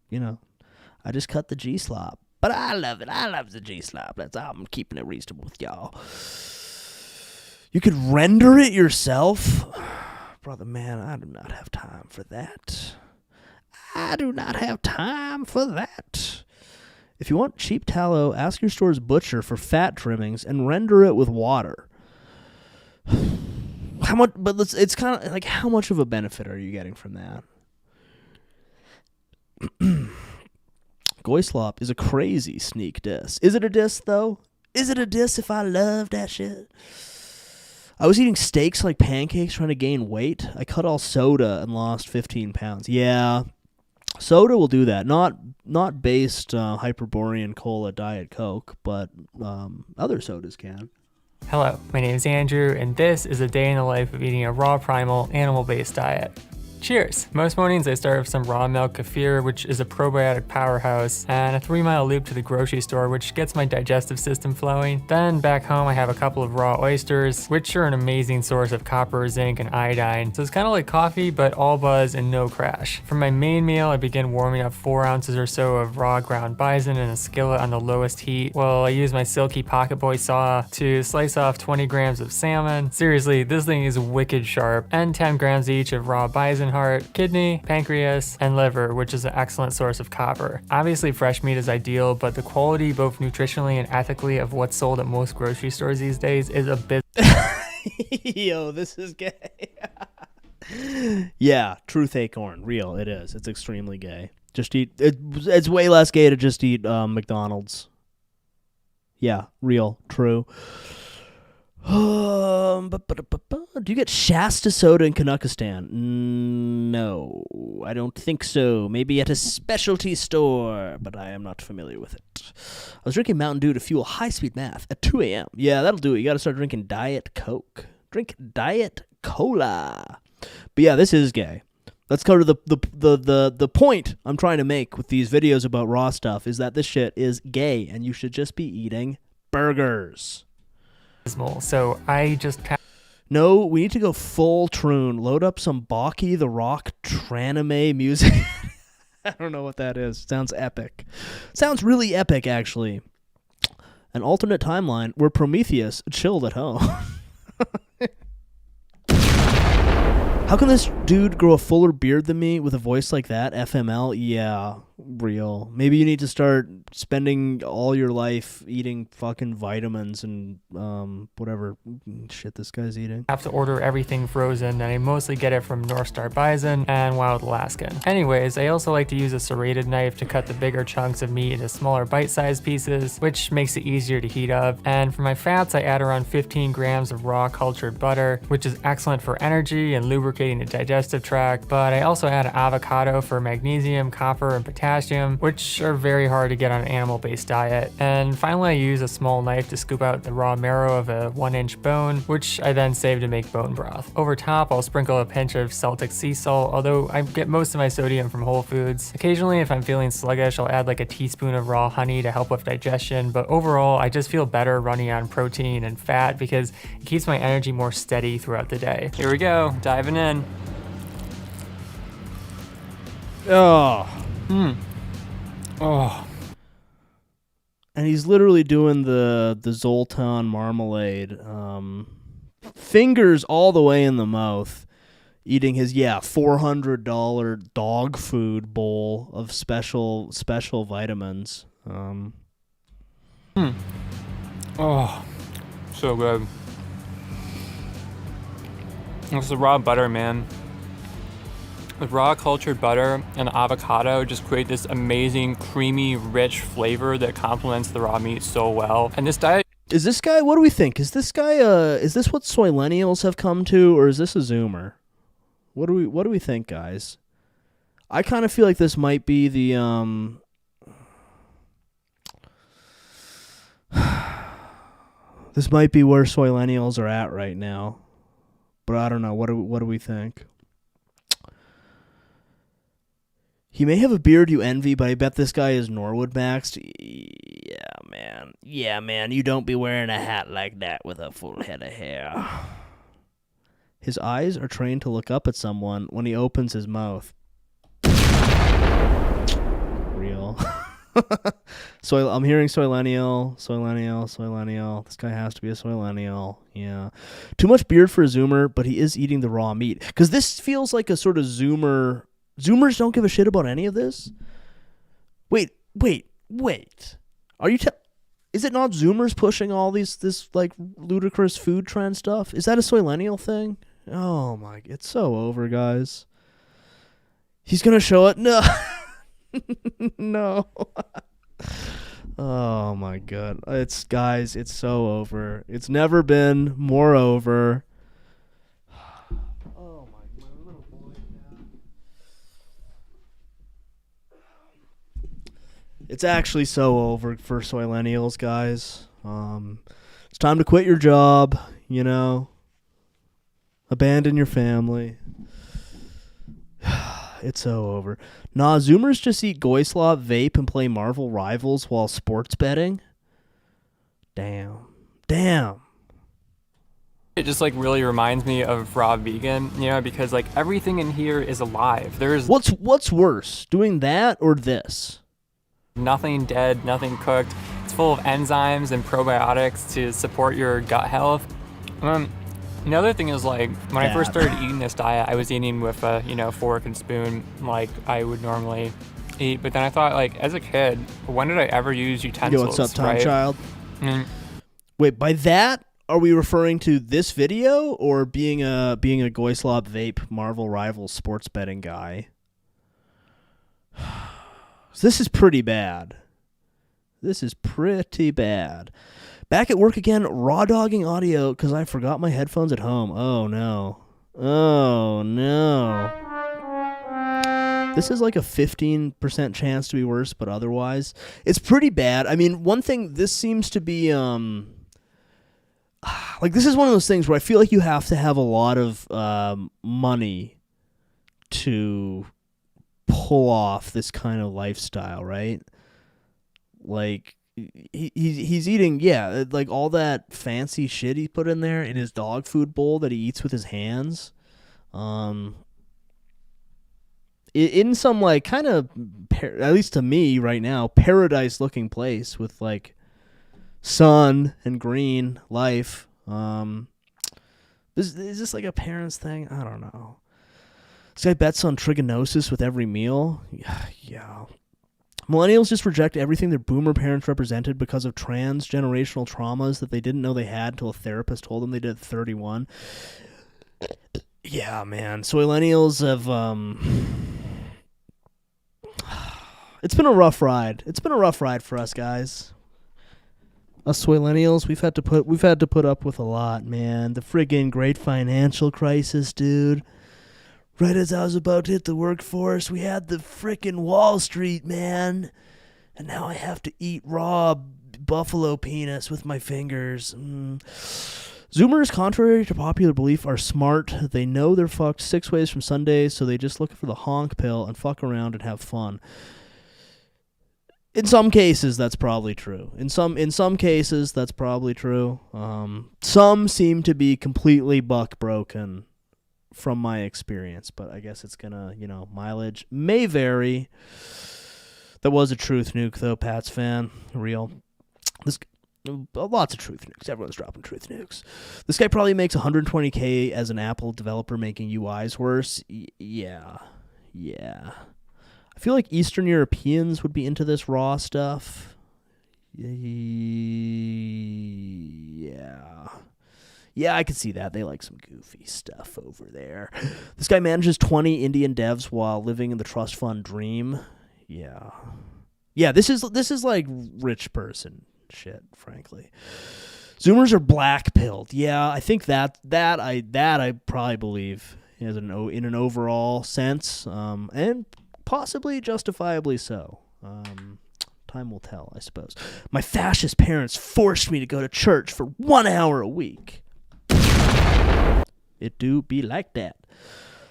cut the G-slop. But I love it. I love the G-slop. I'm keeping it reasonable with y'all. You could render it yourself? Brother, man, I do not have time for that. If you want cheap tallow, ask your store's butcher for fat trimmings and render it with water. How much? But it's kind of like, how much of a benefit are you getting from that? Goy slop is a crazy sneak diss. Is it a diss, though? Is it a diss if I love that shit? I was eating steaks like pancakes trying to gain weight. I cut all soda and lost 15 pounds. Yeah, soda will do that. Not based Hyperborean Cola Diet Coke, but other sodas can. Hello, my name is Andrew, and this is a day in the life of eating a raw primal animal-based diet. Cheers! Most mornings I start with some raw milk kefir, which is a probiotic powerhouse, and a 3-mile loop to the grocery store, which gets my digestive system flowing. Then back home I have a couple of raw oysters, which are an amazing source of copper, zinc, and iodine. So it's kind of like coffee, but all buzz and no crash. For my main meal, I begin warming up 4 ounces or so of raw ground bison in a skillet on the lowest heat, while I use my silky pocket boy saw to slice off 20 grams of salmon. Seriously, this thing is wicked sharp, and 10 grams each of raw bison heart, kidney, pancreas, and liver, which is an excellent source of copper. Obviously, fresh meat is ideal, but the quality, both nutritionally and ethically, of what's sold at most grocery stores these days is abysmal. Yo, this is gay. Yeah, truth acorn. Real, it is. It's extremely gay. Just eat, it's way less gay to just eat McDonald's. Yeah, real, true. Do you get Shasta soda in Kazakhstan? No, I don't think so. Maybe at a specialty store, but I am not familiar with it. I was drinking Mountain Dew to fuel high-speed math at 2 a.m. Yeah, that'll do it. You got to start drinking Diet Coke. Drink Diet Cola. But yeah, this is gay. Let's go to the point I'm trying to make with these videos about raw stuff is that this shit is gay, and you should just be eating burgers. So I just... No, we need to go full troon. Load up some Baki the Rock Tranime music. I don't know what that is. Sounds epic. Sounds really epic, actually. An alternate timeline where Prometheus chilled at home. How can this dude grow a fuller beard than me with a voice like that? FML? Yeah, real. Maybe you need to start spending all your life eating fucking vitamins and whatever shit this guy's eating. I have to order everything frozen, and I mostly get it from North Star Bison and Wild Alaskan. Anyways, I also like to use a serrated knife to cut the bigger chunks of meat into smaller bite-sized pieces, which makes it easier to heat up. And for my fats, I add around 15 grams of raw cultured butter, which is excellent for energy and lubricating the digestive tract, but I also add avocado for magnesium, copper, and potassium, potassium, which are very hard to get on an animal-based diet. And finally, I use a small knife to scoop out the raw marrow of a 1-inch bone, which I then save to make bone broth. Over top, I'll sprinkle a pinch of Celtic sea salt, although I get most of my sodium from Whole Foods. Occasionally, if I'm feeling sluggish, I'll add like a teaspoon of raw honey to help with digestion, but overall, I just feel better running on protein and fat because it keeps my energy more steady throughout the day. Here we go, diving in. Oh. Oh. And he's literally doing the Zoltan marmalade. Fingers all the way in the mouth. Eating his, $400 dog food bowl of special vitamins. Oh, so good. It's the raw butter, man. The raw cultured butter and the avocado just create this amazing, creamy, rich flavor that complements the raw meat so well. And this diet... Is this guy, what do we think? Is this guy, is this what Soylenials have come to, or is this a Zoomer? What do we think, guys? I kind of feel like this might be the, this might be where Soylenials are at right now. But I don't know. What do we think? He may have a beard you envy, but I bet this guy is Norwood maxed. Yeah, man. Yeah, man. You don't be wearing a hat like that with a full head of hair. His eyes are trained to look up at someone when he opens his mouth. Real. I'm hearing Soylenial. This guy has to be a Soylenial. Yeah. Too much beard for a Zoomer, but he is eating the raw meat. Because this feels like a sort of Zoomer... Zoomers don't give a shit about any of this? Wait. Are you is it not Zoomers pushing all this like ludicrous food trend stuff? Is that a Soylenial thing? Oh my, it's so over, guys. He's gonna show it? No. No. Oh my god. It's so over. It's never been more over. It's actually so over for Soylenials, guys. It's time to quit your job, abandon your family. It's so over. Nah, Zoomers just eat Goyslav, vape, and play Marvel Rivals while sports betting. Damn. It just like really reminds me of raw vegan, because like everything in here is alive. There's what's worse, doing that or this? Nothing dead, nothing cooked. It's full of enzymes and probiotics to support your gut health. Another thing is like when I first started eating this diet, I was eating with a fork and spoon like I would normally eat. But then I thought, like, as a kid, when did I ever use utensils? Yo, what's up, Time right? Child? Wait, by that, are we referring to this video or being a Goyslav vape Marvel Rivals sports betting guy? This is pretty bad. Back at work again, raw dogging audio because I forgot my headphones at home. Oh no. This is like a 15% chance to be worse, but otherwise, it's pretty bad. I mean, one thing, this seems to be, like, this is one of those things where I feel like you have to have a lot of money to pull off this kind of lifestyle, right? Like, he's eating, like all that fancy shit he put in there in his dog food bowl that he eats with his hands. In some, like, kind of, at least to me right now, paradise-looking place with, like, sun and green life. Is this like a parent's thing? I don't know. This guy bets on trigonosis with every meal. Yeah. Millennials just reject everything their boomer parents represented because of transgenerational traumas that they didn't know they had until a therapist told them they did at 31. Yeah, man. Soylenials have, it's been a rough ride. It's been a rough ride for us guys. Us Soylenials, we've had to put up with a lot, man. The friggin' great financial crisis, dude. Right as I was about to hit the workforce, we had the frickin' Wall Street, man. And now I have to eat raw buffalo penis with my fingers. Zoomers, contrary to popular belief, are smart. They know they're fucked 6 ways from Sunday, so they just look for the honk pill and fuck around and have fun. In some cases, that's probably true. In some cases, that's probably true. Some seem to be completely buck broken from my experience, but I guess it's gonna, mileage may vary. That was a truth nuke, though, Pat's fan. Real. Lots of truth nukes. Everyone's dropping truth nukes. This guy probably makes $120K as an Apple developer making UIs worse. Yeah. I feel like Eastern Europeans would be into this raw stuff. Yeah, I can see that. They like some goofy stuff over there. This guy manages 20 Indian devs while living in the trust fund dream. Yeah, this is like rich person shit, frankly. Zoomers are black-pilled. Yeah, I think that I probably believe in an overall sense, and possibly justifiably so. Time will tell, I suppose. My fascist parents forced me to go to church for 1 hour a week. It do be like that.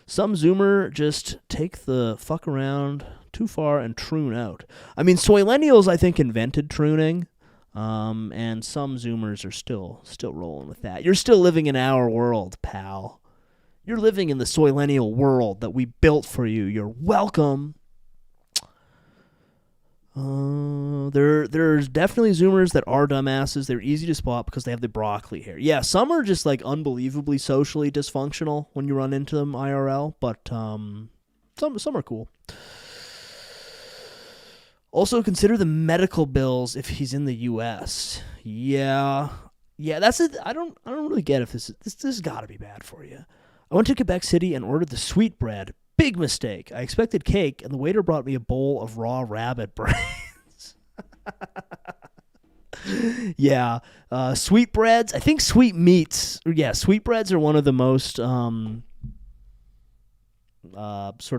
Some Zoomer just take the fuck around too far and troon out. I mean, Soylenials, I think, invented trooning, and some Zoomers are still rolling with that. You're still living in our world, pal. You're living in the Soylenial world that we built for you. You're welcome. There's definitely Zoomers that are dumbasses. They're easy to spot because they have the broccoli hair. Yeah, some are just like unbelievably socially dysfunctional when you run into them IRL, but some are cool. Also, consider the medical bills if he's in the U.S. Yeah, that's it. I don't really get if this has got to be bad for you. I went to Quebec City and ordered the sweetbread. Big mistake. I expected cake, and the waiter brought me a bowl of raw rabbit brains. Yeah, sweetbreads. I think sweetmeats. Yeah, sweetbreads are one of the most sort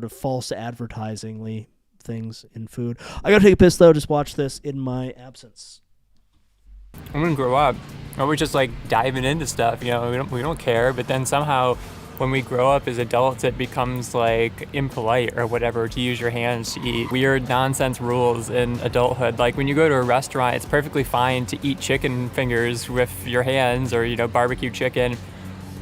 of false advertisingly things in food. I gotta take a piss though. Just watch this in my absence. I'm gonna grow up. Or we're just like diving into stuff, we don't care. But then somehow, when we grow up as adults, it becomes like impolite or whatever to use your hands to eat. Weird nonsense rules in adulthood. Like when you go to a restaurant, it's perfectly fine to eat chicken fingers with your hands, or barbecue chicken,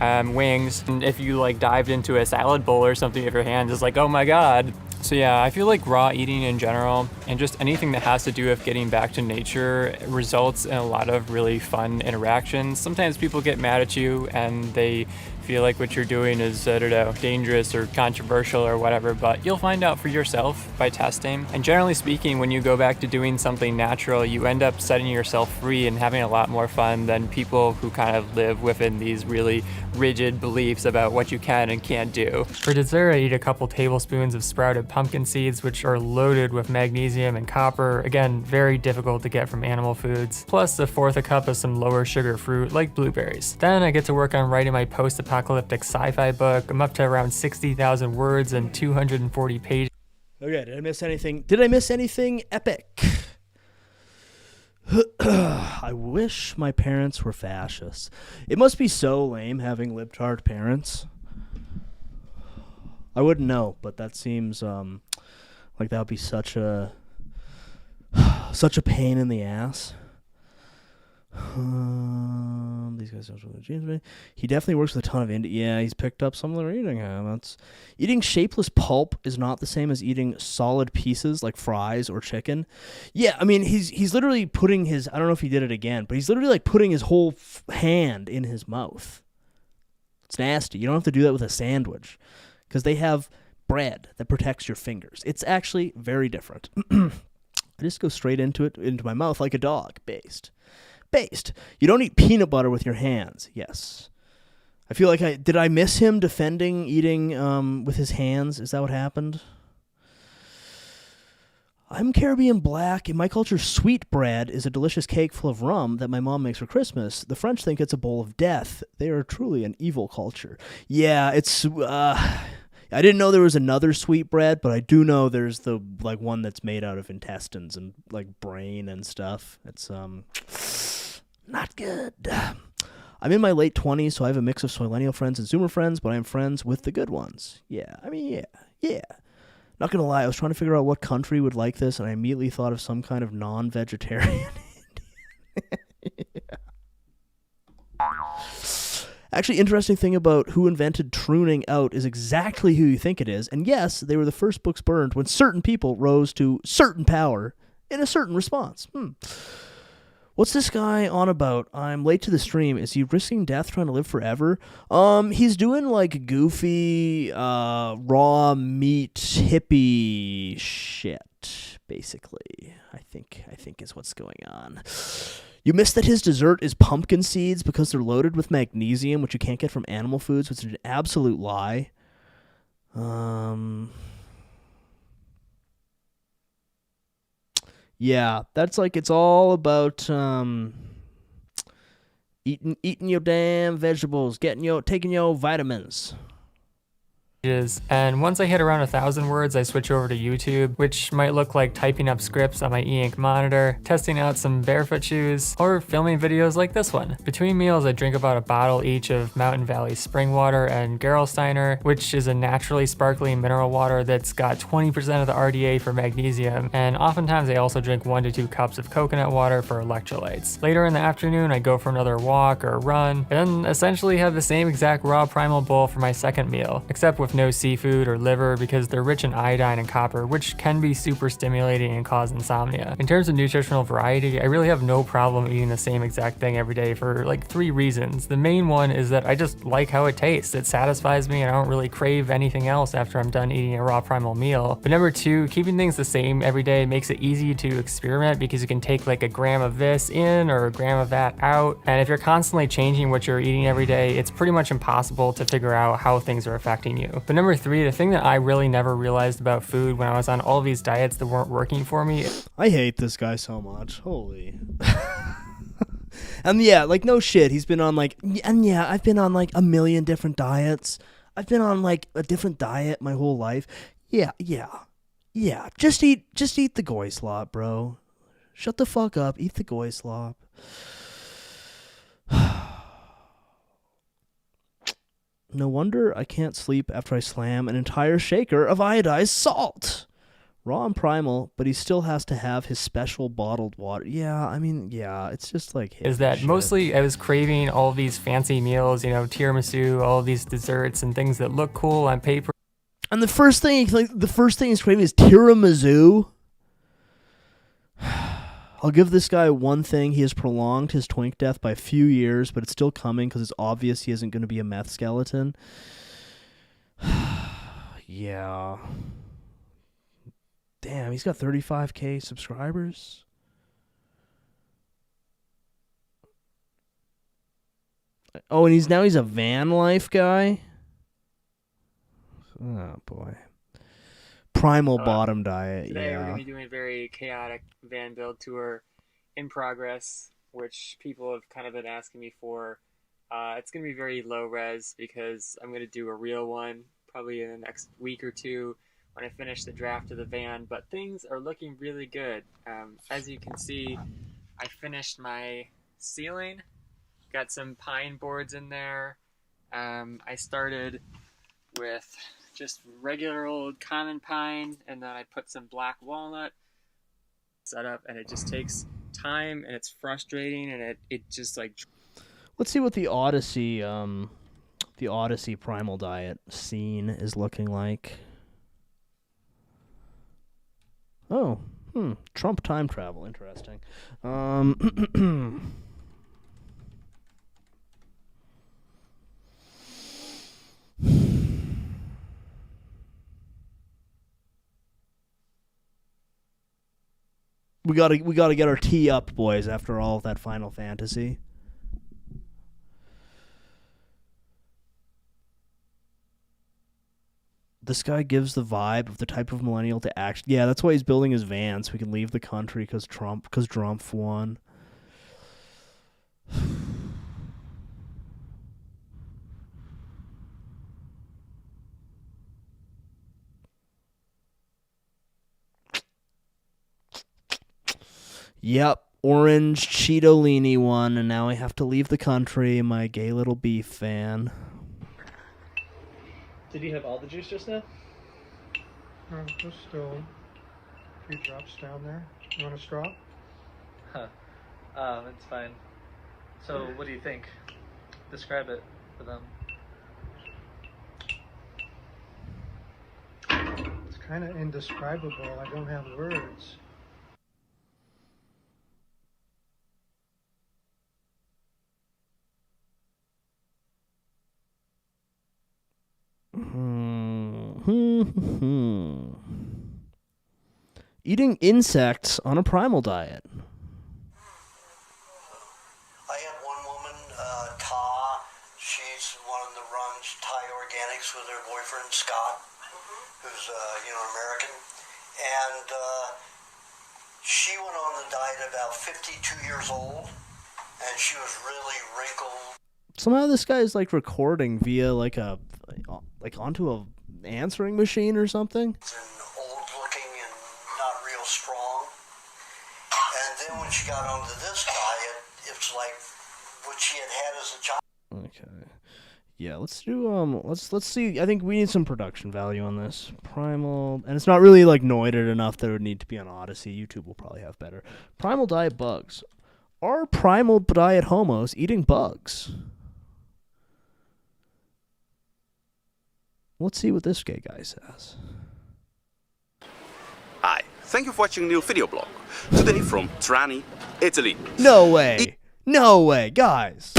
wings. And if you like dived into a salad bowl or something with your hands, it's like, oh my god. So yeah, I feel like raw eating in general, and just anything that has to do with getting back to nature, results in a lot of really fun interactions. Sometimes people get mad at you and they feel like what you're doing is, I don't know, dangerous or controversial or whatever, but you'll find out for yourself by testing. And generally speaking, when you go back to doing something natural, you end up setting yourself free and having a lot more fun than people who kind of live within these really rigid beliefs about what you can and can't do. For dessert, I eat a couple tablespoons of sprouted pumpkin seeds, which are loaded with magnesium and copper. Again, very difficult to get from animal foods. Plus a fourth a cup of some lower sugar fruit like blueberries. Then I get to work on writing my post-apocalyptic sci-fi book. I'm up to around 60,000 words and 240 pages. Okay, did I miss anything epic? I wish my parents were fascists. It must be so lame having libtard parents. I wouldn't know, but that seems like that would be such a pain in the ass. These guys don't really change me. He definitely works with a ton of indie. Yeah, he's picked up some of their eating habits. Eating shapeless pulp is not the same as eating solid pieces like fries or chicken. Yeah, I mean, he's literally putting his, I don't know if he did it again, but he's literally like putting his whole hand in his mouth. It's nasty. You don't have to do that with a sandwich because they have bread that protects your fingers. It's actually very different. I just go straight into my mouth like a dog. Based. You don't eat peanut butter with your hands. Yes. I feel like did I miss him defending eating with his hands? Is that what happened? I'm Caribbean black. In my culture, sweetbread is a delicious cake full of rum that my mom makes for Christmas. The French think it's a bowl of death. They are truly an evil culture. Yeah, it's I didn't know there was another sweetbread, but I do know there's the like one that's made out of intestines and like brain and stuff. It's not good. I'm in my late 20s, so I have a mix of Soylenial friends and Zoomer friends, but I am friends with the good ones. Yeah, I mean, yeah. Not gonna lie, I was trying to figure out what country would like this, and I immediately thought of some kind of non-vegetarian. Actually, interesting thing about who invented Trooning Out is exactly who you think it is. And yes, they were the first books burned when certain people rose to certain power in a certain response. What's this guy on about? I'm late to the stream. Is he risking death trying to live forever? He's doing like goofy, raw meat hippie shit, basically. I think is what's going on. You missed that his dessert is pumpkin seeds because they're loaded with magnesium, which you can't get from animal foods, which is an absolute lie. Yeah, that's like it's all about eating your damn vegetables, taking your vitamins. And once I hit around 1,000 words, I switch over to YouTube, which might look like typing up scripts on my e-ink monitor, testing out some barefoot shoes, or filming videos like this one. Between meals, I drink about a bottle each of Mountain Valley spring water and Gerolsteiner, which is a naturally sparkling mineral water that's got 20% of the RDA for magnesium, and oftentimes I also drink 1 to 2 cups of coconut water for electrolytes. Later in the afternoon, I go for another walk or run, and then essentially have the same exact raw primal bowl for my second meal, except with no seafood or liver because they're rich in iodine and copper, which can be super stimulating and cause insomnia. In terms of nutritional variety, I really have no problem eating the same exact thing every day for like 3 reasons. The main one is that I just like how it tastes. It satisfies me and I don't really crave anything else after I'm done eating a raw primal meal. But number 2, keeping things the same every day makes it easy to experiment because you can take like a gram of this in or a gram of that out. And if you're constantly changing what you're eating every day, it's pretty much impossible to figure out how things are affecting you. But number 3, the thing that I really never realized about food when I was on all these diets that weren't working for me. I hate this guy so much. Holy. And yeah, like no shit. He's been on like, and yeah, I've been on like a million different diets. I've been on like a different diet my whole life. Yeah. Just eat the goy slop, bro. Shut the fuck up. Eat the goy slop. No wonder I can't sleep after I slam an entire shaker of iodized salt. Raw and primal, but he still has to have his special bottled water. Yeah, I mean, yeah, it's just like... Is that mostly I was craving all these fancy meals, you know, tiramisu, all these desserts and things that look cool on paper. And the first thing he's craving is tiramisu. I'll give this guy one thing. He has prolonged his twink death by a few years, but it's still coming because it's obvious he isn't going to be a meth skeleton. Yeah. Damn, he's got 35k subscribers. Oh, and he's a van life guy? Oh, boy. Primal bottom diet, Today yeah. we're going to be doing a very chaotic van build tour in progress, which people have kind of been asking me for. It's going to be very low res because I'm going to do a real one probably in the next week or 2 when I finish the draft of the van, but things are looking really good. As you can see, I finished my ceiling, got some pine boards in there. I started with just regular old common pine, and then I put some black walnut set up, and it just takes time, and it's frustrating, and it just like... Let's see what the Odyssey primal diet scene is looking like. Oh, Trump time travel, interesting. We gotta get our tea up, boys, after all of that Final Fantasy. This guy gives the vibe of the type of millennial to act. Yeah, that's why he's building his van, so we can leave the country because Trump won. Yep, orange Cheetolini one, and now I have to leave the country, my gay little beef fan. Did you have all the juice just now? No, just still a few drops down there. You want a straw? Huh. It's fine. So, what do you think? Describe it for them. It's kind of indescribable. I don't have words. Eating insects on a primal diet. I had one woman, Ta. She's one that runs Thai Organics with her boyfriend Scott, who's American, and she went on the diet about 52 years old, and she was really wrinkled. Somehow this guy is like recording via like onto a answering machine or something. Old looking and not real strong. And then when she got onto this diet, it's like what she had as a child. Okay. Yeah, let's do let's see. I think we need some production value on this. Primal, and it's not really like noided enough that it would need to be on Odyssey. YouTube will probably have better. Primal diet bugs. Are primal diet homos eating bugs? Let's see what this gay guy says. Hi, thank you for watching a new video blog. Today from Trani, Italy. No way! No way, guys!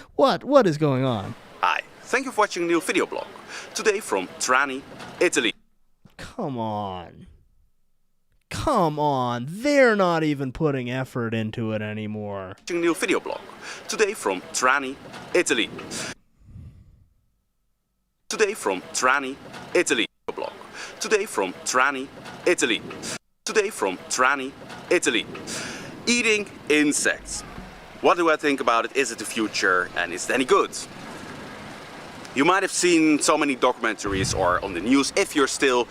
What is going on? Hi, thank you for watching a new video blog. Today from Trani, Italy. Come on. Come on, they're not even putting effort into it anymore. Watching a new video blog. Today from Trani, Italy. Today from Trani, Italy. Blog. Today from Trani, Italy. Today from Trani, Italy. Eating insects. What do I think about it? Is it the future and is it any good? You might have seen so many documentaries or on the news if you're still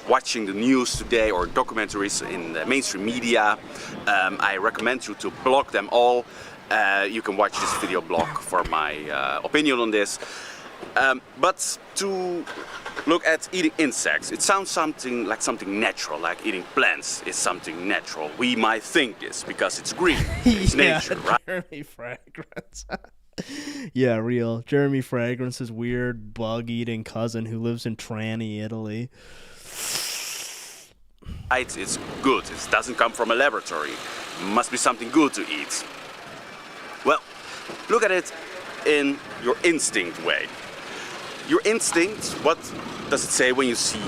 watching the news today or documentaries in the mainstream media. I recommend you to block them all. You can watch this video blog for my opinion on this. But to look at eating insects, it sounds something natural, like eating plants is something natural. We might think this because it's green, it's nature, right? Jeremy Fragrance. Yeah, real. Jeremy Fragrance's weird bug-eating cousin who lives in Trani, Italy. It's good. It doesn't come from a laboratory. Must be something good to eat. Well, look at it in your instinct way. Your instinct, what does it say when you see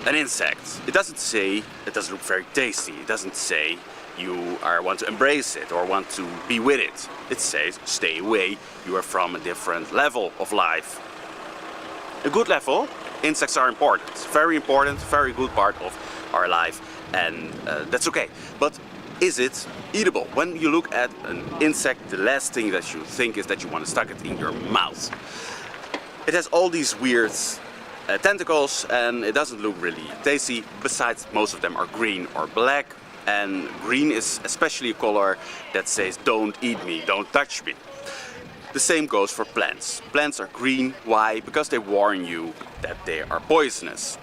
an insect? It doesn't say it doesn't look very tasty. It doesn't say you want to embrace it or want to be with it. It says stay away. You are from a different level of life. A good level. Insects are important, very good part of our life, and that's okay. But is it eatable? When you look at an insect, the last thing that you think is that you want to stuck it in your mouth. It has all these weird tentacles, and it doesn't look really tasty. Besides, most of them are green or black, and green is especially a color that says don't eat me, don't touch me. The same goes for plants. Plants are green. Why? Because they warn you that they are poisonous.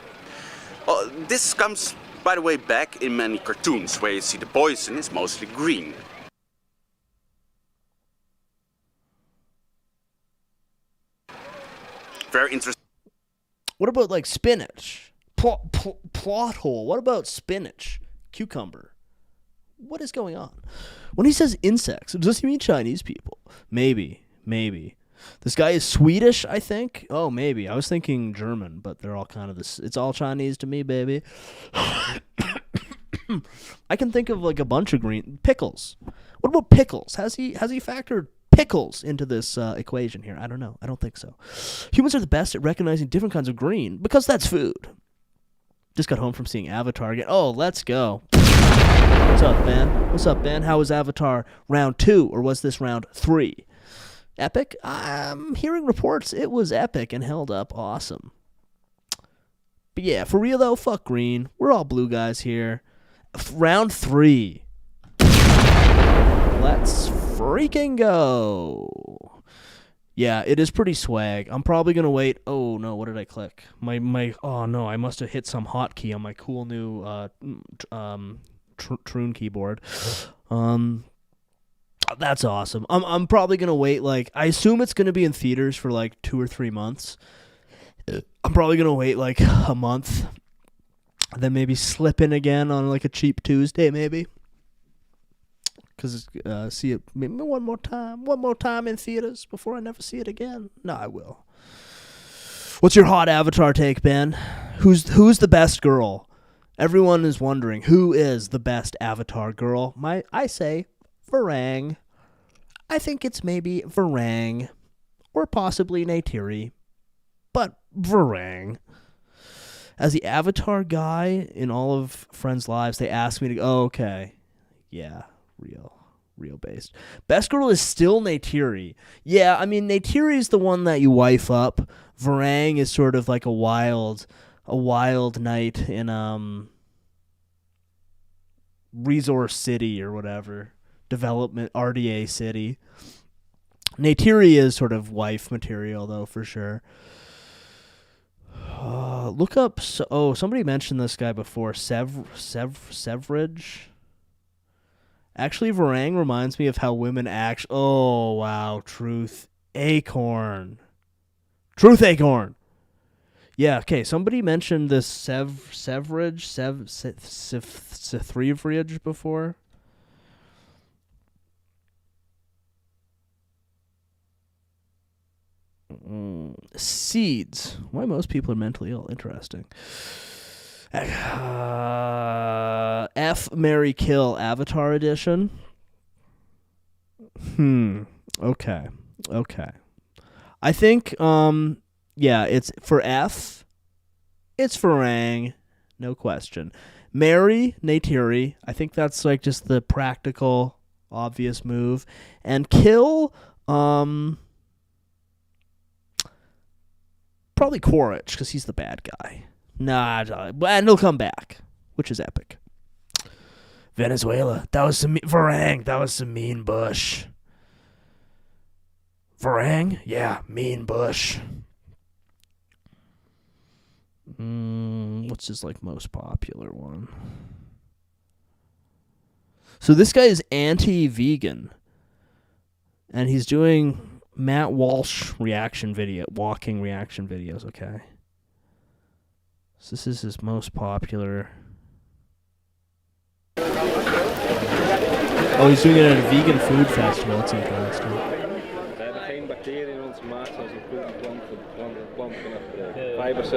This comes, by the way, back in many cartoons where you see the poison is mostly green. Very interesting. What about like spinach? Plot hole. What about spinach? Cucumber. What is going on? When he says insects, does he mean Chinese people? Maybe. This guy is Swedish, I think. Oh, maybe. I was thinking German, but they're all kind of this. It's all Chinese to me, baby. I can think of like a bunch of green pickles. What about pickles? Has he factored pickles into this equation here? I don't know. I don't think so. Humans are the best at recognizing different kinds of green because that's food. Just got home from seeing Avatar again. Oh, let's go. What's up, Ben? How was Avatar round 2, or was this round 3? Epic? I'm hearing reports it was epic and held up awesome. But yeah, for real though, fuck green. We're all blue guys here. Round 3. Let's freaking go. Yeah, it is pretty swag. I'm probably going to wait. Oh, no, what did I click? Oh, no, I must have hit some hotkey on my cool new Troon keyboard. That's awesome. I'm probably going to wait, like, I assume it's going to be in theaters for, like, 2 or 3 months. I'm probably going to wait, like, a month. Then maybe slip in again on, like, a cheap Tuesday, maybe. Because see it maybe one more time in theaters before I never see it again. No, I will. What's your hot Avatar take, Ben? Who's the best girl? Everyone is wondering who is the best Avatar girl. I say Varang. I think it's maybe Varang or possibly Neytiri, but Varang. As the Avatar guy in all of Friends' Lives, they asked me to go, oh, okay, yeah. Real based. Best girl is still Neytiri. Yeah, I mean, Neytiri is the one that you wife up. Varang is sort of like a wild knight in Resource City or whatever. Development, RDA City. Neytiri is sort of wife material, though, for sure. Look up... somebody mentioned this guy before. Severidge? Actually, Varang reminds me of how women act. Oh, wow. Truth Acorn. Yeah, okay. Somebody mentioned this Severidge before. Seeds. Why most people are mentally ill. Interesting. F, Marry, Kill, Avatar Edition. Okay. I think, yeah, it's for F, it's Varang, no question. Marry, Neytiri. I think that's like just the practical, obvious move. And Kill, probably Quaritch, because he's the bad guy. Nah, and he'll come back, which is epic. Venezuela. That was some Varang. That was some mean bush. Varang? Yeah, mean bush. What's his like most popular one? So this guy is anti-vegan, and he's doing Matt Walsh walking reaction videos. Okay. So this is his most popular. Oh, he's doing it at a vegan food festival. That's interesting. We hebben geen bacteriën in onze maag zoals een plant kunnen gebruiken. Fibers Ik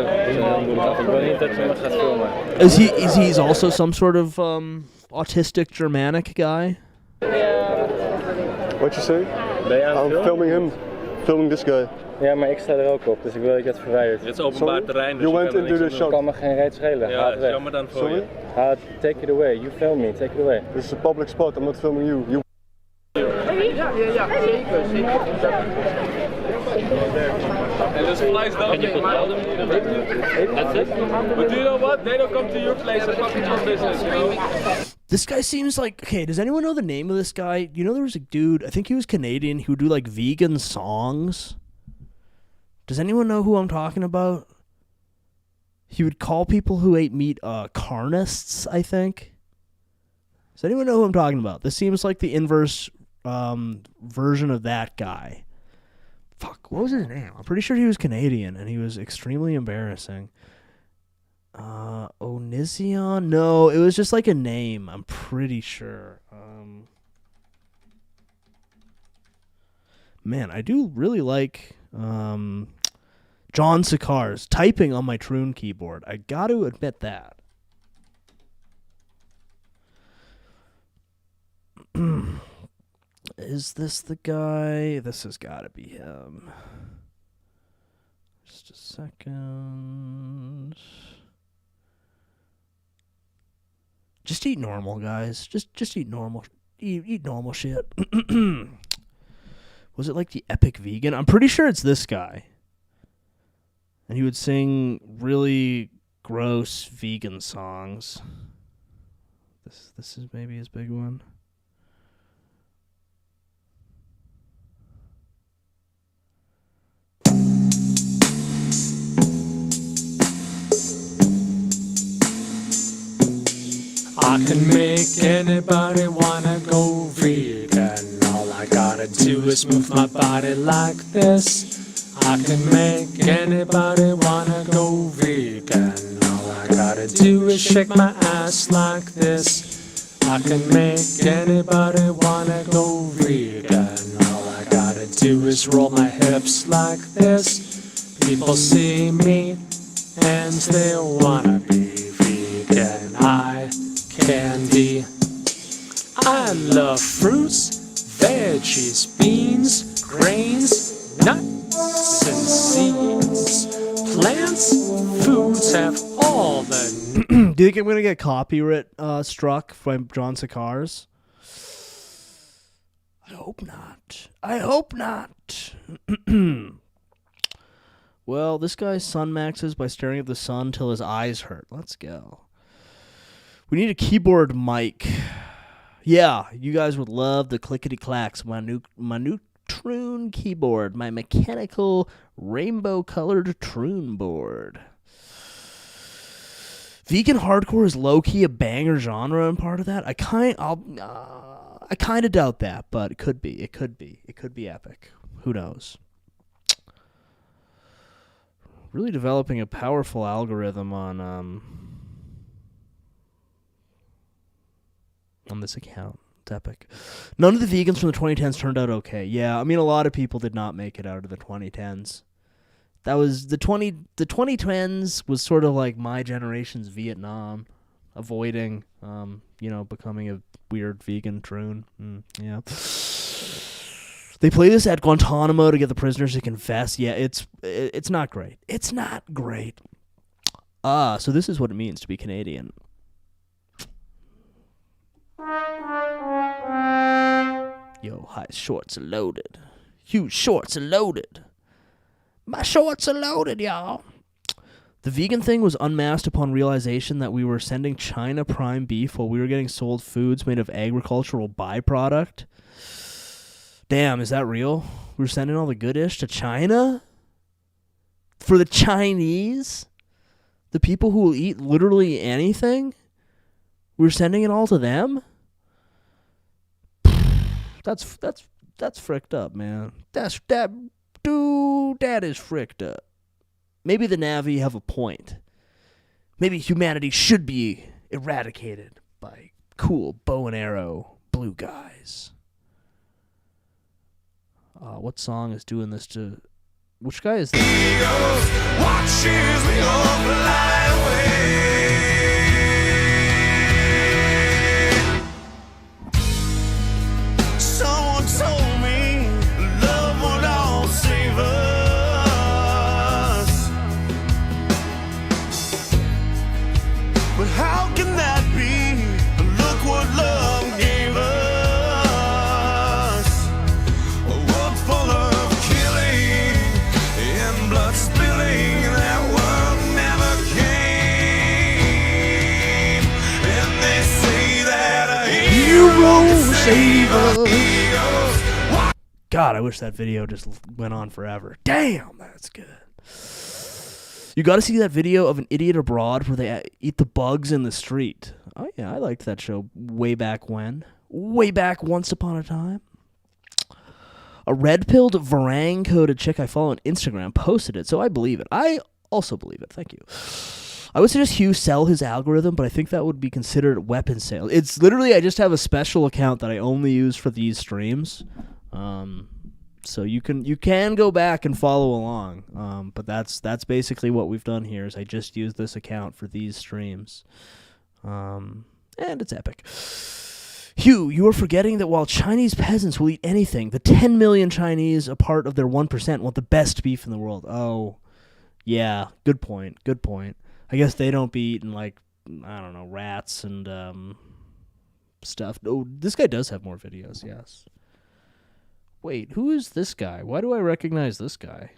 wil niet dat je het gaat filmen. Is he also some sort of autistic Germanic guy? What you say? I'm filming him. Filming this guy. Ja, maar ik sta er ook op, dus ik wil dat je het verwijdert. Dit is openbaar terrein, dus you went into the shot. Kan me geen reet schelen. Ja, het is jammer dan voor je. Take it away, you film me, take it away. This is a public spot, I'm not filming you. Ja, zeker. And there's flies down there. That's it? But do you know what? They don't come to your place and fucking your business, you know? This guy seems like... Okay, does anyone know the name of this guy? You know there was a dude, I think he was Canadian, who would do like vegan songs. Does anyone know who I'm talking about? He would call people who ate meat carnists, I think. Does anyone know who I'm talking about? This seems like the inverse version of that guy. Fuck, what was his name? I'm pretty sure he was Canadian, and he was extremely embarrassing. Onision? No, it was just like a name, I'm pretty sure. Man, I do really like John Sicar's typing on my Troon keyboard. I got to admit that. Is this the guy? This has got to be him. Just a second. Just eat normal, guys. Just eat normal. Eat normal shit. Was it like the Epic Vegan? I'm pretty sure it's this guy. And he would sing really gross vegan songs. This is maybe his big one. I can make anybody wanna go vegan. All I gotta do is move my body like this. I can make anybody wanna go vegan. All I gotta do is shake my ass like this. I can make anybody wanna go vegan. All I gotta do is roll my hips like this. People see me and they wanna be vegan. I candy. I love fruits, veggies, beans, grains, nuts and seeds. Plants, foods have all the... Do you think I'm going to get copyright struck from John Sakars? I hope not. I hope not. Well, this guy sun maxes by staring at the sun till his eyes hurt. Let's go. We need a keyboard mic. Yeah, you guys would love the clickety-clacks. My new Troon keyboard. My mechanical rainbow-colored Troon board. Vegan hardcore is low-key a banger genre and part of that. I kind of doubt that, but it could be. It could be. It could be epic. Who knows? Really developing a powerful algorithm on this account. It's epic. None of the vegans from the 2010s turned out okay. Yeah, I mean, a lot of people did not make it out of the 2010s. That was the 2010s was sort of like my generation's Vietnam, avoiding, becoming a weird vegan troon. Yeah. They play this at Guantanamo to get the prisoners to confess. Yeah, it's not great. It's not great. So this is what it means to be Canadian. Yo, high shorts are loaded. Huge shorts are loaded. My shorts are loaded, y'all. The vegan thing was unmasked upon realization that we were sending China prime beef while we were getting sold foods made of agricultural byproduct. Damn, is that real? We were sending all the good-ish to China? For the Chinese? The people who will eat literally anything? We were sending it all to them? That's fricked up, man. That is fricked up. Maybe the Na'vi have a point. Maybe humanity should be eradicated by cool bow and arrow blue guys. What song is doing this to... Which guy is this? Watches me all fly away. Someone told me love would all save us, but how can that be? Look what love gave us. A world full of killing and blood spilling. That world never came. And they say that a hero save us. God, I wish that video just went on forever. Damn, that's good. You got to see that video of an idiot abroad where they eat the bugs in the street. Oh, yeah, I liked that show way back when. Way back once upon a time. A red-pilled Varang-coded chick I follow on Instagram posted it, so I believe it. I also believe it. Thank you. I would suggest Hugh sell his algorithm, but I think that would be considered weapon sales. It's literally, I just have a special account that I only use for these streams. So you can go back and follow along. But that's basically what we've done here is I just use this account for these streams. And it's epic. Hugh, you are forgetting that while Chinese peasants will eat anything, the 10 million Chinese, a part of their 1%, want the best beef in the world. Oh, yeah, good point, good point. I guess they don't be eating, like, I don't know, rats and stuff. Oh, this guy does have more videos, yes. Wait, who is this guy? Why do I recognize this guy?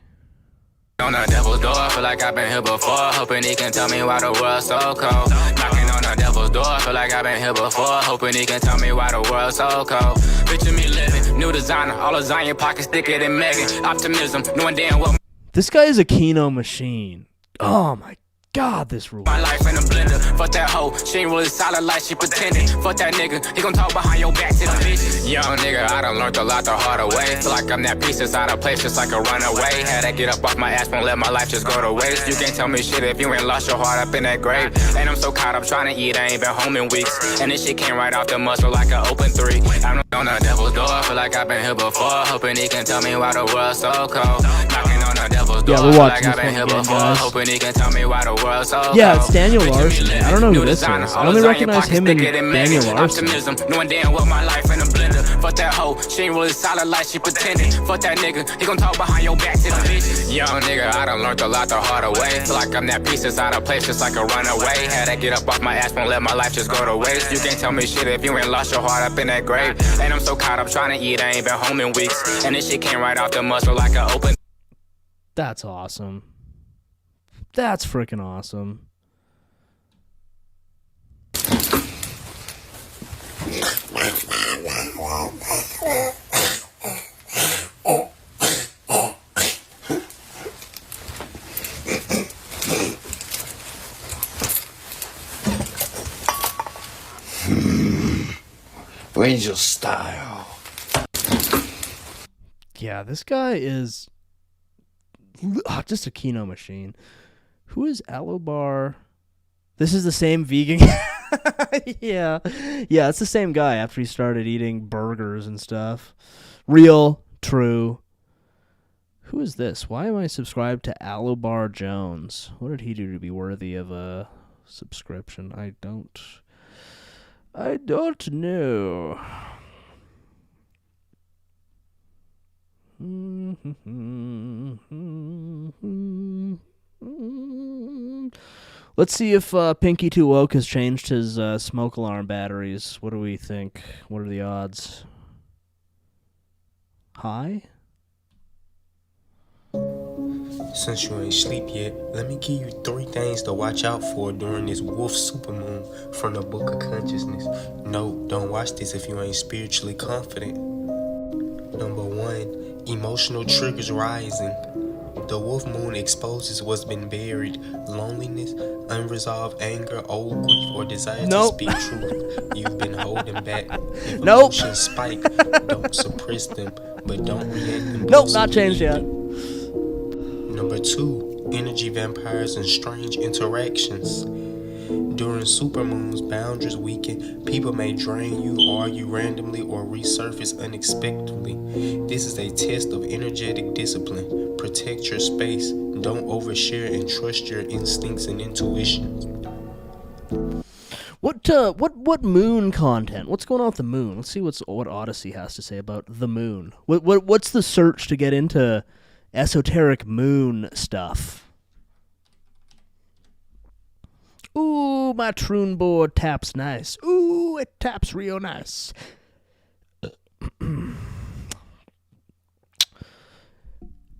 On the devil's door, feel like I've been here before. Hoping he can tell me why the world's so cold. Knocking on the devil's door, feel like I've been here before. Hoping he can tell me why the world's so cold. Picture me living, new designer, all lasagna pockets thicker than Megan. Optimism, knowing damn well. This guy is a Kino machine. Oh my God, this rules. My life in a blender. Fuck that hoe. She ain't really solid like she pretending. Fuck that nigga. He gon' talk behind your back to the bitches. Young nigga, I done learned a lot the harder way. Feel like I'm that piece that's out of place, just like a runaway. Had to get up off my ass, won't let my life just go to waste. You can't tell me shit if you ain't lost your heart up in that grave. And I'm so caught up trying to eat, I ain't been home in weeks. And this shit came right off the muscle like an open 3. I'm on the devil's door, feel like I've been here before. Hoping he can tell me why the world's so cold. Knocking on the devil's door, we're feel watching like I've this been one here again, before. guys. Hoping he can tell me why the world's so cold. Yeah, it's Daniel Larson. I don't know who this is. I only recognize him and Daniel Larson. Optimism, knowing damn well my life in a blender. Fuck that hoe, she ain't really solid like she pretending. Fuck that nigga, he gon' talk behind your back to the bitches. Young nigga, I done learned a lot the harder way. Feel like I'm that piece that's out of place, just like a runaway. Had to get up off my ass, won't let my life just go to waste. You can't tell me shit if you ain't lost your heart up in that grave. And I'm so caught up trying to eat, I ain't been home in weeks. And this shit came right off the muscle like an open. That's awesome. That's freaking awesome. Ranger style. Yeah, this guy is just a Kino machine. Who is Alobar? This is the same vegan. Yeah, it's the same guy after he started eating burgers and stuff. Real, true. Who is this? Why am I subscribed to Alobar Jones? What did he do to be worthy of a subscription? I don't know. Let's see if Pinky Too Woke has changed his smoke alarm batteries. What do we think? What are the odds? High? Since you ain't sleep yet, let me give you 3 things to watch out for during this wolf supermoon from the Book of Consciousness. No, don't watch this if you ain't spiritually confident. Number 1, emotional triggers rising. The wolf moon exposes what's been buried: loneliness, unresolved anger, old grief, or desire to speak truth. You've been holding back. If emotions spike, don't suppress them, but don't react impulsively. Nope, not changed yet. Number 2, energy vampires and strange interactions. During supermoons, boundaries weaken. People may drain you, argue randomly, or resurface unexpectedly. This is a test of energetic discipline. Protect your space. Don't overshare and trust your instincts and intuition. What moon content? What's going on with the moon? Let's see what Odyssey has to say about the moon. What's the search to get into esoteric moon stuff? Ooh, my troon board taps nice. Ooh, it taps real nice.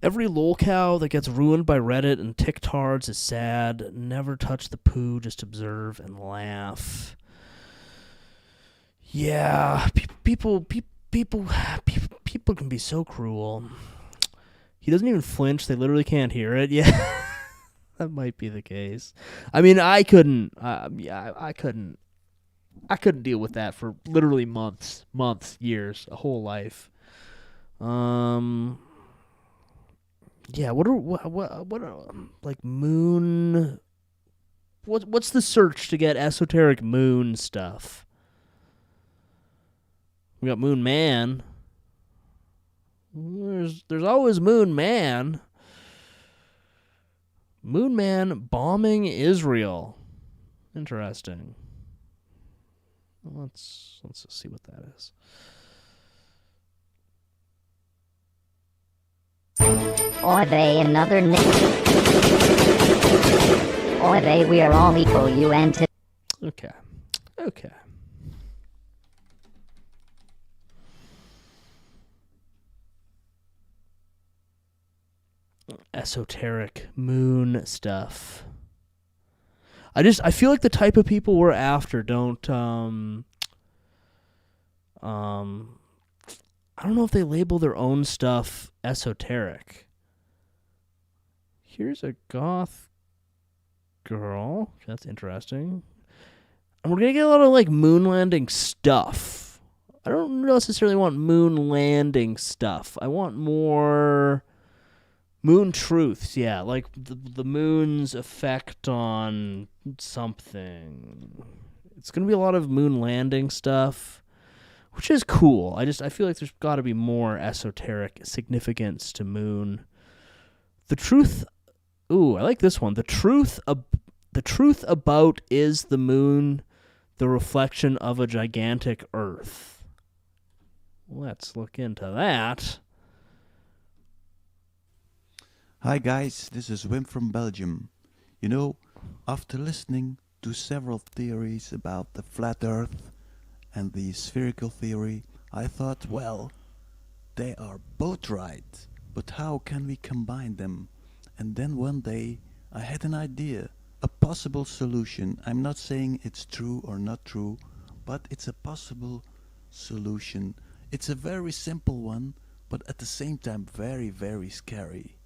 Every lolcow that gets ruined by Reddit and TikTards is sad. Never touch the poo, just observe and laugh. Yeah, people can be so cruel. He doesn't even flinch. They literally can't hear it. Yeah. That might be the case. I mean, I couldn't deal with that for literally months, years, a whole life. Yeah, what are like moon? What's the search to get esoteric moon stuff? We got Moon Man. There's always Moon Man. Moon Man bombing Israel. Interesting. Let's see what that is. Are they another Are they we are all equal, you anti- Okay. Esoteric moon stuff. I feel like the type of people we're after don't I don't know if they label their own stuff esoteric. Here's a goth girl. That's interesting. And we're going to get a lot of like moon landing stuff. I don't necessarily want moon landing stuff. I want more moon truths. Yeah, like the moon's effect on something. It's going to be a lot of moon landing stuff, which is cool. I feel like there's got to be more esoteric significance to moon. The truth. Ooh, I like this one. The truth about is the moon the reflection of a gigantic Earth. Let's look into that. Hi guys, this is Wim from Belgium. You know, after listening to several theories about the flat Earth and the spherical theory, I thought, well, they are both right, but how can we combine them? And then one day I had an idea, a possible solution. I'm not saying it's true or not true, but it's a possible solution. It's a very simple one, but at the same time very, very scary.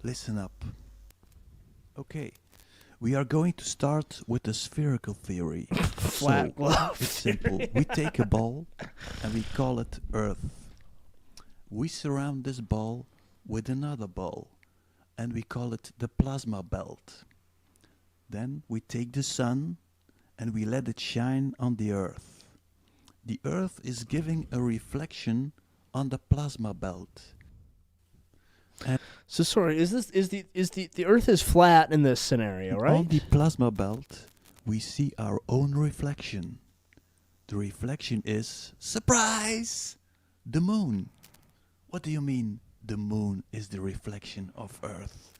Listen up. Okay, we are going to start with the spherical theory. Flat glove. It's simple. We take a ball and we call it Earth. We surround this ball with another ball and we call it the plasma belt. Then we take the sun and we let it shine on the Earth. The Earth is giving a reflection on the plasma belt. So sorry, is the Earth is flat in this scenario, right? On the plasma belt, we see our own reflection. The reflection is, surprise, the moon. What do you mean the moon is the reflection of Earth?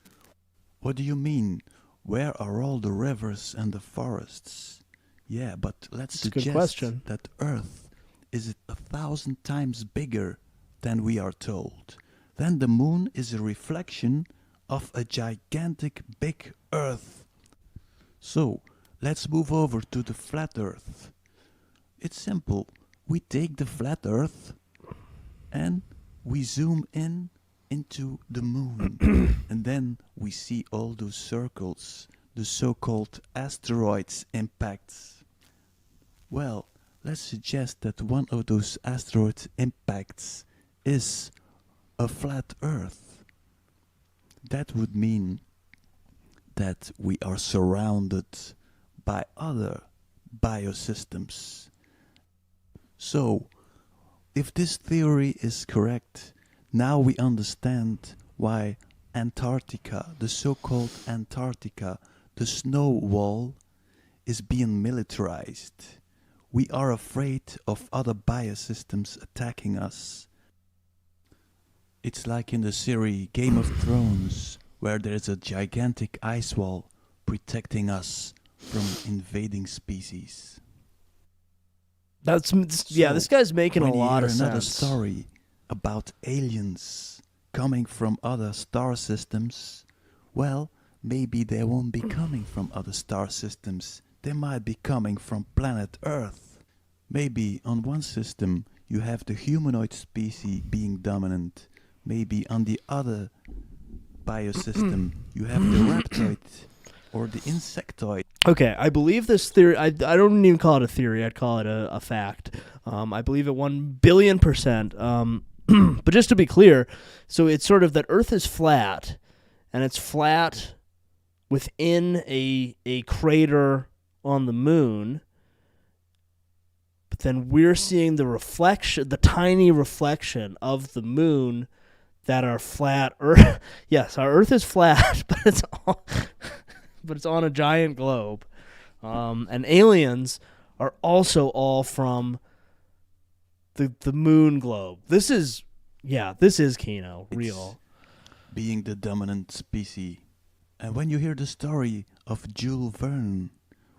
What do you mean? Where are all the rivers and the forests? Yeah, but let's suggest that Earth is 1,000 times bigger than we are told. Then the moon is a reflection of a gigantic big Earth. So, let's move over to the flat Earth. It's simple. We take the flat Earth and we zoom into the moon. And then we see all those circles, the so-called asteroids impacts. Well, let's suggest that one of those asteroid impacts is a flat Earth. That would mean that we are surrounded by other biosystems. So, if this theory is correct, now we understand why Antarctica, the so-called Antarctica, the snow wall, is being militarized. We are afraid of other biosystems attacking us. It's like in the series Game of Thrones, where there's a gigantic ice wall protecting us from invading species. This guy's making a lot of sense. Another story about aliens coming from other star systems. Well, maybe they won't be coming from other star systems. They might be coming from planet Earth. Maybe on one system you have the humanoid species being dominant. Maybe on the other biosystem you have the reptoid or the insectoid. Okay, I believe this theory. I don't even call it a theory. I'd call it a fact. I believe it 1,000,000,000%. But just to be clear, so it's sort of that Earth is flat, and it's flat within a crater on the moon. But then we're seeing the reflection, the tiny reflection of the moon that our flat Earth. Yes, our Earth is flat, but it's on a giant globe. And aliens are also all from the moon globe. This is Kino, real. Being the dominant species. And when you hear the story of Jules Verne,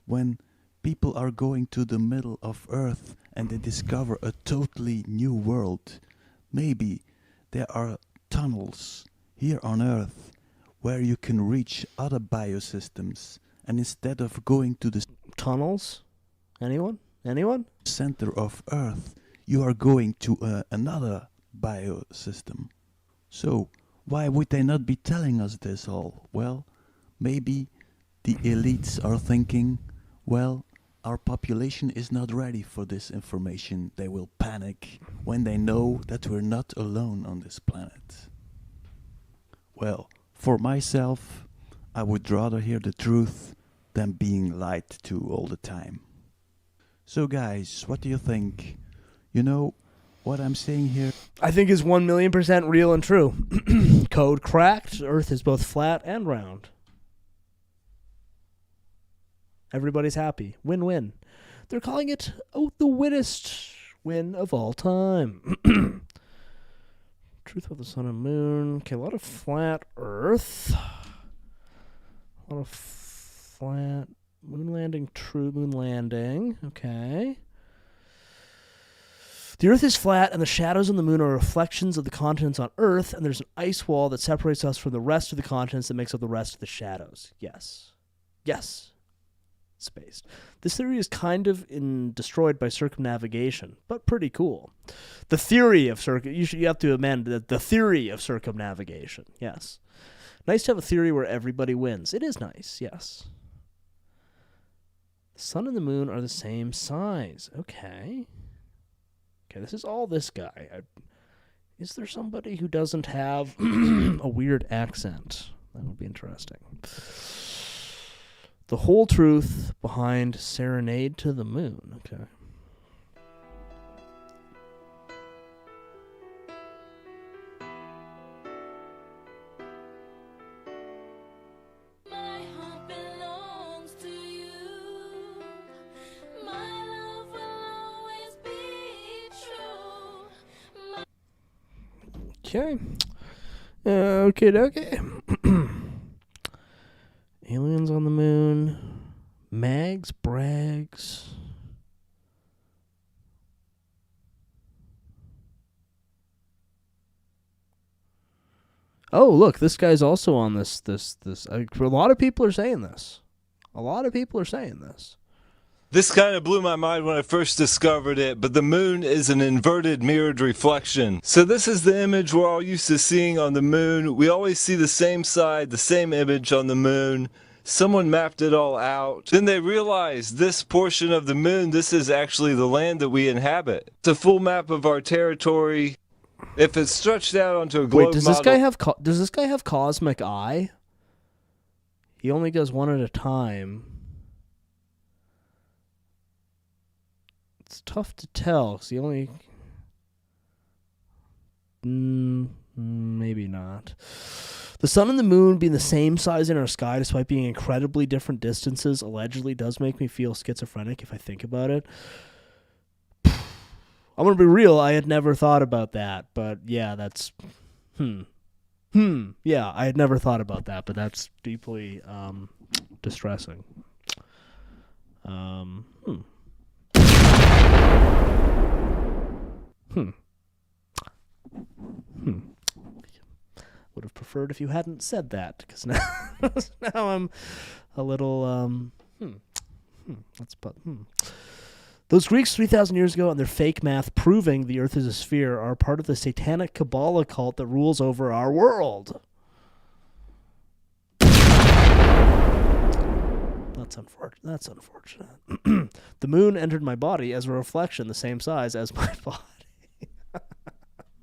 when people are going to the middle of Earth and they discover a totally new world, maybe there are tunnels here on Earth where you can reach other biosystems And instead of going to the tunnels, anyone? Center of Earth, you are going to another biosystem. So, why would they not be telling us this all? Well, maybe the elites are thinking, well, our population is not ready for this information. They will panic when they know that we're not alone on this planet. Well, for myself, I would rather hear the truth than being lied to all the time. So guys, what do you think? You know what I'm saying here? I think is 1,000,000% real and true. Code cracked. Earth is both flat and round. Everybody's happy. Win-win. They're calling it the winnest win of all time. Truth about the sun and moon. Okay, a lot of flat Earth. A lot of flat moon landing, true moon landing. Okay. The Earth is flat, and the shadows on the moon are reflections of the continents on Earth, and there's an ice wall that separates us from the rest of the continents that makes up the rest of the shadows. Yes. Yes. Spaced. This theory is kind of destroyed by circumnavigation, but pretty cool. The theory of you have to amend the theory of circumnavigation. Yes. Nice to have a theory where everybody wins. It is nice, yes. The sun and the moon are the same size. Okay. Okay, this is all this guy. Is there somebody who doesn't have a weird accent? That would be interesting. The whole truth behind Serenade to the Moon. Okay. Okay. Okay. Aliens on the moon. Mags, Brags. Oh, look, this guy's also on this. A lot of people are saying this. This kind of blew my mind when I first discovered it, but the moon is an inverted mirrored reflection. So this is the image we're all used to seeing on the moon. We always see the same side, the same image on the moon. Someone mapped it all out. Then they realized this portion of the moon, this is actually the land that we inhabit. It's a full map of our territory. If it's stretched out onto a globe Wait, does this guy have cosmic eye? He only goes one at a time. It's tough to tell, because he only... maybe not. The sun and the moon being the same size in our sky despite being incredibly different distances allegedly does make me feel schizophrenic if I think about it. I'm going to be real, I had never thought about that, but yeah, that's... Yeah, I had never thought about that, but that's deeply distressing. Would have preferred if you hadn't said that, because now, now I'm a little, Those Greeks 3,000 years ago and their fake math proving the Earth is a sphere are part of the satanic Kabbalah cult that rules over our world. That's unfortunate. The moon entered my body as a reflection the same size as my body.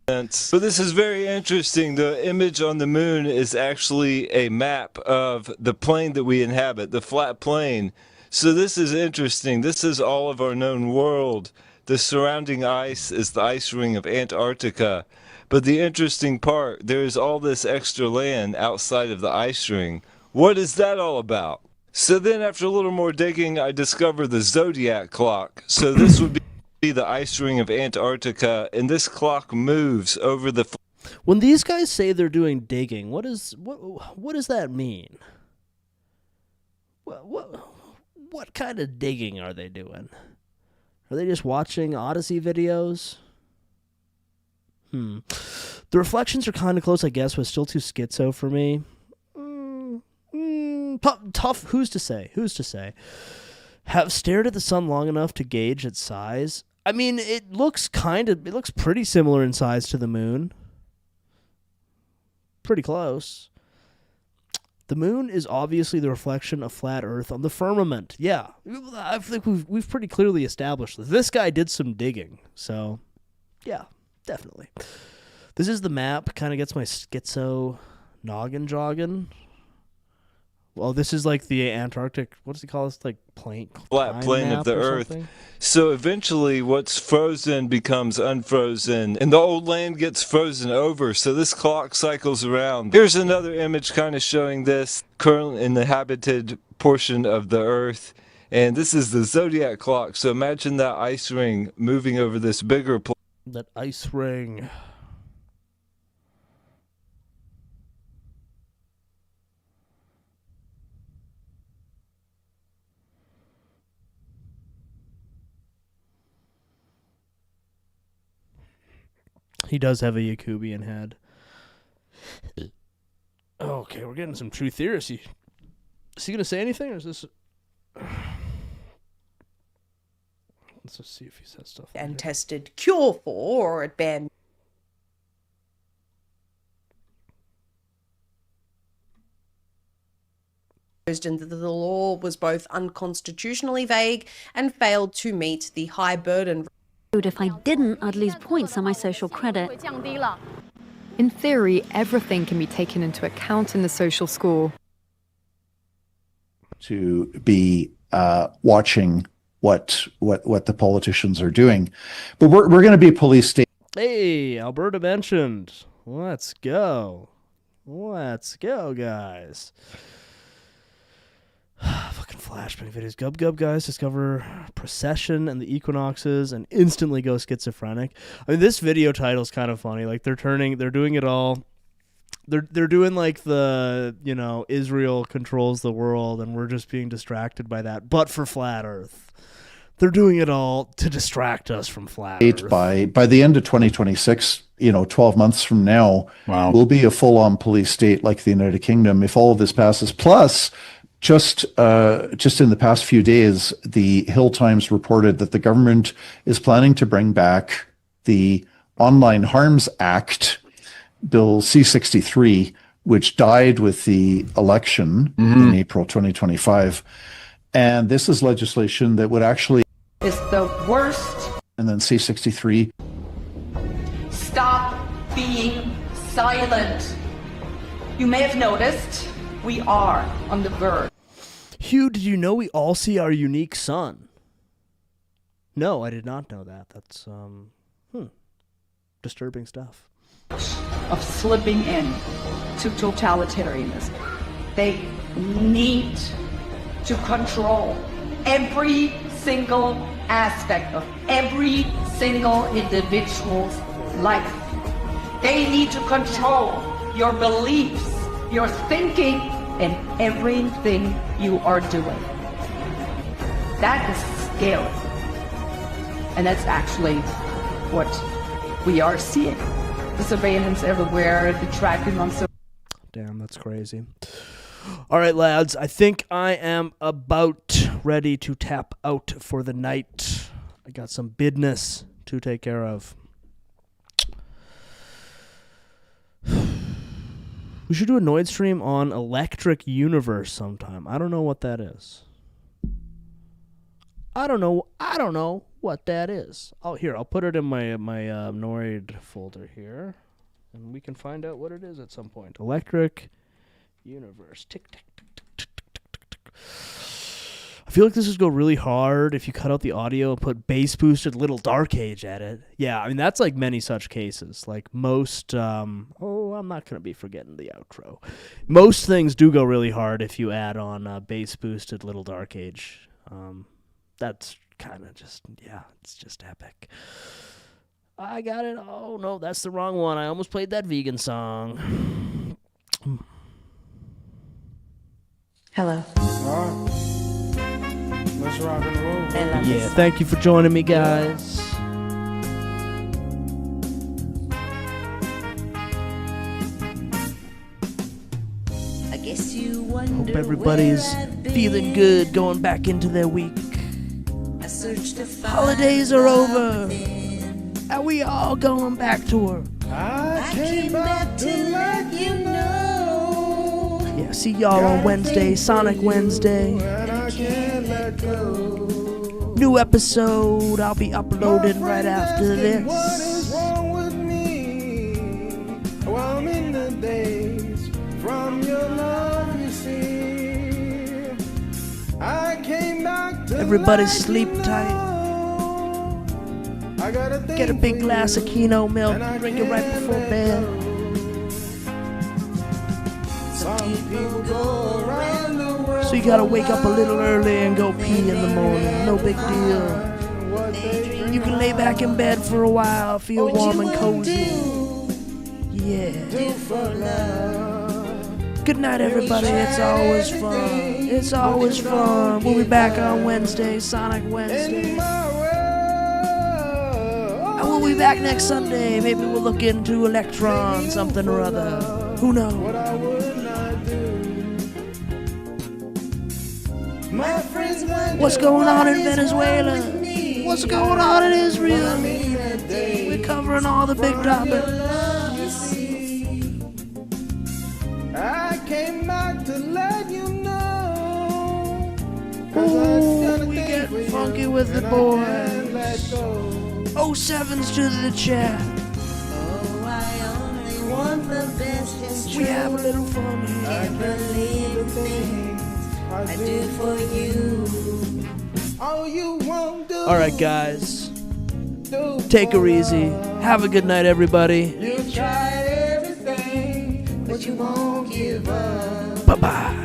But this is very interesting. The image on the moon is actually a map of the plane that we inhabit, the flat plane. So this is interesting. This is all of our known world. The surrounding ice is the ice ring of Antarctica. But the interesting part, there is all this extra land outside of the ice ring. What is that all about? So then after a little more digging, I discovered the zodiac clock. So this would be the ice ring of Antarctica, and this clock moves over the... When these guys say they're doing digging, what does that mean? What kind of digging are they doing? Are they just watching Odyssey videos? The reflections are kind of close, I guess, but still too schizo for me. tough. Who's to say? Have stared at the sun long enough to gauge its size. I mean, it looks pretty similar in size to the moon. Pretty close. The moon is obviously the reflection of flat Earth on the firmament. Yeah, I think we've pretty clearly established this. This guy did some digging, so yeah, definitely. This is the map. Kind of gets my schizo noggin jogging. Well, this is like the Antarctic. What does he call this? Like flat plane of the Earth. So eventually, what's frozen becomes unfrozen, and the old land gets frozen over. So this clock cycles around. Here's another image, kind of showing this currently in the habited portion of the Earth, and this is the zodiac clock. So imagine that ice ring moving over this bigger plane. That ice ring. He does have a Yakubian head. Okay, we're getting some true theorists. Is he going to say anything, or is this... Let's just see if he says stuff. And tested cure for, or at bare and that the law was both unconstitutionally vague and failed to meet the high burden. If I didn't, I'd lose points on my social credit. In theory, everything can be taken into account in the social score. To be watching what the politicians are doing, but we're going to be police state. Hey, Alberta mentioned. Let's go, guys. Fucking flashbang videos. Gub guys discover precession and the equinoxes and instantly go schizophrenic. I mean, this video title is kind of funny. Like they're doing it all. They're doing like the, Israel controls the world and we're just being distracted by that. But for flat Earth, they're doing it all to distract us from flat Earth. By the end of 2026, 12 months from now, we'll be a full-on police state like the United Kingdom if all of this passes. Plus, just in the past few days, the Hill Times reported that the government is planning to bring back the Online Harms Act, Bill C-63, which died with the election in April 2025. And this is legislation that would actually... It's the worst. And then C-63. Stop being silent. You may have noticed we are on the verge. Hugh, did you know we all see our unique sun? No, I did not know that. That's, disturbing stuff. Of slipping in to totalitarianism. They need to control every single aspect of every single individual's life. They need to control your beliefs, your thinking, and everything you are doing. That is scary. And that's actually what we are seeing. The surveillance everywhere, the tracking on... Damn, that's crazy. All right, lads, I think I am about ready to tap out for the night. I got some business to take care of. We should do a Noid stream on Electric Universe sometime. I don't know what that is. I don't know what that is. Oh, here, I'll put it in my Noid folder here, and we can find out what it is at some point. Electric Universe. Tick, tick, tick, tick, tick, tick, tick. I feel like this would go really hard if you cut out the audio and put bass boosted Little Dark Age at it. Yeah, I mean, that's like many such cases. Like most, I'm not going to be forgetting the outro. Most things do go really hard if you add on bass boosted Little Dark Age. That's kind of just, it's just epic. I got it. Oh, no, that's the wrong one. I almost played that vegan song. Hello. Let's rock and roll. Yeah, thank you for joining me, guys. Hope everybody's feeling good going back into their week. Holidays are over, and we all going back to work. I came back to let you know. Yeah, see y'all on Wednesday, Sonic Wednesday. I can't let go. New episode I'll be uploading right after this. What is wrong with me? Well, I'm in the days from your love, you see. I came back to Everybody let sleep you tight. know. I got a Get a big glass of Kino milk and drink it right before bed. Some people go around the world. So you gotta wake up a little early and go pee in the morning. No big deal. You can lay back in bed for a while, feel warm and cozy. Yeah. Good night, everybody. It's always fun. It's always fun. We'll be back on Wednesday, Sonic Wednesday. And we'll be back next Sunday. Maybe we'll look into Electron, something or other. Who knows? What's going on in Venezuela? What's going on in Israel? We're covering all the big topics. I came back to let you know. Ooh, we get funky with the boys. 07's to the chat. We have a little fun here. I believe things I do for you. Oh, you won't do. Alright, guys. Take her easy. Have a good night, everybody. You tried everything, but you won't give up. Bye-bye.